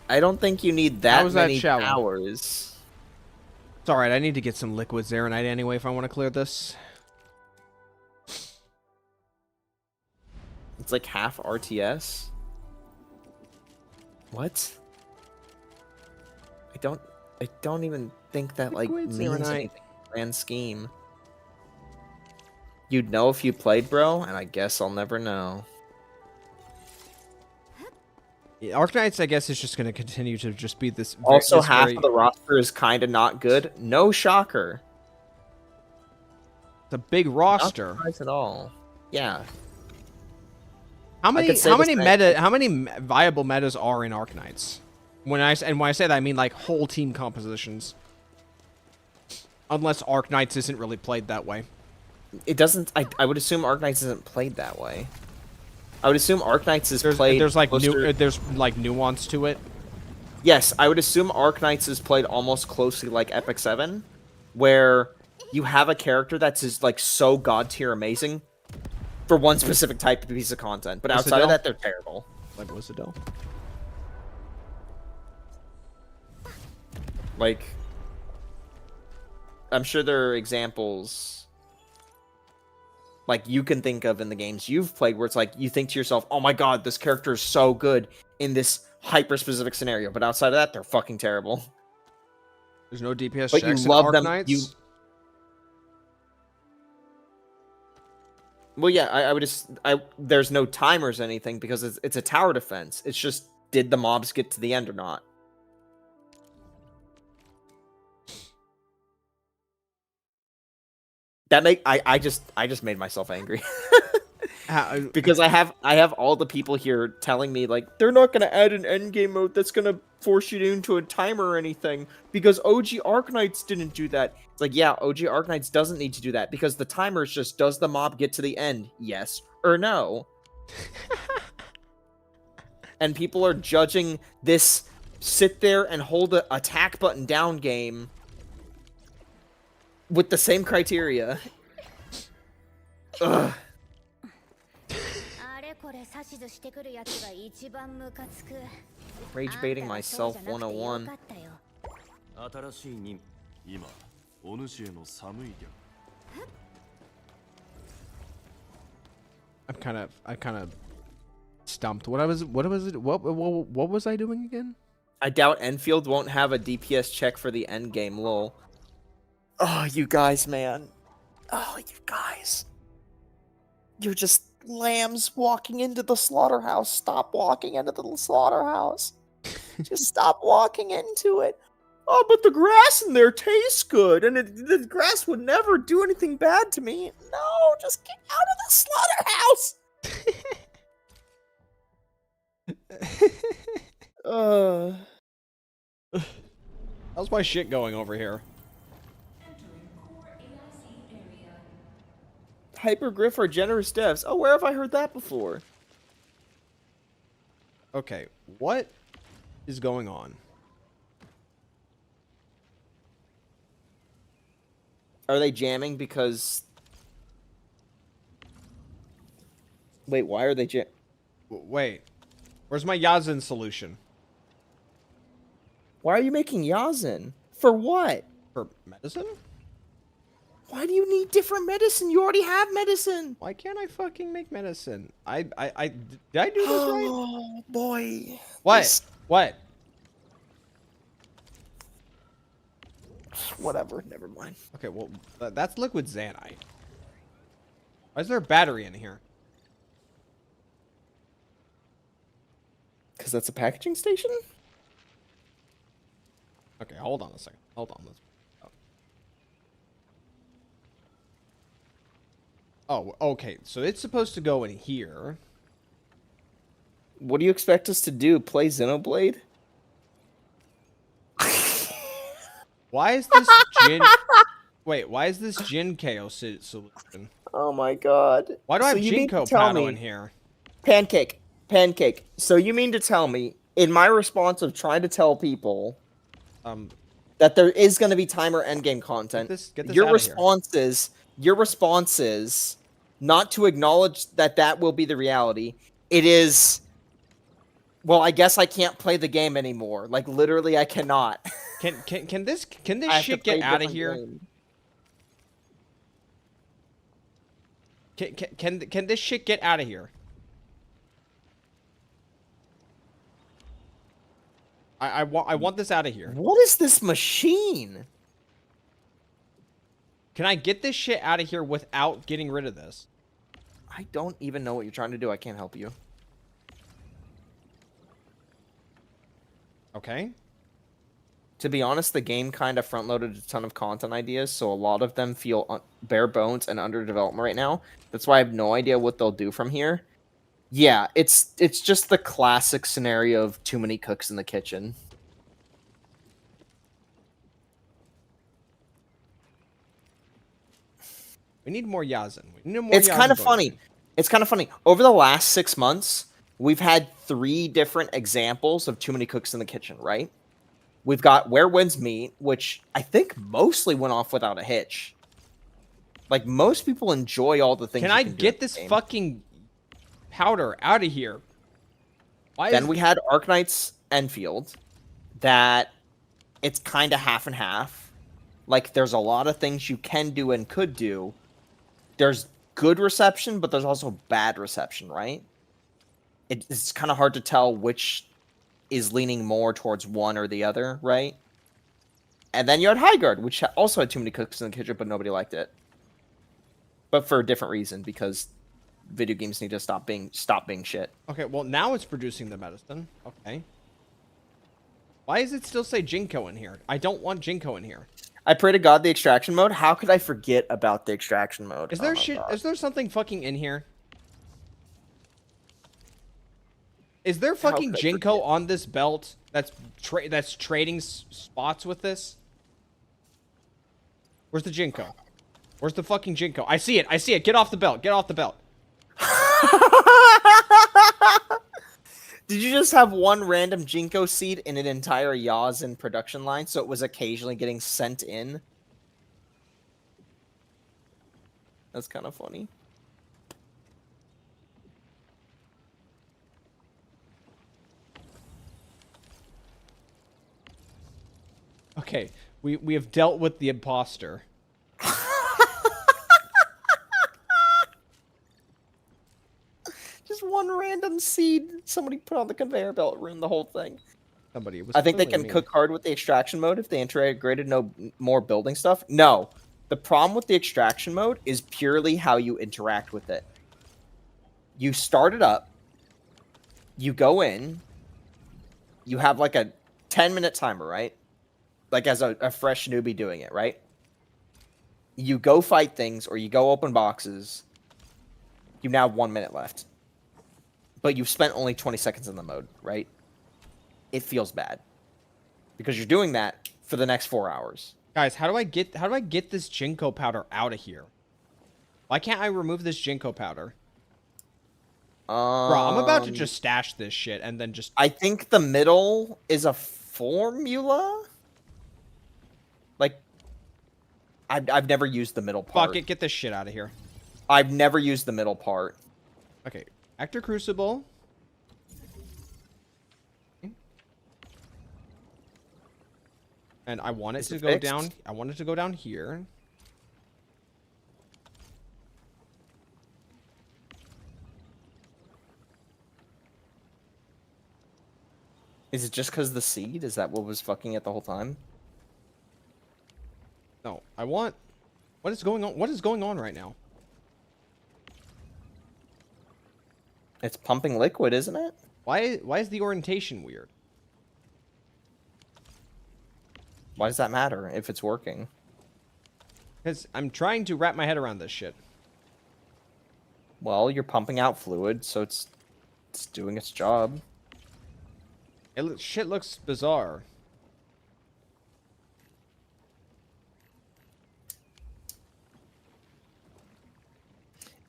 I don't think you need that many towers. It's alright, I need to get some liquid Zeronite anyway if I want to clear this. It's like half RTS. What? I don't even think that like Liquid means Zeronite. anything in the grand scheme. You'd know if you played, bro, and I guess I'll never know. Yeah, Arknights, I guess, is just going to continue to just be this. Also, half of the roster is kind of not good. No shocker. It's a big roster. Not surprised at all. Yeah. How many viable metas are in Arknights? When I say that, I mean like whole team compositions. Unless Arknights isn't really played that way. It doesn't. I would assume Arknights isn't played that way. I would assume Arknights is played. There's like nuance to it. Yes, I would assume Arknights is played almost closely like Epic 7, where you have a character that's just like so god tier amazing for one specific type of piece of content, but outside of that, they're terrible. Like Wizardell. Like, I'm sure there are examples like you can think of in the games you've played where it's like you think to yourself, oh my god, this character is so good in this hyper specific scenario, but outside of that, they're fucking terrible. There's no DPS but checks you love in them. Arknights? Well, yeah, I would just there's no timers or anything because it's a tower defense. It's just, did the mobs get to the end or not? I just made myself angry. How- Because I have all the people here telling me like they're not gonna add an endgame mode that's gonna force you into a timer or anything because OG Arknights didn't do that. It's like, yeah, OG Arknights doesn't need to do that because the timer is just, does the mob get to the end? Yes or no? And people are judging this sit there and hold the attack button down game with the same criteria. Ugh. Rage baiting myself 101. 新しい任今お主への寒い逆 I kind of stumped. What was I doing again? I doubt Enfield won't have a DPS check for the end game, lol. Oh, you guys, man. Oh, you guys. You're just lambs walking into the slaughterhouse. Stop walking into the slaughterhouse. Just stop walking into it. Oh, but the grass in there tastes good, and the grass would never do anything bad to me. No, just get out of the slaughterhouse. How's my shit going over here? Hypergriff or generous devs. Oh, where have I heard that before? Okay, what is going on? Are they jamming because... Wait, why are they Wait, where's my Yazin solution? Why are you making Yazin? For what? For medicine? Why do you need different medicine? You already have medicine. Why can't I fucking make medicine? Did I do this right? Oh, boy. What? What? Whatever, never mind. Okay, well, that's liquid Xanite. Why is there a battery in here? Because that's a packaging station? Okay, hold on a second. Hold on. Oh, okay. So it's supposed to go in here. What do you expect us to do? Play Xenoblade? Why is this Jin... Wait, why is this Jinko solution? Oh my god. Why do I So have you mean Jinko to tell paddle me- in here? Pancake. So you mean to tell me, in my response of trying to tell people that there is going to be timer endgame content, Get this your outta here. response is not to acknowledge that will be the reality. It is, well, I guess I can't play the game anymore. Like literally, I cannot. Can this I have to shit play get out of different here? game. Can this shit get out of here? I want this out of here. What is this machine? Can I get this shit out of here without getting rid of this? I don't even know what you're trying to do. I can't help you. Okay. To be honest, the game kind of front-loaded a ton of content ideas, so a lot of them feel bare bones and under development right now. That's why I have no idea what they'll do from here. Yeah, it's just the classic scenario of too many cooks in the kitchen. We need more Yazin. We need more It's Yazin kind of going funny. in. It's kind of funny. Over the last 6 months, we've had 3 different examples of too many cooks in the kitchen, right? We've got Where Winds Meet, which I think mostly went off without a hitch. Like, most people enjoy all the things Can you I can do get in the this game. fucking powder out of here? Why Then is... we had Arknights Enfield, that it's kind of half and half. Like, there's a lot of things you can do and could do. There's good reception, but there's also bad reception, right? It's kind of hard to tell which is leaning more towards one or the other, right? And then you had Highguard, which also had too many cooks in the kitchen, but nobody liked it. But for a different reason, because video games need to stop being shit. Okay, well, now it's producing the medicine. Okay. Why does it still say Jinko in here? I don't want Jinko in here. I pray to God the extraction mode. How could I forget about the extraction mode? Is there Oh my shit? God. Is there something fucking in here? Is there How fucking could I Jinko forget? on this belt that's trading spots with this? Where's the Jinko? Where's the fucking Jinko? I see it. I see it. Get off the belt. Get off the belt. Did you just have one random Jinko seed in an entire Yazin production line, so it was occasionally getting sent in? That's kind of funny. Okay, we have dealt with the imposter. Just one random seed somebody put on the conveyor belt ruined the whole thing. Somebody was. I think they clearly can me. cook hard with the extraction mode if they integrated no more building stuff. No. The problem with the extraction mode is purely how you interact with it. You start it up, you go in, you have like a 10-minute timer, right? Like as a fresh newbie doing it, right? You go fight things or you go open boxes. You now have 1 minute left. But you've spent only 20 seconds in the mode, right? It feels bad. Because you're doing that for the next 4 hours. Guys, how do I get this Jinko powder out of here? Why can't I remove this Jinko powder? Bro, I'm about to just stash this shit and then just... I think the middle is a formula? Like, I've never used the middle part. Fuck it, get this shit out of here. I've never used the middle part. Okay, Actor Crucible. And I want it Is to it go fixed? down. I want it to go down here. Is it just because the seed? Is that what was fucking it the whole time? No, I want... What is going on? What is going on right now? It's pumping liquid, isn't it? Why is the orientation weird? Why does that matter if it's working? Because I'm trying to wrap my head around this shit. Well, you're pumping out fluid, so it's doing its job. Shit looks bizarre.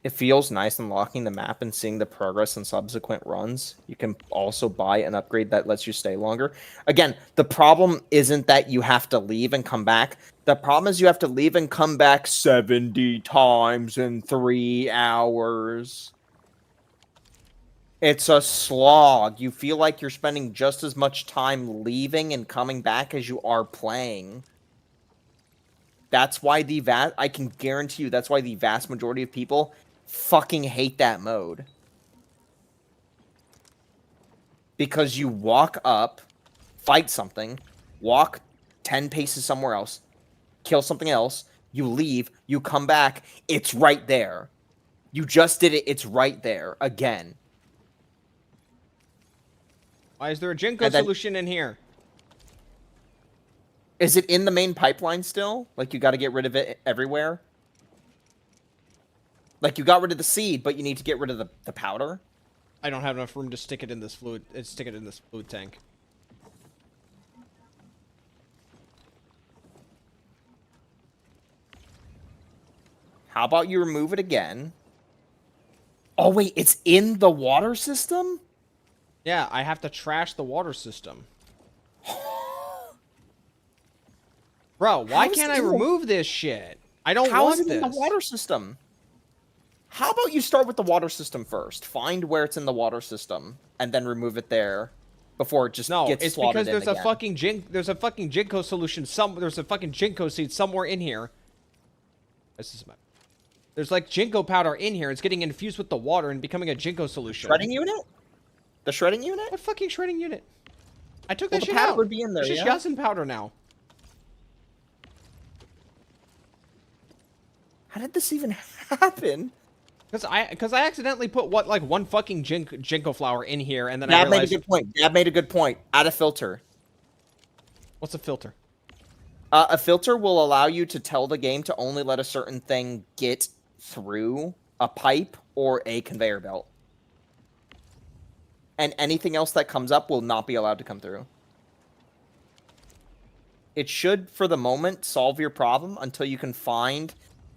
It feels nice unlocking the map and seeing the progress in subsequent runs. You can also buy an upgrade that lets you stay longer. Again, the problem isn't that you have to leave and come back. The problem is you have to leave and come back 70 times in 3 hours. It's a slog. You feel like you're spending just as much time leaving and coming back as you are playing. That's why I can guarantee you that's why the vast majority of people fucking hate that mode. Because you walk up, fight something, walk 10 paces somewhere else, kill something else, you leave, you come back, it's right there. You just did it, it's right there, again. Why is there a Jinko solution in here? Is it in the main pipeline still? Like, you gotta get rid of it everywhere? Like, you got rid of the seed, but you need to get rid of the powder? I don't have enough room to stick it in this fluid. Stick it in this fluid tank. How about you remove it again? Oh, wait, it's in the water system? Yeah, I have to trash the water system. Bro, why can't I remove this shit? I don't How want is it this. in the water system? How about you start with the water system first? Find where it's in the water system, and then remove it there before it just gets it's slotted because in there's again. there's a fucking Jinko solution. There's a fucking Jinko seed somewhere in here. There's like Jinko powder in here. It's getting infused with the water and becoming a Jinko solution. Shredding unit? The shredding unit? What fucking shredding unit? I took Well, that the shit powder out. would be in there, It's just yeah? Yasin powder now. How did this even happen? Because I accidentally put one fucking Jinko flower in here, and then I Dad made a realized... good point. Dad made a good point. Add a filter. What's a filter? A filter will allow you to tell the game to only let a certain thing get through a pipe or a conveyor belt. And anything else that comes up will not be allowed to come through. It should, for the moment, solve your problem until you can find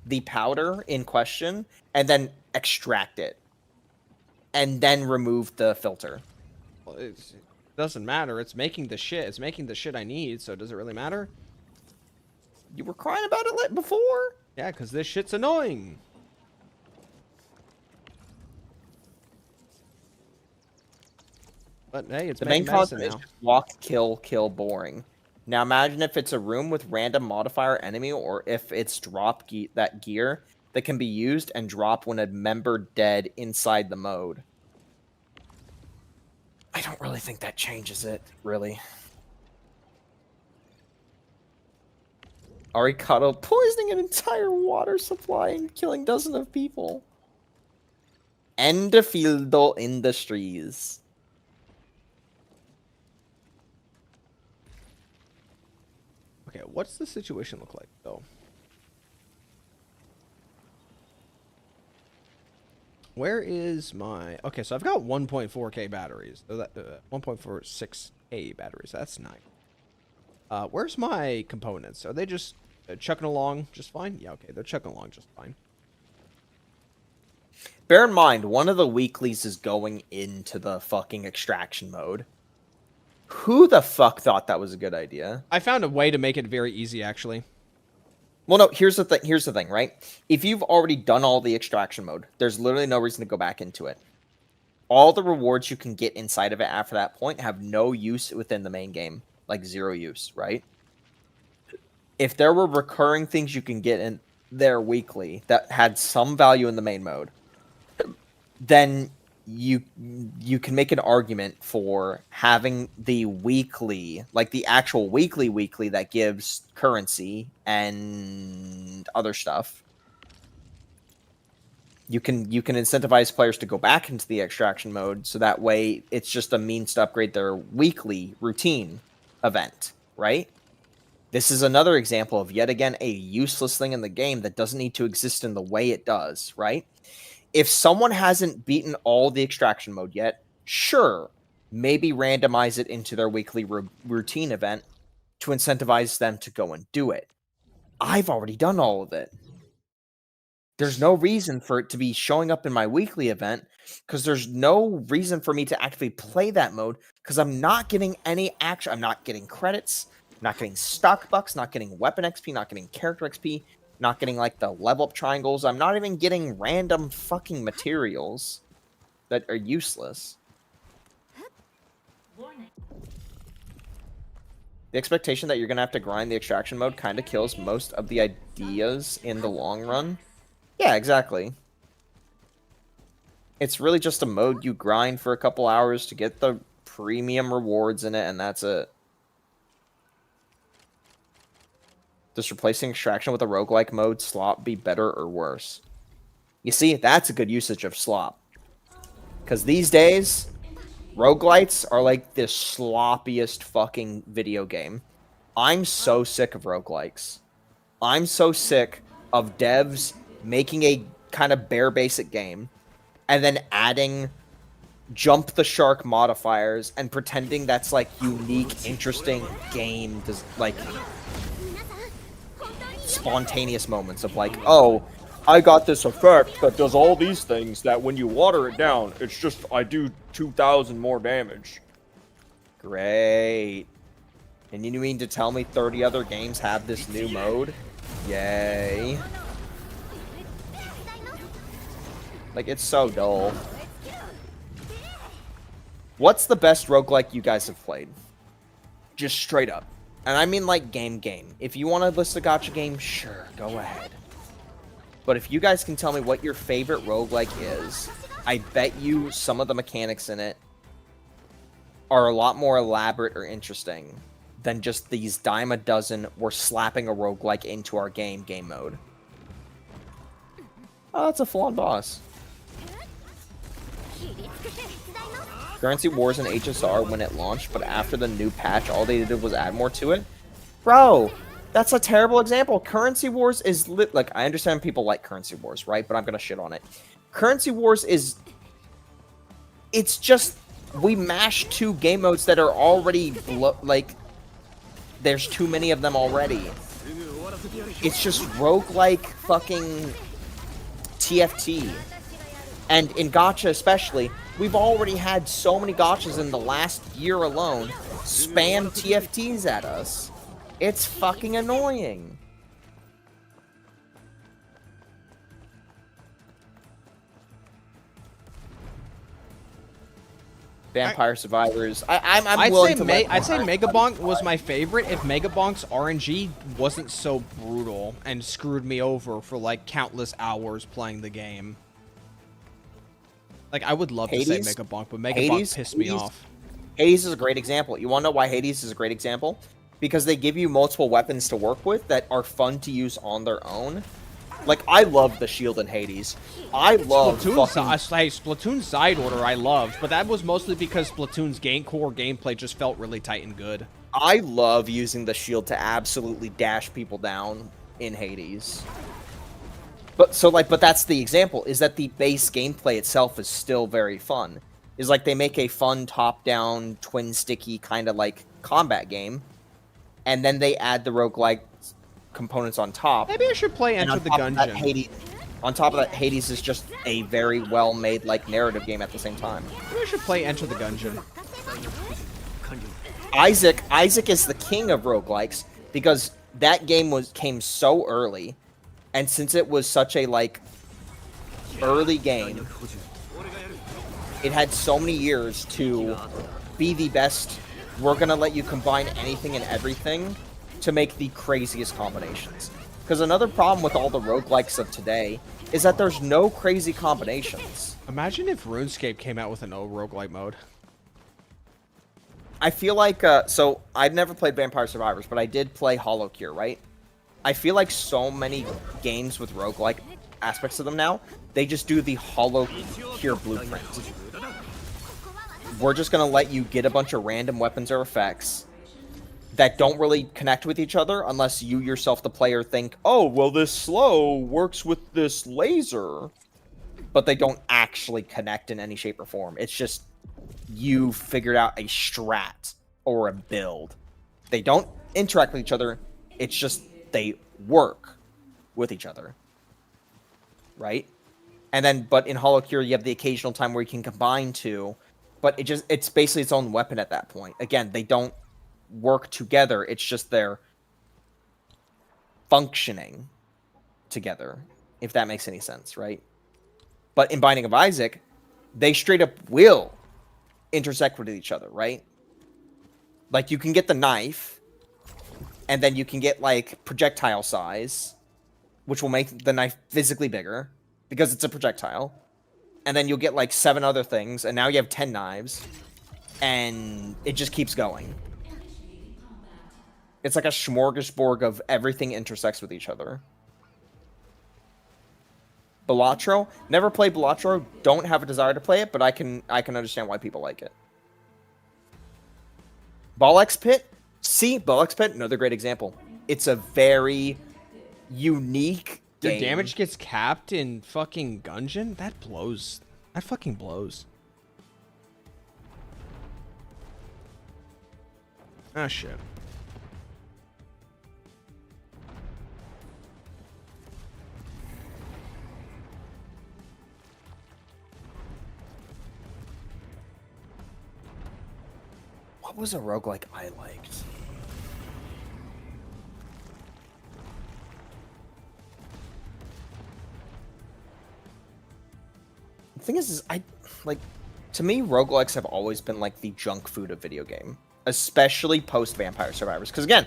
the powder in question and then extract it. And then remove the filter. Well, it doesn't matter. It's making the shit. It's making the shit I need, so does it really matter? You were crying about it before? Yeah, because this shit's annoying. But hey, it's the main making cause medicine is now. just walk, kill, boring. Now imagine if it's a room with random modifier enemy, or if it's drop that gear that can be used and drop when a member dead inside the mode. I don't really think that changes it, really. Arikado poisoning an entire water supply and killing dozens of people. Endfield Industries. Okay, what's the situation look like, though? Where is my... Okay, so I've got 1.4K batteries. So that 1.46K batteries. That's nice. Where's my components? Are they just chucking along just fine? Yeah, okay, they're chucking along just fine. Bear in mind, one of the weeklies is going into the fucking extraction mode. Who the fuck thought that was a good idea? I found a way to make it very easy, actually. Well, no, here's the thing. Here's the thing, right? If you've already done all the extraction mode, there's literally no reason to go back into it. All the rewards you can get inside of it after that point have no use within the main game. Like, 0 use, right? If there were recurring things you can get in there weekly that had some value in the main mode, then you can make an argument for having the weekly, like the actual weekly that gives currency and other stuff. You can incentivize players to go back into the extraction mode, so that way it's just a means to upgrade their weekly routine event, right? This is another example of, yet again, a useless thing in the game that doesn't need to exist in the way it does, right? If someone hasn't beaten all the extraction mode yet, sure, maybe randomize it into their weekly routine event to incentivize them to go and do it. I've already done all of it. There's no reason for it to be showing up in my weekly event, because there's no reason for me to actively play that mode, because I'm not getting any action. I'm not getting credits, not getting stock bucks, not getting weapon XP, not getting character XP, not getting, like, the level up triangles. I'm not even getting random fucking materials that are useless. The expectation that you're going to have to grind the extraction mode kind of kills most of the ideas in the long run. Yeah, exactly. It's really just a mode you grind for a couple hours to get the premium rewards in it, and that's it. Does replacing extraction with a roguelike mode slop be better or worse? You see, that's a good usage of slop. Because these days, roguelites are like the sloppiest fucking video game. I'm so sick of roguelikes. I'm so sick of devs making a kind of bare basic game and then adding jump the shark modifiers and pretending that's like unique, interesting game, like spontaneous moments of like, oh, I got this effect that does all these things that when you water it down, it's just, I do 2,000 more damage. Great. And you mean to tell me 30 other games have this new mode? Yay. Like, it's so dull. What's the best roguelike you guys have played? Just straight up. And I mean, like, game. If you want to list a gacha game, sure, go ahead. But if you guys can tell me what your favorite roguelike is, I bet you some of the mechanics in it are a lot more elaborate or interesting than just these dime a dozen, we're slapping a roguelike into our game mode. Oh, that's a full-on boss. Currency wars in HSR when it launched, but after the new patch, all they did was add more to it? Bro, That's a terrible example. Currency Wars is like, I understand people like Currency Wars, right? But I'm gonna shit on it. Currency Wars is, it's just, we mash 2 game modes that are already like, there's too many of them already. It's just roguelike fucking TFT. And in gacha especially, we've already had so many gachas in the last year alone spam TFTs at us. It's fucking annoying. Vampire Survivors. I'm willing to I'd say Megabonk was my favorite if Megabonk's RNG wasn't so brutal and screwed me over for like countless hours playing the game. Like, I would love to say Megabonk, but Megabonk pissed me off. Hades is a great example. You want to know why Hades is a great example? Because they give you multiple weapons to work with that are fun to use on their own. Like, I love the shield in Hades. I love Splatoon Side Order I loved, but that was mostly because Splatoon's core gameplay just felt really tight and good. I love using the shield to absolutely dash people down in Hades. But that's the example, is that the base gameplay itself is still very fun. Is like they make a fun top-down, twin-sticky kind of like combat game, and then they add the roguelike components on top. Maybe I should play Enter the Gungeon. On top of that, Hades is just a very well-made like narrative game at the same time. Maybe I should play Enter the Gungeon. Isaac is the king of roguelikes because that game came so early, and since it was such a like early game, it had so many years to be the best. We're gonna let you combine anything and everything to make the craziest combinations. Because another problem with all the roguelikes of today is that there's no crazy combinations. Imagine if RuneScape came out with an roguelike mode. I feel like, so I've never played Vampire Survivors, but I did play Hollow Cure, right? I feel like so many games with roguelike aspects of them now, they just do the Hollow Cure blueprint. We're just gonna let you get a bunch of random weapons or effects that don't really connect with each other unless you yourself, the player, think, oh, well, this slow works with this laser. But they don't actually connect in any shape or form. It's just you figured out a strat or a build. They don't interact with each other. It's just they work with each other. Right? And then, but in Hollow Cure, you have the occasional time where you can combine 2. But it's basically its own weapon at that point. Again, they don't work together. It's just they're functioning together, if that makes any sense, right? But in Binding of Isaac, they straight up will intersect with each other, right? Like, you can get the knife, and then you can get, like, projectile size, which will make the knife physically bigger, because it's a projectile. And then you'll get, like, 7 other things, and now you have 10 knives, and it just keeps going. It's like a smorgasbord of everything intersects with each other. Balatro, never played Balatro, don't have a desire to play it, but I can understand why people like it. Ball-X Pit? See, Ball-X Pit, another great example. It's a very unique game. The damage gets capped in fucking Gungeon? That blows. That fucking blows. Ah, shit. What was a roguelike I liked? The thing is I like, to me, roguelikes have always been like the junk food of video game, especially post Vampire Survivors. Because again,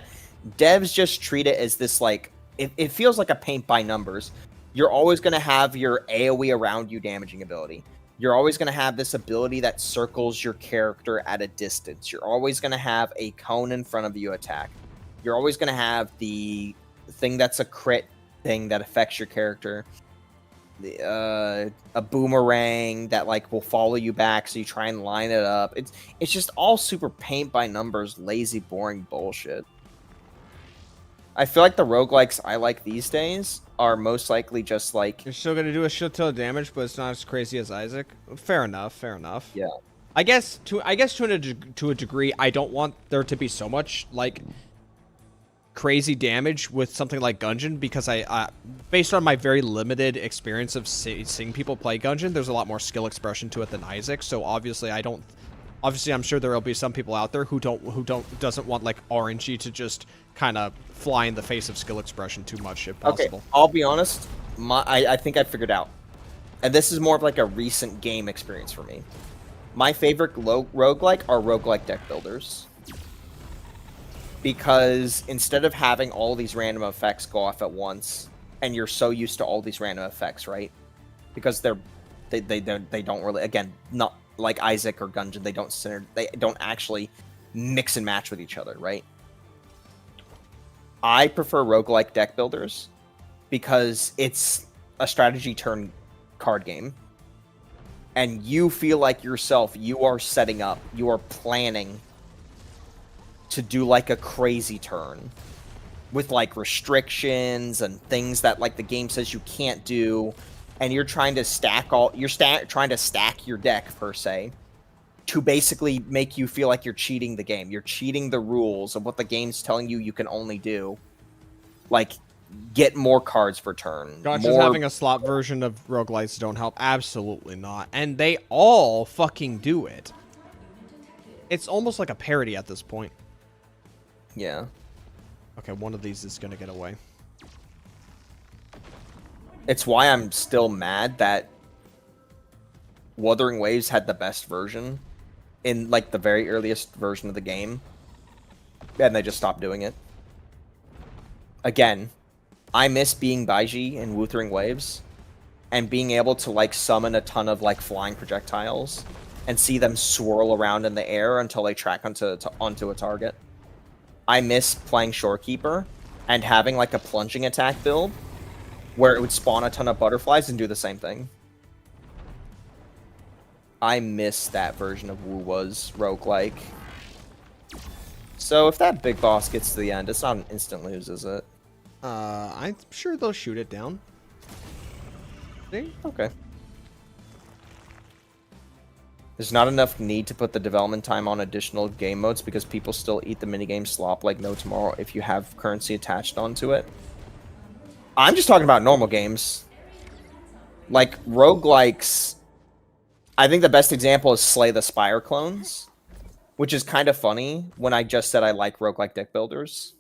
devs just treat it as this like, it feels like a paint by numbers. You're always going to have your AoE around you damaging ability. You're always going to have this ability that circles your character at a distance. You're always going to have a cone in front of you attack. You're always going to have the thing that's a crit thing that affects your character. A boomerang that like will follow you back, so you try and line it up. It's just all super paint by numbers, lazy, boring bullshit. I feel like the roguelikes I like these days are most likely just like You're still gonna do a shit ton of damage, but it's not as crazy as Isaac. Fair enough. Fair enough. yeah. I guess to a degree, I don't want there to be so much like crazy damage with something like Gungeon because based on my very limited experience of seeing people play Gungeon, there's a lot more skill expression to it than Isaac. So obviously, I'm sure there will be some people out there who doesn't want like RNG to just kind of fly in the face of skill expression too much if possible. Okay, I'll be honest. I think I figured out, and this is more of like a recent game experience for me. My favorite roguelike are roguelike deck builders. Because instead of having all these random effects go off at once, and you're so used to all these random effects, right? Because they don't really, again, not like Isaac or Gungeon, they don't actually mix and match with each other, right? I prefer roguelike deck builders because it's a strategy turn card game. And you feel like yourself, you are setting up, you are planning to do like a crazy turn with like restrictions and things that like the game says you can't do, and you're trying to stack your deck per se to basically make you feel like you're cheating the game. You're cheating the rules of what the game's telling you can only do. Like, get more cards per turn. Gotcha's having a slot version of roguelites don't help. Absolutely not. And they all fucking do it. It's almost like a parody at this point. Yeah. Okay, one of these is going to get away. It's why I'm still mad that Wuthering Waves had the best version in like the very earliest version of the game. And they just stopped doing it. Again, I miss being Baiji in Wuthering Waves and being able to like summon a ton of like flying projectiles and see them swirl around in the air until they track onto a target. I miss playing Shorekeeper and having like a plunging attack build where it would spawn a ton of butterflies and do the same thing. I miss that version of Wu-Wa's roguelike. So if that big boss gets to the end, it's not an instant lose, is it? I'm sure they'll shoot it down. See? Okay. There's not enough need to put the development time on additional game modes because people still eat the minigame slop like no tomorrow if you have currency attached onto it. I'm just talking about normal games. Like, roguelikes... I think the best example is Slay the Spire clones, which is kind of funny when I just said I like roguelike deck builders.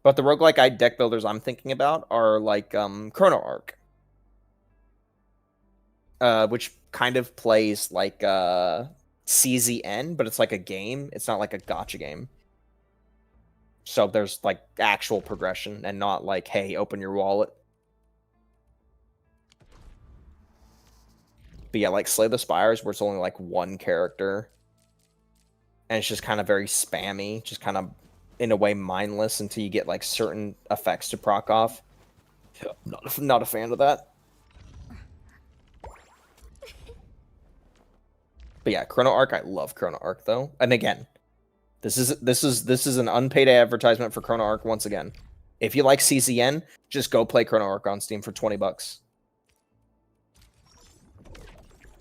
But the roguelike deck builders I'm thinking about are like Chrono Arc. Which kind of plays like CZN, but it's like a game. It's not like a gacha game. So there's like actual progression and not like, hey, open your wallet. But yeah, like Slay the Spires, where it's only like one character. And it's just kind of very spammy, just kind of in a way mindless until you get like certain effects to proc off. Yeah, not a fan of that. But yeah, Chrono Arc, I love Chrono Arc though. And again, this is an unpaid advertisement for Chrono Arc once again. If you like CZN, just go play Chrono Arc on Steam for $20.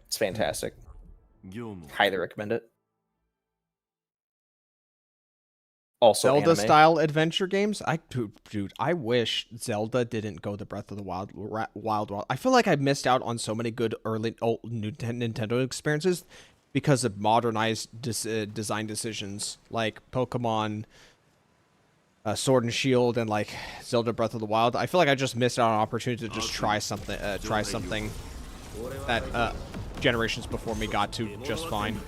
It's fantastic. Highly recommend it. Also, Zelda-style adventure games. Dude, I wish Zelda didn't go the Breath of the Wild. I feel like I missed out on so many good early old Nintendo experiences because of modernized design decisions like Pokemon Sword and Shield and like Zelda Breath of the Wild. I feel like I just missed out on an opportunity to just try something that generations before me got to just fine.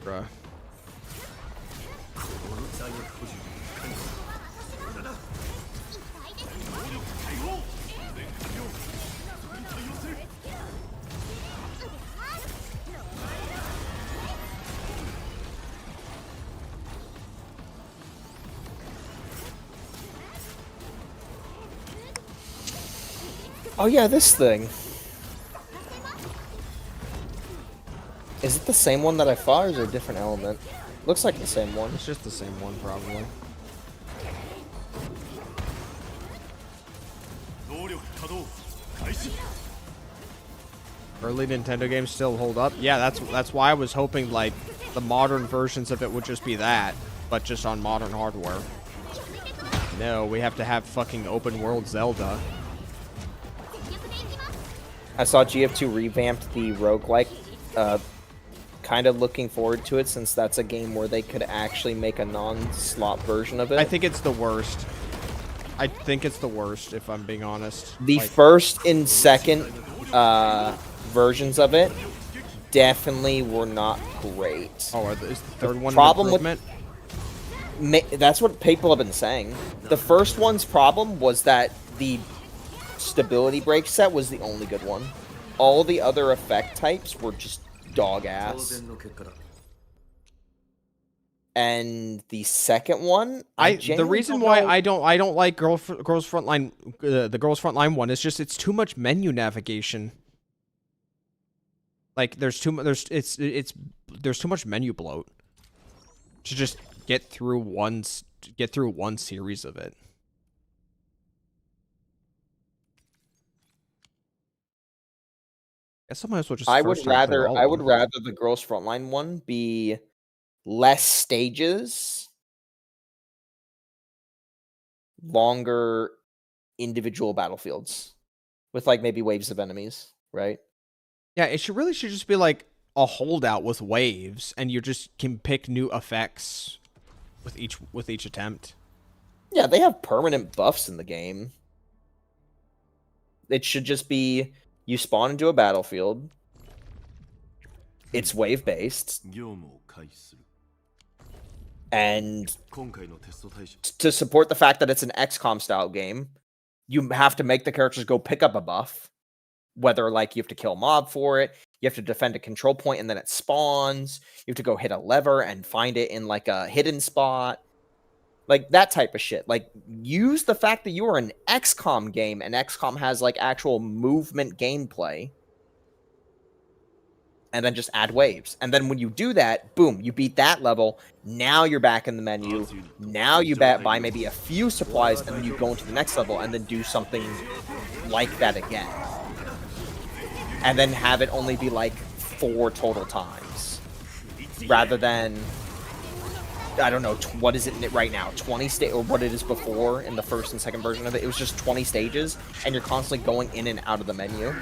Bruh. Oh yeah, this thing. Is it the same one that I fought, or is it a different element? Looks like the same one. It's just the same one, probably. Early Nintendo games still hold up. Yeah, that's why I was hoping like the modern versions of it would just be that, but just on modern hardware. No, we have to have fucking open world Zelda. I saw GF2 revamped the roguelike. Kind of looking forward to it, since that's a game where they could actually make a non-slot version of it. I think it's the worst. I think it's the worst, if I'm being honest. The Like, first and second versions of it definitely were not great. oh, is the third one problem an with- improvement? That's what people have been saying. The first one's problem was that the stability break set was the only good one. All the other effect types were just dog ass. And the second one, The genuinely reason don't why know- I don't like Girls Frontline, the Girls Frontline one is just it's too much menu navigation. Like there's too much menu bloat to just get through one series of it. I guess I might as well just. I first would time play rather all I of would them. rather the Girls Frontline one be less stages, longer individual battlefields with like maybe waves of enemies, right? Yeah, it should just be like a holdout with waves, and you just can pick new effects with each attempt. Yeah, they have permanent buffs in the game. It should just be you spawn into a battlefield. It's wave based, and to support the fact that it's an XCOM style game, you have to make the characters go pick up a buff. Whether like you have to kill a mob for it, you have to defend a control point and then it spawns. You have to go hit a lever and find it in like a hidden spot. Like that type of shit. Like use the fact that you are an XCOM game and XCOM has like actual movement gameplay. And then just add waves. And then when you do that, boom, you beat that level. Now you're back in the menu. Now you buy maybe a few supplies and then you go into the next level and then do something like that again. And then have it only be like 4 total times. Rather than, I don't know, what is it right now? 20 stages, or what it is before in the first and second version of it. It was just 20 stages and you're constantly going in and out of the menu.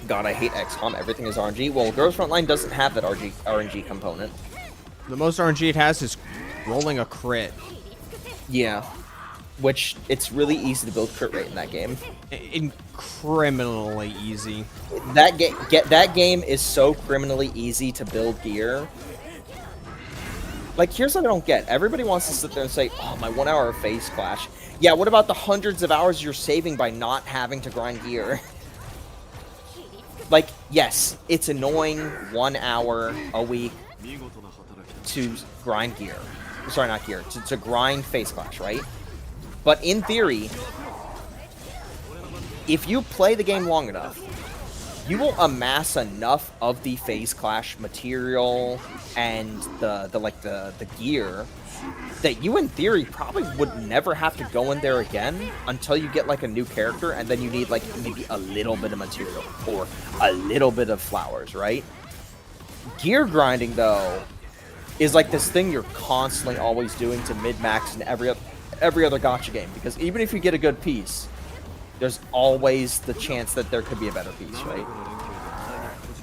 God, I hate XCOM. Everything is RNG. Well, Girls Frontline doesn't have that RNG component. The most RNG it has is rolling a crit. Yeah. Which, it's really easy to build crit rate in that game. Criminally easy. That game is so criminally easy to build gear. Like, here's what I don't get. Everybody wants to sit there and say, oh, my 1 hour of Phase Clash. Yeah, what about the hundreds of hours you're saving by not having to grind gear? Like, yes, it's annoying 1 hour a week to grind gear. Sorry, not gear. To grind Phase Clash, right? But in theory, if you play the game long enough, you will amass enough of the Phase Clash material and the gear that you, in theory, probably would never have to go in there again until you get like a new character, and then you need like maybe a little bit of material or a little bit of flowers, right? Gear grinding, though, is like this thing you're constantly always doing to mid-max in every other gacha game, because even if you get a good piece, there's always the chance that there could be a better piece, right?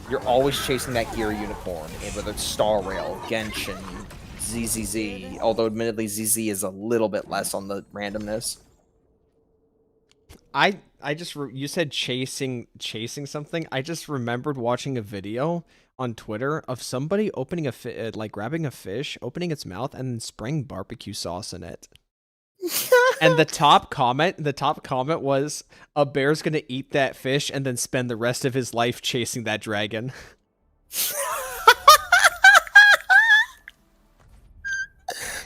You're always chasing that gear unicorn, whether it's Star Rail, Genshin, ZZZ, although admittedly ZZ is a little bit less on the randomness. You said chasing something. I just remembered watching a video on Twitter of somebody opening like grabbing a fish, opening its mouth, and then spraying barbecue sauce in it. And the top comment was, a bear's gonna eat that fish and then spend the rest of his life chasing that dragon.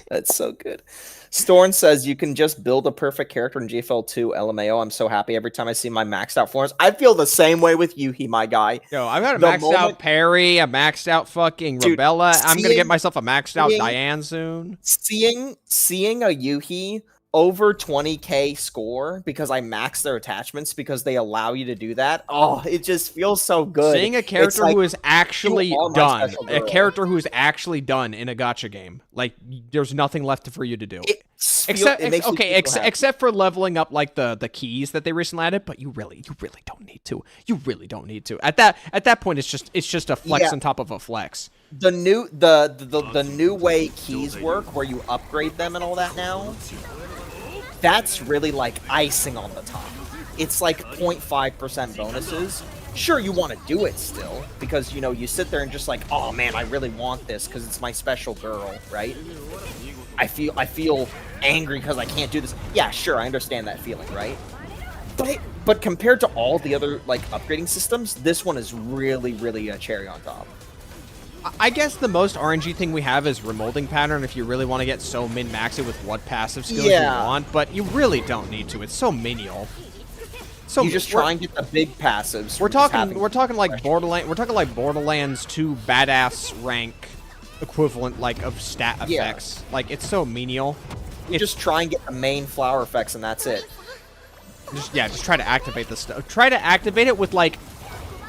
That's so good. Storn says you can just build a perfect character in GFL 2 LMAO. I'm so happy every time I see my maxed out Florence. I feel the same way with Yuhi, my guy. Yo, I've got a The maxed out moment- Perry, a maxed out fucking Dude, Rebella. I'm gonna get seeing- myself a maxed out seeing- Diane soon. Seeing a Yuhi over 20k score because I max their attachments because they allow you to do that. Oh, it just feels so good. Seeing a character like, who is actually you are my done, special a girl. character who is actually done in a gacha game, like there's nothing left for you to do. Except for leveling up like the keys that they recently added, but you really don't need to. You really don't need to. At that point, it's just a flex on top of a flex. The new way keys work, where you upgrade them and all that now, that's really like icing on the top. It's like 0.5% bonuses. Sure, you want to do it still, because, you know, you sit there and just like, oh man, I really want this because it's my special girl, right? I feel angry because I can't do this. Yeah, sure, I understand that feeling, right? But compared to all the other, like, upgrading systems, this one is really a cherry on top. I guess the most RNG thing we have is remolding pattern if you really want to get so min-max it with what passive skills you want, but you really don't need to. It's so menial. So you just try and get the big passives. We're talking like Borderlands 2 badass rank equivalent like of stat effects. Like it's so menial. You just try and get the main flower effects and that's it. Just try to activate the stuff. Try to activate it with like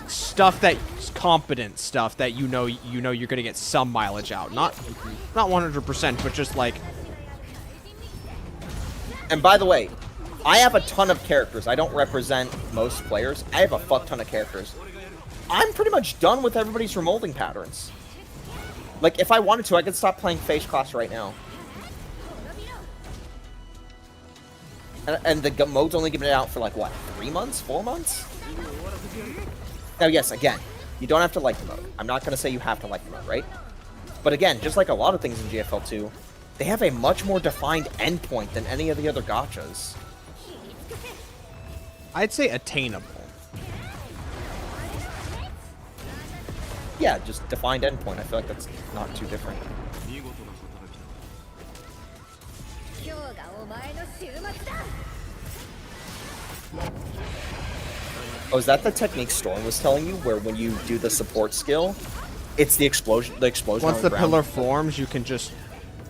stuff that's competent stuff that you know you're gonna get some mileage out. Not 100%, but just like. And by the way, I have a ton of characters. I don't represent most players. I have a fuck ton of characters. I'm pretty much done with everybody's remolding patterns. Like, if I wanted to, I could stop playing Phase Class right now. And the mode's only giving it out for, like, what, 3 months? 4 months? Now, yes, again, you don't have to like the mode. I'm not going to say you have to like the mode, right? But again, just like a lot of things in GFL 2, they have a much more defined endpoint than any of the other gachas. I'd say attainable. Yeah, just defined endpoint. I feel like that's not too different. Oh, is that the technique Storm was telling you, where when you do the support skill, it's the explosion Once on the ground? pillar forms, you can just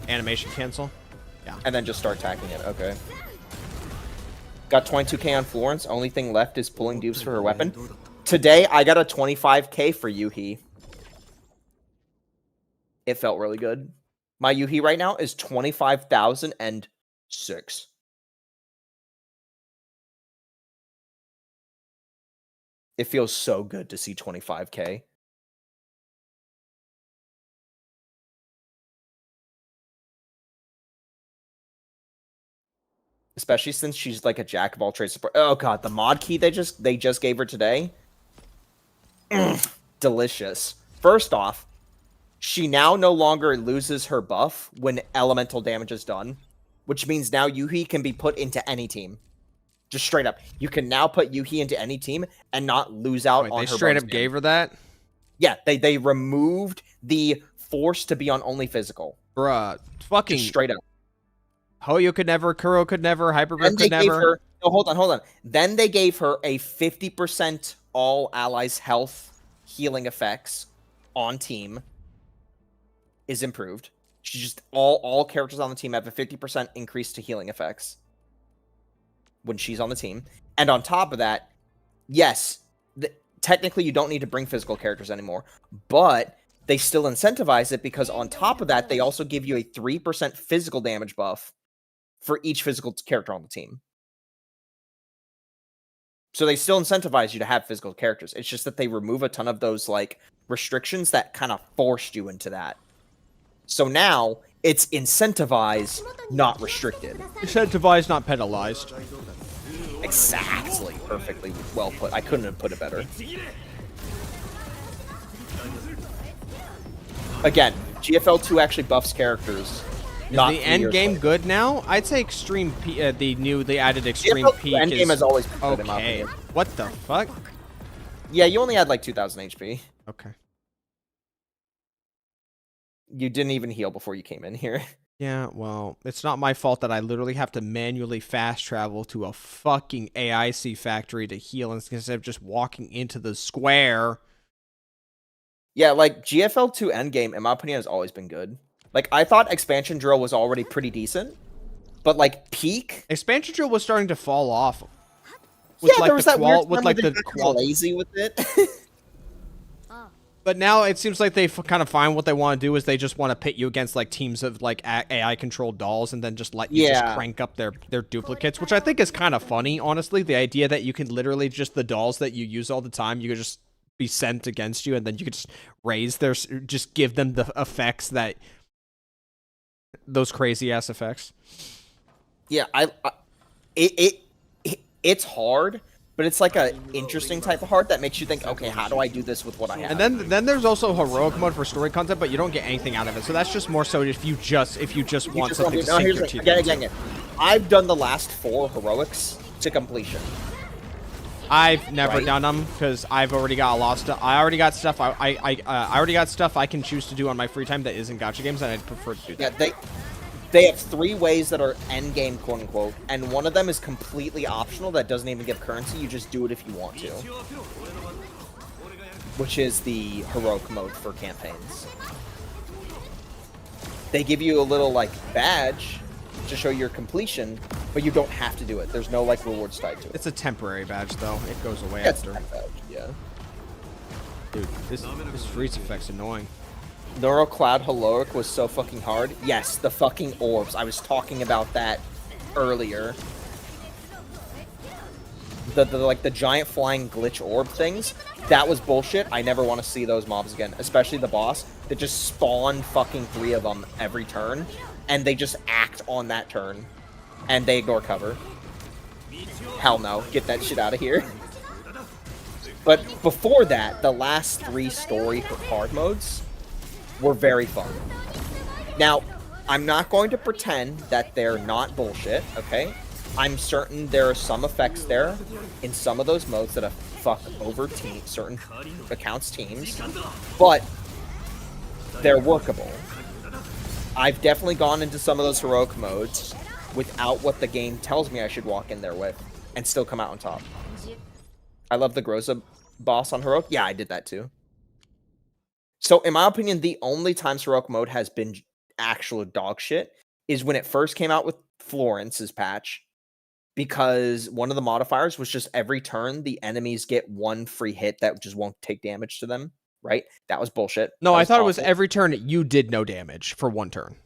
animation cancel. Yeah. And then just start attacking it. Okay. Got 22k on Florence. Only thing left is pulling dupes for her weapon. Today, I got a 25k for Yuhi. It felt really good. My Yuhi right now is 25,006. It feels so good to see 25k. Especially since she's like a jack of all trades support. Oh god, the mod key they just gave her today. Delicious. First off, she now no longer loses her buff when elemental damage is done, which means now Yuhi can be put into any team. Just straight up, you can now put Yuhi into any team and not lose out on her. They straight bonus up damage. gave her that? Yeah, they removed the force to be on only physical. Bruh, fucking Just straight up. Hoyo could never, Kuro could never, Hypergrip Then they could gave never. her. No, hold on. Then they gave her a 50% all allies health healing effects on team is improved. She just all characters on the team have a 50% increase to healing effects when she's on the team. And on top of that, yes, technically you don't need to bring physical characters anymore, but they still incentivize it because on top of that, they also give you a 3% physical damage buff for each physical character on the team. So they still incentivize you to have physical characters. It's just that they remove a ton of those like restrictions that kind of forced you into that. So now it's incentivized, not restricted. Incentivized, not penalized. Exactly. Perfectly well put. I couldn't have put it better. Again, GFL 2 actually buffs characters. Is the end game good now? I'd say Extreme Peak. They added Extreme GFL 2 Peak. end game has always been good in my okay. opinion. What the fuck? Yeah, you only had like 2,000 HP. Okay. You didn't even heal before you came in here. Yeah, well, it's not my fault that I literally have to manually fast travel to a fucking AIC factory to heal instead of just walking into the square. Yeah, like GFL 2 Endgame, in my opinion, has always been good. Like, I thought Expansion Drill was already pretty decent, but like peak. Expansion Drill was starting to fall off. Yeah, there was that weird time with where like they the got kinda lazy with it. But now it seems like they kind of find what they want to do is they just want to pit you against like teams of like AI controlled dolls and then just let you just crank up their duplicates, which I think is kind of funny, honestly. The idea that you can literally just the dolls that you use all the time, you could just be sent against you and then you could just raise their, just give them the effects that, those crazy ass effects. Yeah, it's hard, but it's like a interesting type of hard that makes you think, okay, how do I do this with what I have? And then there's also heroic mode for story content, but you don't get anything out of it. So that's just more so if you just want something to sink your teeth into. I've done the last 4 heroics to completion. I've never done them because I've already got a lot of stuff. I already got stuff. I already got stuff I can choose to do on my free time that isn't gacha games, and I'd prefer to do that. Yeah, they have 3 ways that are end game, quote unquote, and one of them is completely optional that doesn't even give currency. You just do it if you want to, which is the heroic mode for campaigns. They give you a little like badge to show your completion, but you don't have to do it. There's no like rewards tied to it. It's a temporary badge though. It goes away Yeah, after. Yeah. Dude, this freeze effect's annoying. Neurocloud Heroic was so fucking hard. Yes, the fucking orbs. I was talking about that earlier. The giant flying glitch orb things. That was bullshit. I never want to see those mobs again, especially the boss that just spawned fucking 3 of them every turn, and they just act on that turn, and they ignore cover. Hell no, get that shit out of here. But before that, the last 3 story hard modes were very fun. Now, I'm not going to pretend that they're not bullshit, okay? I'm certain there are some effects there in some of those modes that fuck over certain accounts' teams, but they're workable. I've definitely gone into some of those heroic modes without what the game tells me I should walk in there with and still come out on top. I love the Groza boss on heroic. Yeah, I did that too. So, in my opinion, the only times heroic mode has been actual dog shit is when it first came out with Florence's patch, because one of the modifiers was just every turn the enemies get 1 free hit that just won't take damage to them, right? That was bullshit. No, I thought awful. it was every turn you did no damage for 1 turn.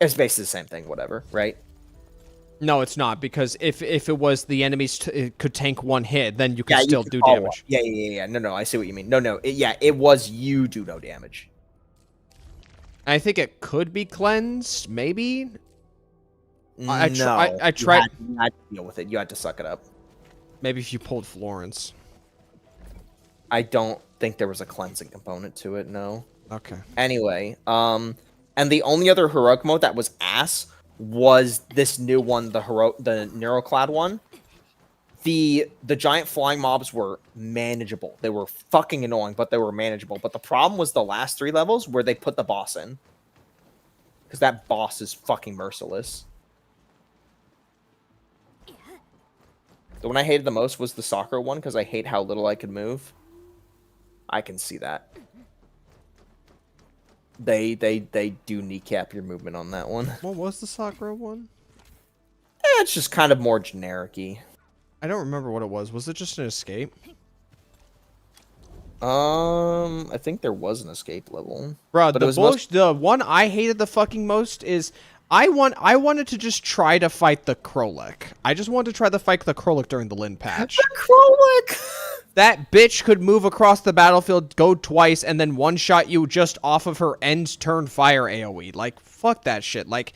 It's basically the same thing, whatever, right? No, it's not, because if it was the enemies could tank 1 hit, then you could still do damage. Yeah. No, I see what you mean. No. It was you do no damage. I think it could be cleansed, maybe? I tried. You had to deal with it. You had to suck it up. Maybe if you pulled Florence. I don't think there was a cleansing component to it, no. Okay. Anyway, and the only other heroic mode that was ass was this new one, the Neuroclad one. The giant flying mobs were manageable. They were fucking annoying, but they were manageable. But the problem was the last 3 levels where they put the boss in. Because that boss is fucking merciless. The one I hated the most was the soccer one, because I hate how little I could move. I can see that. They do kneecap your movement on that one. What was the Sakura one? It's just kind of more generic-y. I don't remember what it was. Was it just an escape? I think there was an escape level. Bro, the one I hated the fucking most is I wanted to just try to fight the Krolek. I just wanted to try to fight the Krolek during the Lin patch. The Krolek! That bitch could move across the battlefield, go twice, and then one-shot you just off of her end turn fire AoE. Like, fuck that shit. Like,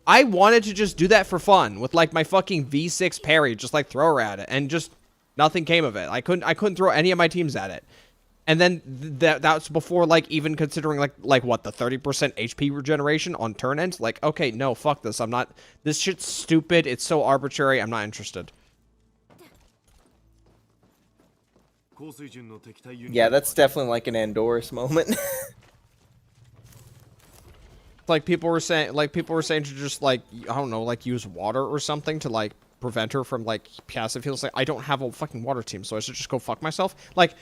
I wanted to just do that for fun with, like, my fucking V6 parry, just, like, throw her at it, and just nothing came of it. I couldn't throw any of my teams at it. And then that's before, like, even considering, like what, the 30% HP regeneration on turn ends? Like, okay, no, fuck this. This shit's stupid. It's so arbitrary. I'm not interested. Yeah, that's definitely like an Andorus moment. Like people were saying to just like, I don't know, like use water or something to like prevent her from like passive heals. Like I don't have a fucking water team, so I should just go fuck myself. Like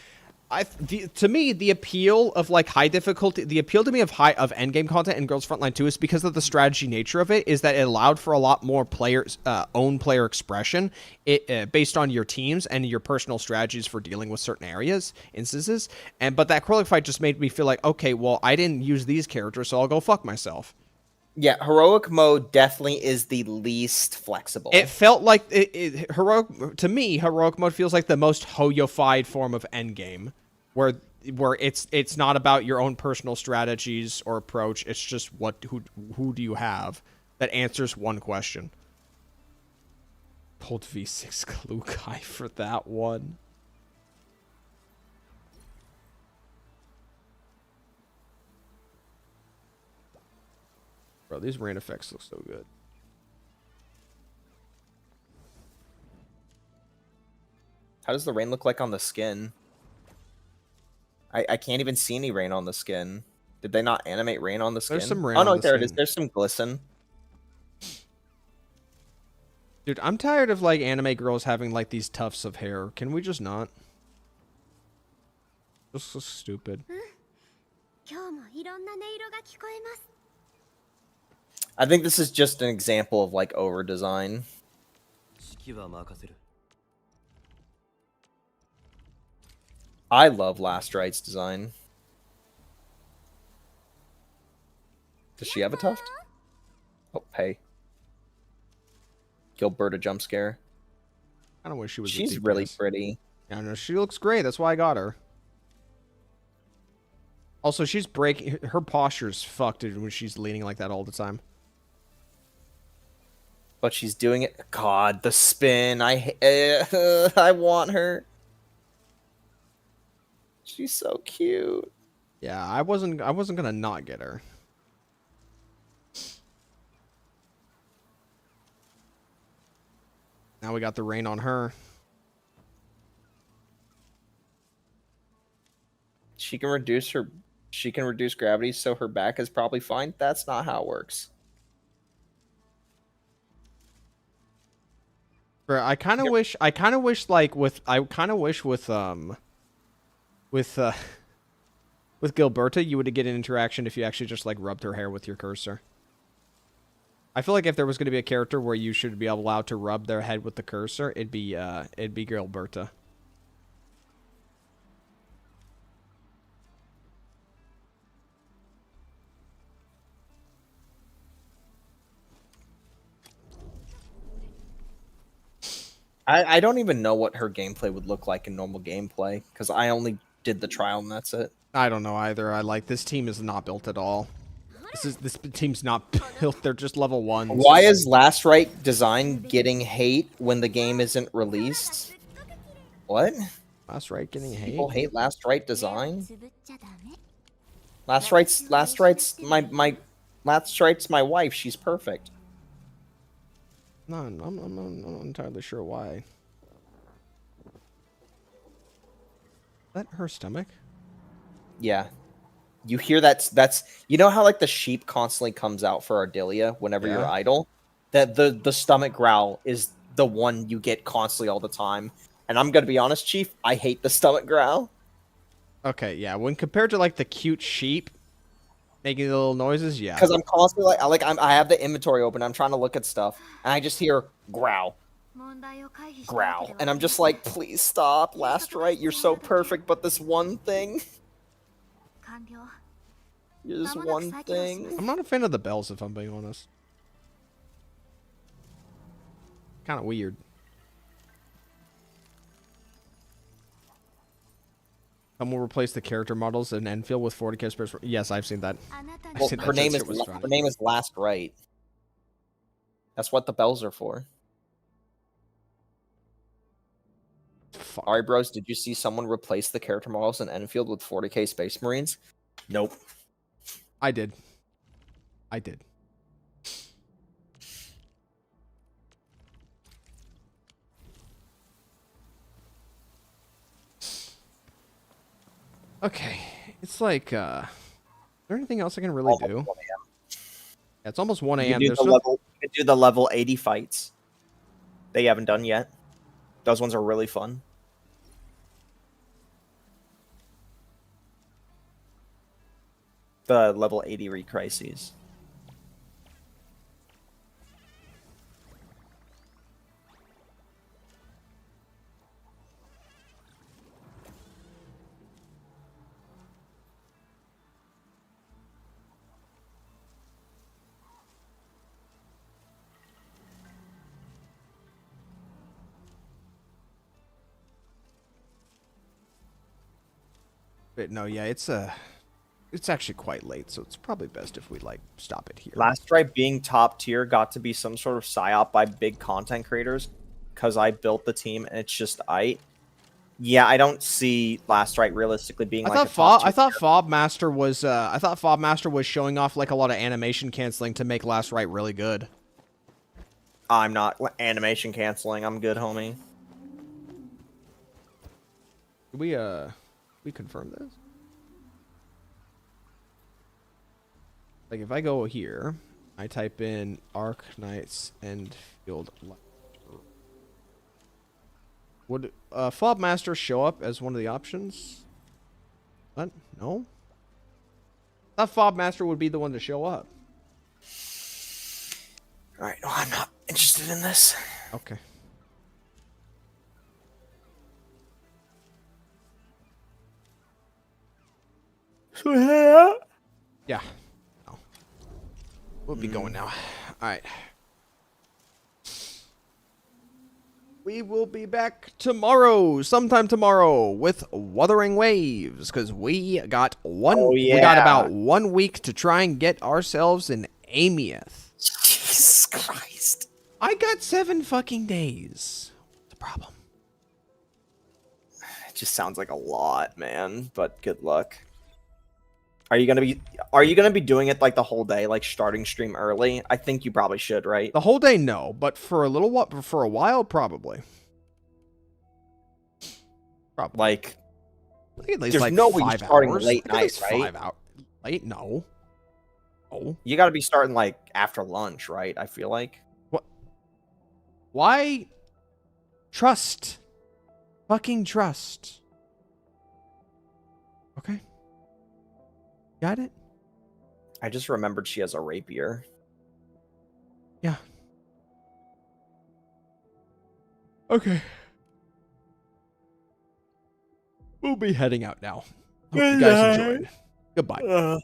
to me, the appeal of like high difficulty, the appeal to me of endgame content in Girls Frontline 2 is because of the strategy nature of it, is that it allowed for a lot more players own player expression based on your teams and your personal strategies for dealing with certain instances. But that acrylic fight just made me feel like, okay, well, I didn't use these characters, so I'll go fuck myself. Yeah, heroic mode definitely is the least flexible. It felt like heroic mode feels like the most hoyofied form of endgame, where it's not about your own personal strategies or approach. It's just who do you have that answers one question. Pulled V6 Kalukai for that one. Bro, these rain effects look so good. How does the rain look like on the skin? I can't even see any rain on the skin. Did they not animate rain on the skin? There's some rain Oh, no, on the there skin. it is. There's some glisten. Dude, I'm tired of, like, anime girls having, like, these tufts of hair. Can we just not? This is stupid. I think this is just an example of, like, over-design. I love Last Right's design. Does she have a tuft? Oh, hey. Gilberta jump scare. I don't wish she was. She's really pretty. I know, she looks great. That's why I got her. Also, she's breaking. Her posture's fucked when she's leaning like that all the time. But she's doing it. God, the spin. I want her. She's so cute. Yeah, I wasn't gonna not get her. Now we got the rain on her. She can reduce gravity, so her back is probably fine. That's not how it works. Bro, I kind of wish like with Gilberta, you would get an interaction if you actually just like rubbed her hair with your cursor. I feel like if there was going to be a character where you should be allowed to rub their head with the cursor, it'd be Gilberta. I don't even know what her gameplay would look like in normal gameplay, because I only did the trial and that's it. I don't know either. This team is not built at all. This team's not built. They're just level 1s. Why is Last Right design getting hate when the game isn't released? What? Last Right getting hate? People hate Last Right design? Last Right's my wife. She's perfect. No, I'm not entirely sure why. Is that her stomach? Yeah. You hear that's you know how like the sheep constantly comes out for Ardelia whenever you're idle? That the stomach growl is the one you get constantly all the time. And I'm gonna be honest, Chief, I hate the stomach growl. Okay, yeah. When compared to like the cute sheep making the little noises, yeah. Because I'm constantly I have the inventory open, I'm trying to look at stuff, and I just hear growl. Growl. And I'm just like, please stop, Last Right, you're so perfect, but this one thing. You're this one thing. I'm not a fan of the bells, if I'm being honest. Kind of weird. Someone will replace the character models in Enfield with 40k spares. Yes, I've seen that. Well, her name is Last Right. That's what the bells are for. Fuck. Alright, bros, did you see someone replace the character models in Enfield with 40k Space Marines? Nope. I did. Okay. It's like, is there anything else I can really do? It's almost 1 You can a.m. do There's the no... level. You can do the level 80 fights. They haven't done yet. Those ones are really fun. The level 80 recrises. But no, yeah, it's actually quite late, so it's probably best if we like stop it here. Last Stripe being top tier got to be some sort of psyop by big content creators because I built the team and it's just Yeah, I don't see Last Stripe realistically being like a top tier. I thought Fob Master was showing off like a lot of animation canceling to make Last Right really good. I'm not animation canceling. I'm good, homie. Did we confirm this? Like if I go here, I type in Arknights Endfield. Would Fob Master show up as one of the options? What? No? I thought Fob Master would be the one to show up. Alright, well, I'm not interested in this. Okay. So, yeah. Yeah. No. We'll be going now. Alright. We will be back tomorrow, sometime tomorrow, with Wuthering Waves, because we got we got about 1 week to try and get ourselves an Amieth. Jesus Christ. I got 7 fucking days. What's the problem? It just sounds like a lot, man, but good luck. Are you gonna be doing it like the whole day, like starting stream early? I think you probably should, right? The whole day, no, but for a while, probably. Like, I think at least there's like no way 5 you're starting hours. late I think at least night, right? 5 hours. Late? No. Oh. You got to be starting like after lunch, right? I feel like. What? Why? Trust. Fucking trust. Okay. Got it? I just remembered she has a rapier. Yeah. Okay. We'll be heading out now. Hope you guys enjoyed. Goodbye.